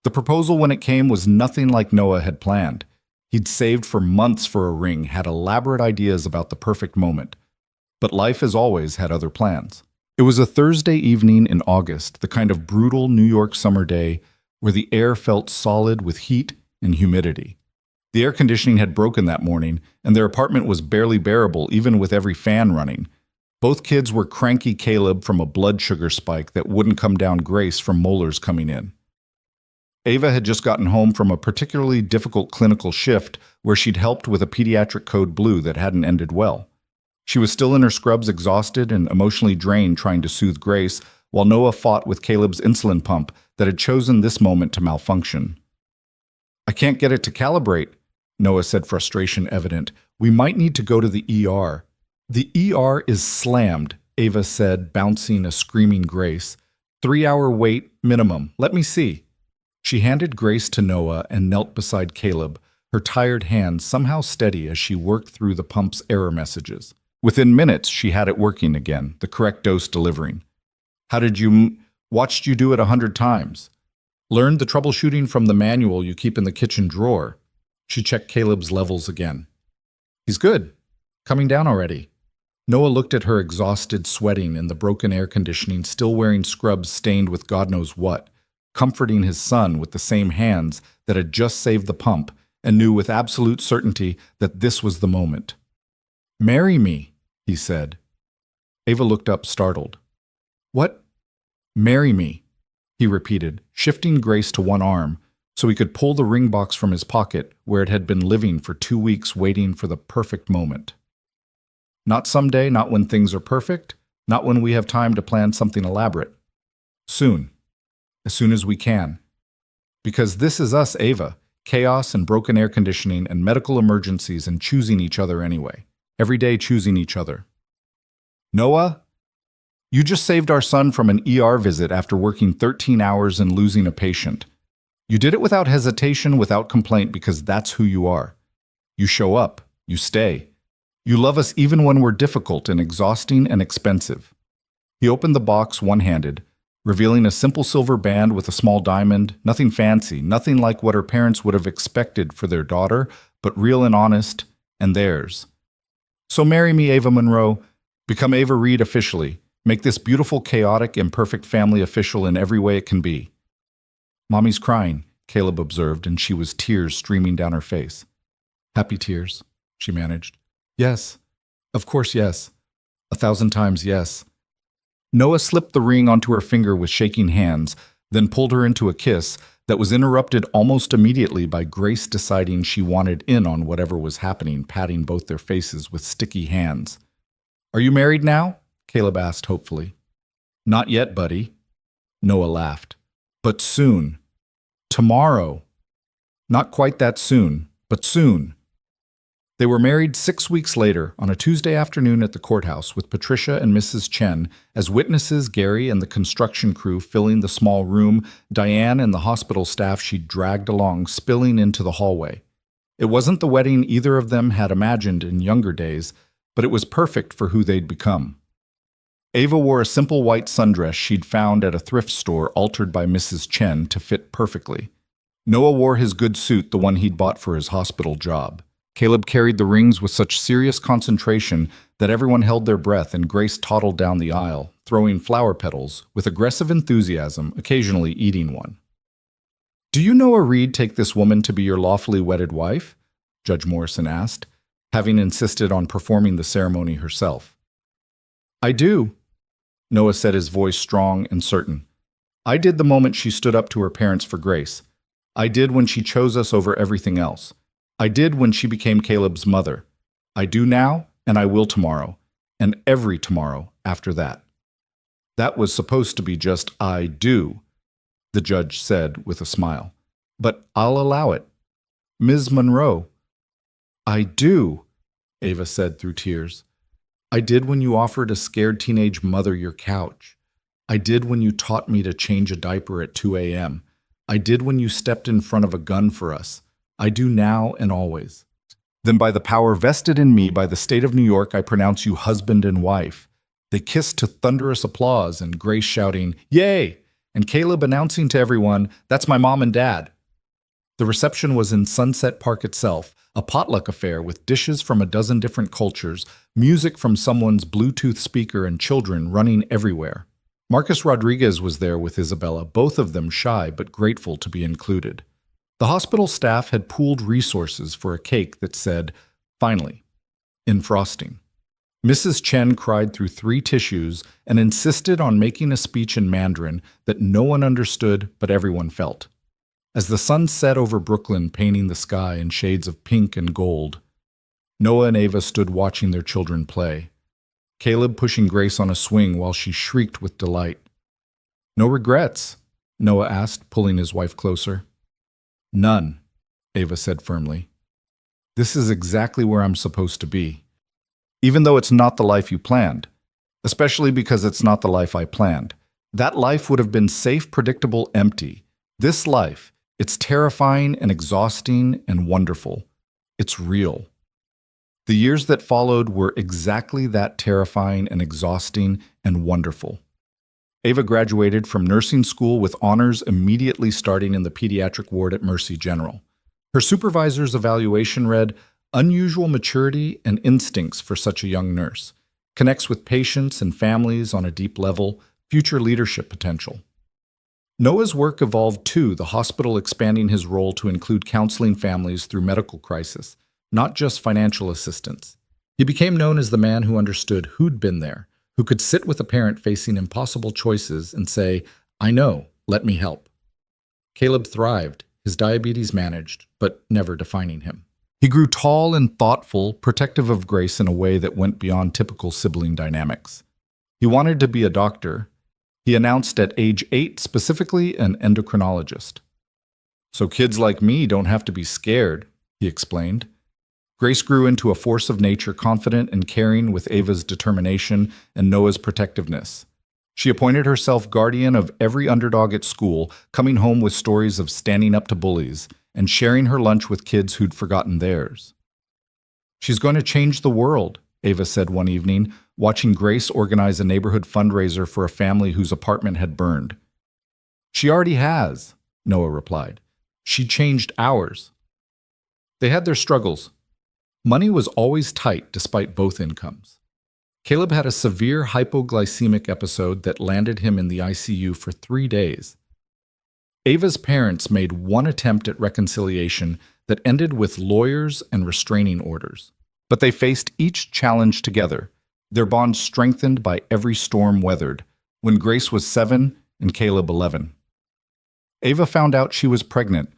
S1: The proposal, when it came, was nothing like Noah had planned. He'd saved for months for a ring, had elaborate ideas about the perfect moment. But life, as always, had other plans. It was a Thursday evening in August, the kind of brutal New York summer day where the air felt solid with heat and humidity. The air conditioning had broken that morning, and their apartment was barely bearable even with every fan running. Both kids were cranky Caleb from a blood sugar spike that wouldn't come down, Grace from molars coming in. Ava had just gotten home from a particularly difficult clinical shift where she'd helped with a pediatric code blue that hadn't ended well. She was still in her scrubs, exhausted and emotionally drained, trying to soothe Grace, while Noah fought with Caleb's insulin pump that had chosen this moment to malfunction. "I can't get it to calibrate," Noah said, frustration evident. "We might need to go to the ER." "The ER is slammed," Ava said, bouncing a screaming Grace. 3-hour wait minimum. Let me see." She handed Grace to Noah and knelt beside Caleb, her tired hands somehow steady as she worked through the pump's error messages. Within minutes, she had it working again, the correct dose delivering. "How did you watched you do it 100 times. Learned the troubleshooting from the manual you keep in the kitchen drawer." She checked Caleb's levels again. "He's good. Coming down already." Noah looked at her, exhausted, sweating in the broken air conditioning, still wearing scrubs stained with God knows what, comforting his son with the same hands that had just saved the pump, and knew with absolute certainty that this was the moment. "Marry me," he said. Ava looked up, startled. "What?" "Marry me," he repeated, shifting Grace to one arm so he could pull the ring box from his pocket where it had been living for 2 weeks waiting for the perfect moment. "Not someday, not when things are perfect, not when we have time to plan something elaborate. Soon. As soon as we can. Because this is us, Ava. Chaos and broken air conditioning and medical emergencies and choosing each other anyway. Every day choosing each other." "Noah, you just saved our son from an ER visit after working 13 hours and losing a patient. You did it without hesitation, without complaint, because that's who you are. You show up. You stay. You love us even when we're difficult and exhausting and expensive." He opened the box one-handed, revealing a simple silver band with a small diamond, nothing fancy, nothing like what her parents would have expected for their daughter, but real and honest, and theirs. "So marry me, Ava Monroe. Become Ava Reed officially. Make this beautiful, chaotic, imperfect family official in every way it can be." "Mommy's crying," Caleb observed, and she was tears streaming down her face. "Happy tears," she managed. "Yes. Of course, yes. 1,000 times yes." Noah slipped the ring onto her finger with shaking hands, then pulled her into a kiss that was interrupted almost immediately by Grace deciding she wanted in on whatever was happening, patting both their faces with sticky hands. "Are you married now?" Caleb asked hopefully. "Not yet, buddy." Noah laughed. "But soon. Tomorrow. Not quite that soon, but soon." They were married 6 weeks later on a Tuesday afternoon at the courthouse with Patricia and Mrs. Chen as witnesses, Gary and the construction crew filling the small room, Diane and the hospital staff she'd dragged along spilling into the hallway. It wasn't the wedding either of them had imagined in younger days, but it was perfect for who they'd become. Ava wore a simple white sundress she'd found at a thrift store altered by Mrs. Chen to fit perfectly. Noah wore his good suit, the one he'd bought for his hospital job. Caleb carried the rings with such serious concentration that everyone held their breath, and Grace toddled down the aisle, throwing flower petals with aggressive enthusiasm, occasionally eating one. "Do you, Noah Reed, take this woman to be your lawfully wedded wife?" Judge Morrison asked, having insisted on performing the ceremony herself. "I do," Noah said, his voice strong and certain. "I did the moment she stood up to her parents for Grace. I did when she chose us over everything else. I did when she became Caleb's mother. I do now, and I will tomorrow, and every tomorrow after that." "That was supposed to be just 'I do,'" the judge said with a smile. "But I'll allow it. Ms. Monroe." "I do," Ava said through tears. "I did when you offered a scared teenage mother your couch. I did when you taught me to change a diaper at 2 a.m. I did when you stepped in front of a gun for us. I do now and always. Then by the power vested in me by the state of New York, I pronounce you husband and wife." They kissed to thunderous applause and Grace shouting, "Yay!" and Caleb announcing to everyone, "That's my mom and dad." The reception was in Sunset Park itself, a potluck affair with dishes from a dozen different cultures, music from someone's Bluetooth speaker, and children running everywhere. Marcus Rodriguez was there with Isabella, both of them shy but grateful to be included. The hospital staff had pooled resources for a cake that said, "Finally," in frosting. Mrs. Chen cried through 3 tissues and insisted on making a speech in Mandarin that no one understood but everyone felt. As the sun set over Brooklyn, painting the sky in shades of pink and gold, Noah and Ava stood watching their children play, Caleb pushing Grace on a swing while she shrieked with delight. "No regrets?" Noah asked, pulling his wife closer. "None," Ava said firmly. "This is exactly where I'm supposed to be. Even though it's not the life you planned, especially because it's not the life I planned. That life would have been safe, predictable, empty. This life, it's terrifying and exhausting and wonderful. It's real." The years that followed were exactly that, terrifying and exhausting and wonderful. Ava graduated from nursing school with honors immediately, starting in the pediatric ward at Mercy General. Her supervisor's evaluation read, "Unusual maturity and instincts for such a young nurse. Connects with patients and families on a deep level. Future leadership potential." Noah's work evolved too, the hospital expanding his role to include counseling families through medical crisis, not just financial assistance. He became known as the man who understood who'd been there, who could sit with a parent facing impossible choices and say, "I know, let me help." Caleb thrived, his diabetes managed, but never defining him. He grew tall and thoughtful, protective of Grace in a way that went beyond typical sibling dynamics. He wanted to be a doctor. He announced at age 8 specifically an endocrinologist. "So kids like me don't have to be scared," he explained. Grace grew into a force of nature, confident and caring with Ava's determination and Noah's protectiveness. She appointed herself guardian of every underdog at school, coming home with stories of standing up to bullies and sharing her lunch with kids who'd forgotten theirs. "She's going to change the world," Ava said one evening, watching Grace organize a neighborhood fundraiser for a family whose apartment had burned. "She already has," Noah replied. "She changed ours." They had their struggles. Money was always tight despite both incomes. Caleb had a severe hypoglycemic episode that landed him in the ICU for 3 days. Ava's parents made one attempt at reconciliation that ended with lawyers and restraining orders. But they faced each challenge together, their bond strengthened by every storm weathered, when Grace was 7 and Caleb 11. Ava found out she was pregnant.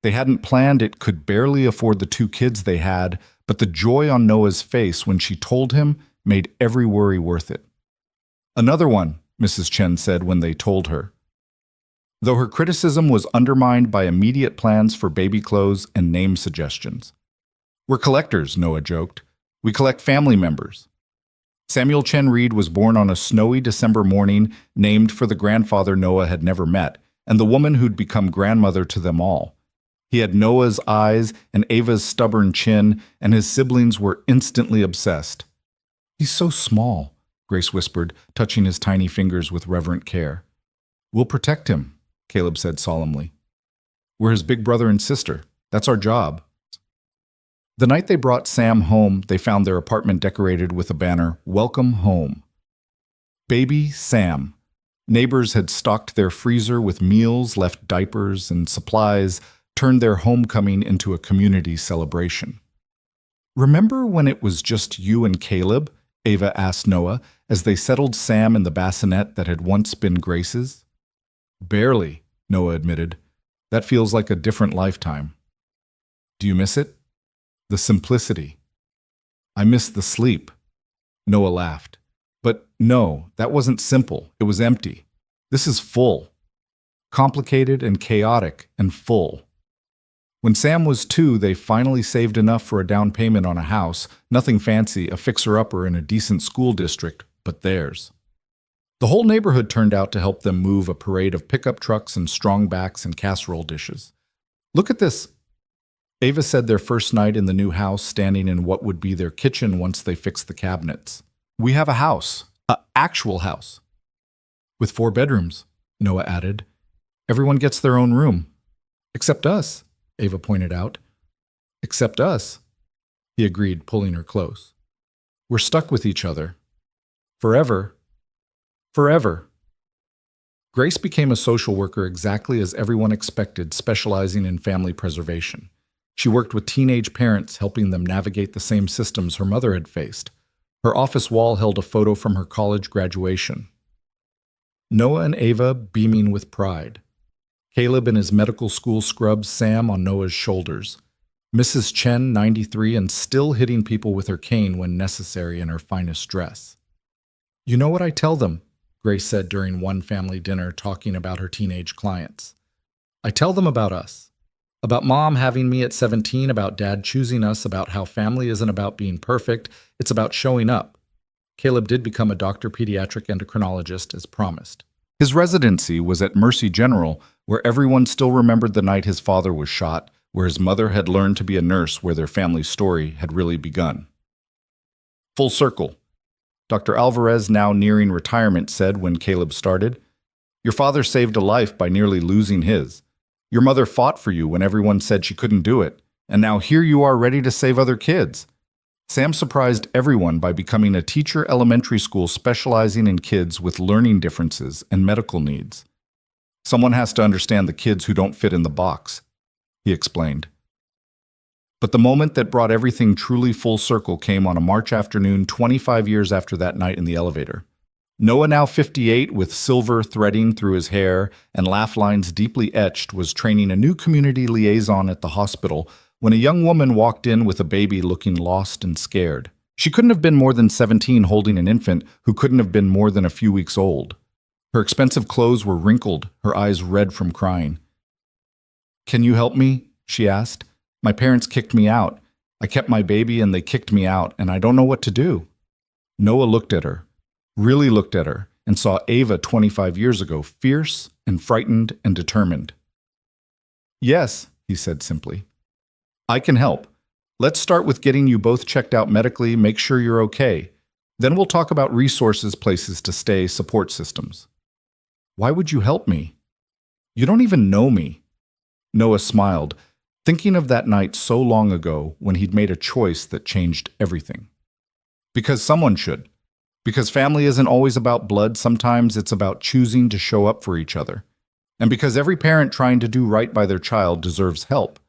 S1: They hadn't planned it, could barely afford the 2 kids they had, but the joy on Noah's face when she told him made every worry worth it. "Another one," Mrs. Chen said when they told her. Though her criticism was undermined by immediate plans for baby clothes and name suggestions. "We're collectors," Noah joked. "We collect family members." Samuel Chen Reed was born on a snowy December morning, named for the grandfather Noah had never met, and the woman who'd become grandmother to them all. He had Noah's eyes and Ava's stubborn chin, and his siblings were instantly obsessed. "He's so small," Grace whispered, touching his tiny fingers with reverent care. "We'll protect him," Caleb said solemnly. "We're his big brother and sister. That's our job." The night they brought Sam home, they found their apartment decorated with a banner, "Welcome Home." Baby Sam. Neighbors had stocked their freezer with meals, left diapers and supplies, turned their homecoming into a community celebration. "Remember when it was just you and Caleb?" Ava asked Noah as they settled Sam in the bassinet that had once been Grace's. "Barely," Noah admitted. "That feels like a different lifetime." "Do you miss it?" "The simplicity." "I miss the sleep." Noah laughed. "But no, that wasn't simple. It was empty. This is full. Complicated and chaotic and full." When Sam was 2, they finally saved enough for a down payment on a house, nothing fancy, a fixer-upper in a decent school district, but theirs. The whole neighborhood turned out to help them move, a parade of pickup trucks and strong backs and casserole dishes. "Look at this," Ava said their first night in the new house, standing in what would be their kitchen once they fixed the cabinets. "We have a house, an actual house, with 4 bedrooms.
S2: Noah added. Everyone gets their own room. Except us, Ava pointed out. Except us, he agreed, pulling her close. We're stuck with each other. Forever. Forever. Grace became a social worker exactly as everyone expected, specializing in family preservation. She worked with teenage parents, helping them navigate the same systems her mother had faced. Her office wall held a photo from her college graduation. Noah and Ava beaming with pride. Caleb in his medical school scrubs, Sam on Noah's shoulders. Mrs. Chen, 93, and still hitting people with her cane when necessary in her finest dress. You know what I tell them, Grace said during one family dinner talking about her teenage clients. I tell them about us. About Mom having me at 17, about Dad choosing us, about how family isn't about being perfect, it's about showing up. Caleb did become a doctor pediatric endocrinologist as promised.
S1: His residency was at Mercy General, where everyone still remembered the night his father was shot, where his mother had learned to be a nurse, where their family story had really begun. Full circle. Dr. Alvarez, now nearing retirement, said when Caleb started, Your father saved a life by nearly losing his. Your mother fought for you when everyone said she couldn't do it, and now here you are ready to save other kids. Sam surprised everyone by becoming a teacher elementary school specializing in kids with learning differences and medical needs. Someone has to understand the kids who don't fit in the box, he explained. But the moment that brought everything truly full circle came on a March afternoon 25 years after that night in the elevator. Noah, now 58, with silver threading through his hair and laugh lines deeply etched, was training a new community liaison at the hospital when a young woman walked in with a baby looking lost and scared. She couldn't have been more than 17 holding an infant who couldn't have been more than a few weeks old. Her expensive clothes were wrinkled, her eyes red from crying. Can you help me? She asked. My parents kicked me out. I kept my baby and they kicked me out, and I don't know what to do. Noah looked at her, really looked at her, and saw Ava 25 years ago, fierce and frightened and determined. Yes, he said simply. I can help. Let's start with getting you both checked out medically, make sure you're okay. Then we'll talk about resources, places to stay, support systems. Why would you help me? You don't even know me. Noah smiled, thinking of that night so long ago when he'd made a choice that changed everything. Because someone should. Because family isn't always about blood, sometimes it's about choosing to show up for each other. And because every parent trying to do right by their child deserves help.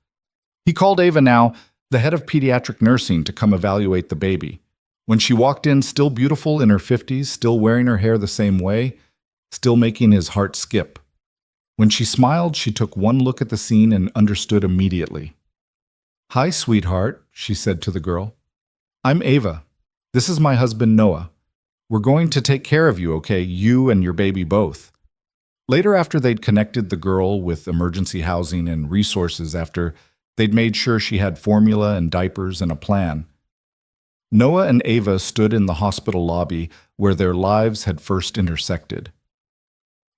S1: He called Ava, now the head of pediatric nursing, to come evaluate the baby. When she walked in, still beautiful in her 50s, still wearing her hair the same way, still making his heart skip. When she smiled, she took one look at the scene and understood immediately. Hi, sweetheart, she said to the girl. I'm Ava. This is my husband, Noah. We're going to take care of you, okay? You and your baby both. Later, after they'd connected the girl with emergency housing and resources, after they'd made sure she had formula and diapers and a plan, Noah and Ava stood in the hospital lobby where their lives had first intersected.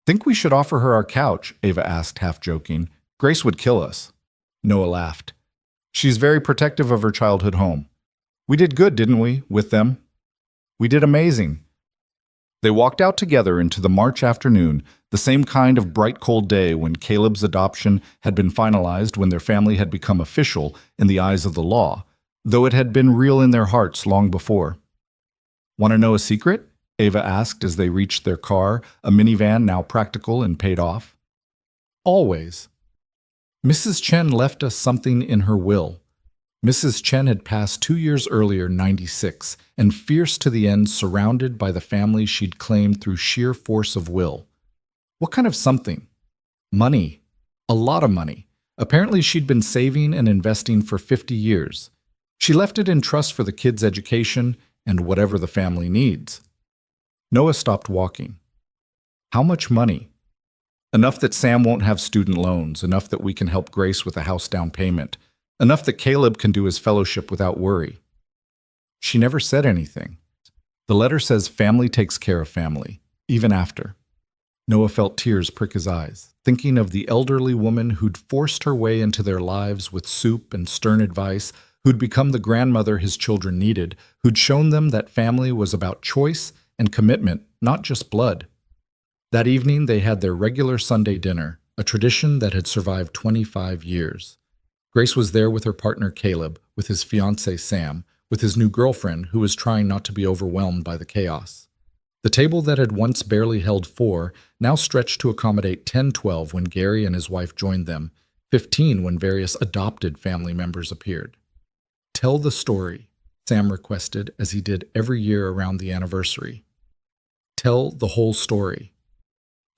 S1: Think we should offer her our couch? Ava asked, half joking. Grace would kill us. Noah laughed. She's very protective of her childhood home. We did good, didn't we, with them? We did amazing. They walked out together into the March afternoon, the same kind of bright cold day when Caleb's adoption had been finalized, when their family had become official in the eyes of the law, though it had been real in their hearts long before. Want to know a secret? Ava asked as they reached their car, a minivan now practical and paid off. Always. Mrs. Chen left us something in her will. Mrs. Chen had passed 2 years earlier, 96, and fierce to the end, surrounded by the family she'd claimed through sheer force of will. What kind of something? Money. A lot of money. Apparently she'd been saving and investing for 50 years. She left it in trust for the kids' education and whatever the family needs. Noah stopped walking. How much money? Enough that Sam won't have student loans, enough that we can help Grace with a house down payment, enough that Caleb can do his fellowship without worry. She never said anything. The letter says family takes care of family, even after. Noah felt tears prick his eyes, thinking of the elderly woman who'd forced her way into their lives with soup and stern advice, who'd become the grandmother his children needed, who'd shown them that family was about choice and commitment, not just blood.
S2: That evening, they had their regular Sunday dinner, a tradition that had survived 25 years. Grace was there with her partner Caleb, with his fiancée Sam, with his new girlfriend who was trying not to be overwhelmed by the chaos. The table that had once barely held 4 now stretched to accommodate 10-12 when Gary and his wife joined them, 15 when various adopted family members appeared. "Tell the story," Sam requested as he did every year around the anniversary. "Tell the whole story."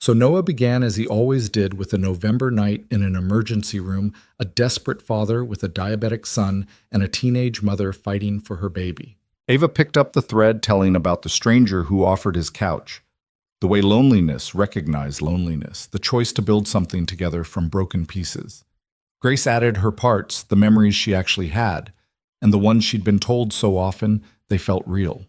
S2: So Noah began as he always did with a November night in an emergency room, a desperate father with a diabetic son and a teenage mother fighting for her baby.
S1: Ava picked up the thread telling about the stranger who offered his couch, the way loneliness recognized loneliness, the choice to build something together from broken pieces. Grace added her parts, the memories she actually had, and the ones she'd been told so often they felt real.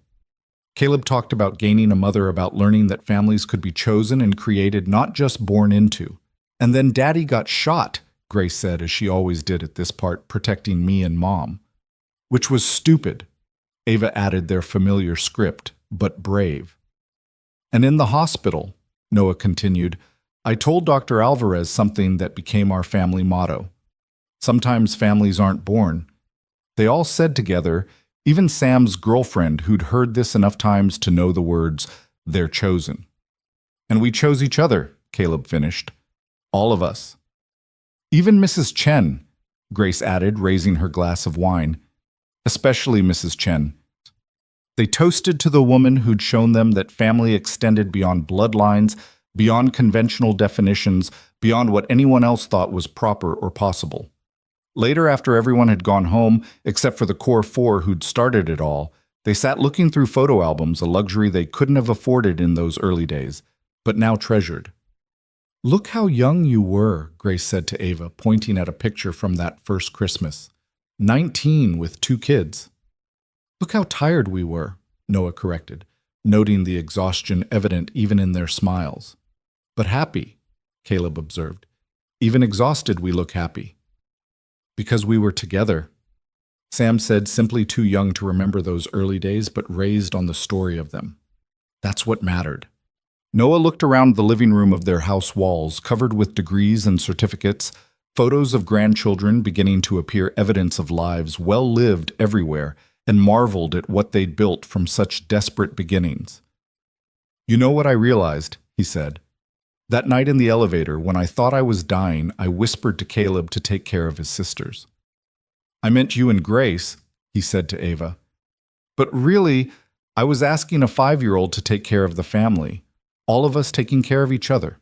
S1: Caleb talked about gaining a mother, about learning that families could be chosen and created, not just born into. And then Daddy got shot, Grace said, as she always did at this part, protecting me and Mom. Which was stupid. Ava added their familiar script, but brave. And in the hospital, Noah continued, I told Dr. Alvarez something that became our family motto. Sometimes families aren't born. They all said together, even Sam's girlfriend, who'd heard this enough times to know the words, they're chosen. And we chose each other, Caleb finished. All of us. Even Mrs. Chen, Grace added, raising her glass of wine. Especially Mrs. Chen. They toasted to the woman who'd shown them that family extended beyond bloodlines, beyond conventional definitions, beyond what anyone else thought was proper or possible. Later, after everyone had gone home, except for the core 4 who'd started it all, they sat looking through photo albums, a luxury they couldn't have afforded in those early days, but now treasured. Look how young you were, Grace said to Ava, pointing at a picture from that first Christmas. 19 with 2 kids. Look how tired we were, Noah corrected, noting the exhaustion evident even in their smiles. But happy, Caleb observed. Even exhausted, we look happy. Because we were together. Sam said, simply too young to remember those early days, but raised on the story of them. That's what mattered. Noah looked around the living room of their house walls, covered with degrees and certificates, photos of grandchildren beginning to appear, evidence of lives well lived everywhere, and marveled at what they'd built from such desperate beginnings. You know what I realized, he said. That night in the elevator, when I thought I was dying, I whispered to Caleb to take care of his sisters. I meant you and Grace, he said to Ava. But really, I was asking a 5-year-old to take care of the family, all of us taking care of each other.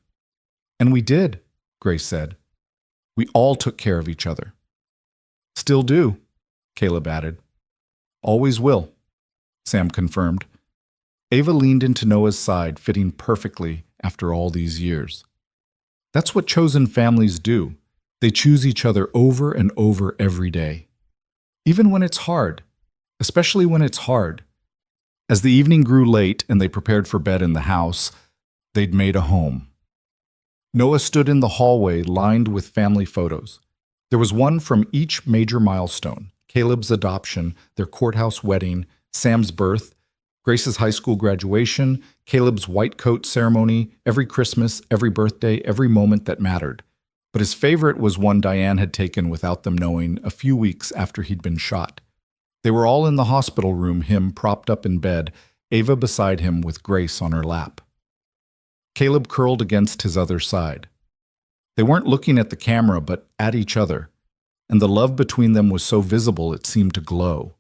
S1: And we did, Grace said. We all took care of each other. Still do, Caleb added. Always will, Sam confirmed. Ava leaned into Noah's side, fitting perfectly after all these years. That's what chosen families do. They choose each other over and over every day. Even when it's hard, especially when it's hard. As the evening grew late and they prepared for bed in the house, they'd made a home. Noah stood in the hallway lined with family photos. There was one from each major milestone: Caleb's adoption, their courthouse wedding, Sam's birth, Grace's high school graduation, Caleb's white coat ceremony, every Christmas, every birthday, every moment that mattered. But his favorite was one Diane had taken without them knowing a few weeks after he'd been shot. They were all in the hospital room, him propped up in bed, Ava beside him with Grace on her lap. Caleb curled against his other side. They weren't looking at the camera, but at each other, and the love between them was so visible it seemed to glow.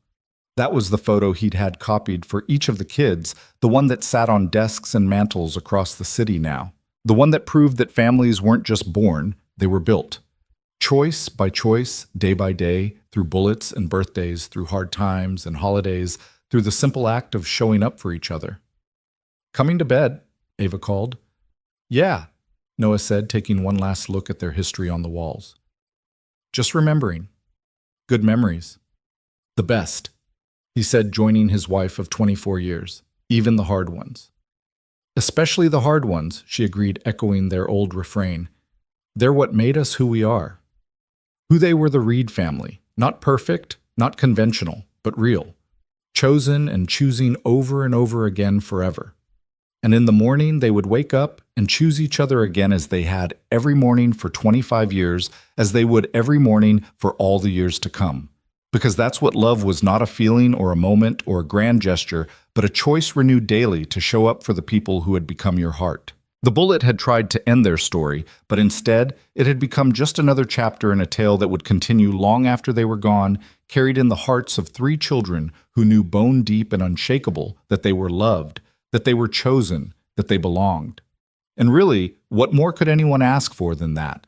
S1: That was the photo he'd had copied for each of the kids, the one that sat on desks and mantels across the city now, the one that proved that families weren't just born, they were built. Choice by choice, day by day, through bullets and birthdays, through hard times and holidays, through the simple act of showing up for each other. Coming to bed, Ava called. Yeah, Noah said, taking one last look at their history on the walls. Just remembering. Good memories. The best, he said, joining his wife of 24 years, even the hard ones. Especially the hard ones, she agreed, echoing their old refrain. They're what made us who we are. Who they were, the Reed family. Not perfect, not conventional, but real. Chosen and choosing over and over again forever. And in the morning, they would wake up and choose each other again as they had every morning for 25 years, as they would every morning for all the years to come. Because that's what love was, not a feeling or a moment or a grand gesture, but a choice renewed daily to show up for the people who had become your heart. The bullet had tried to end their story, but instead, it had become just another chapter in a tale that would continue long after they were gone, carried in the hearts of 3 children who knew bone deep and unshakable that they were loved, that they were chosen, that they belonged. And really, what more could anyone ask for than that?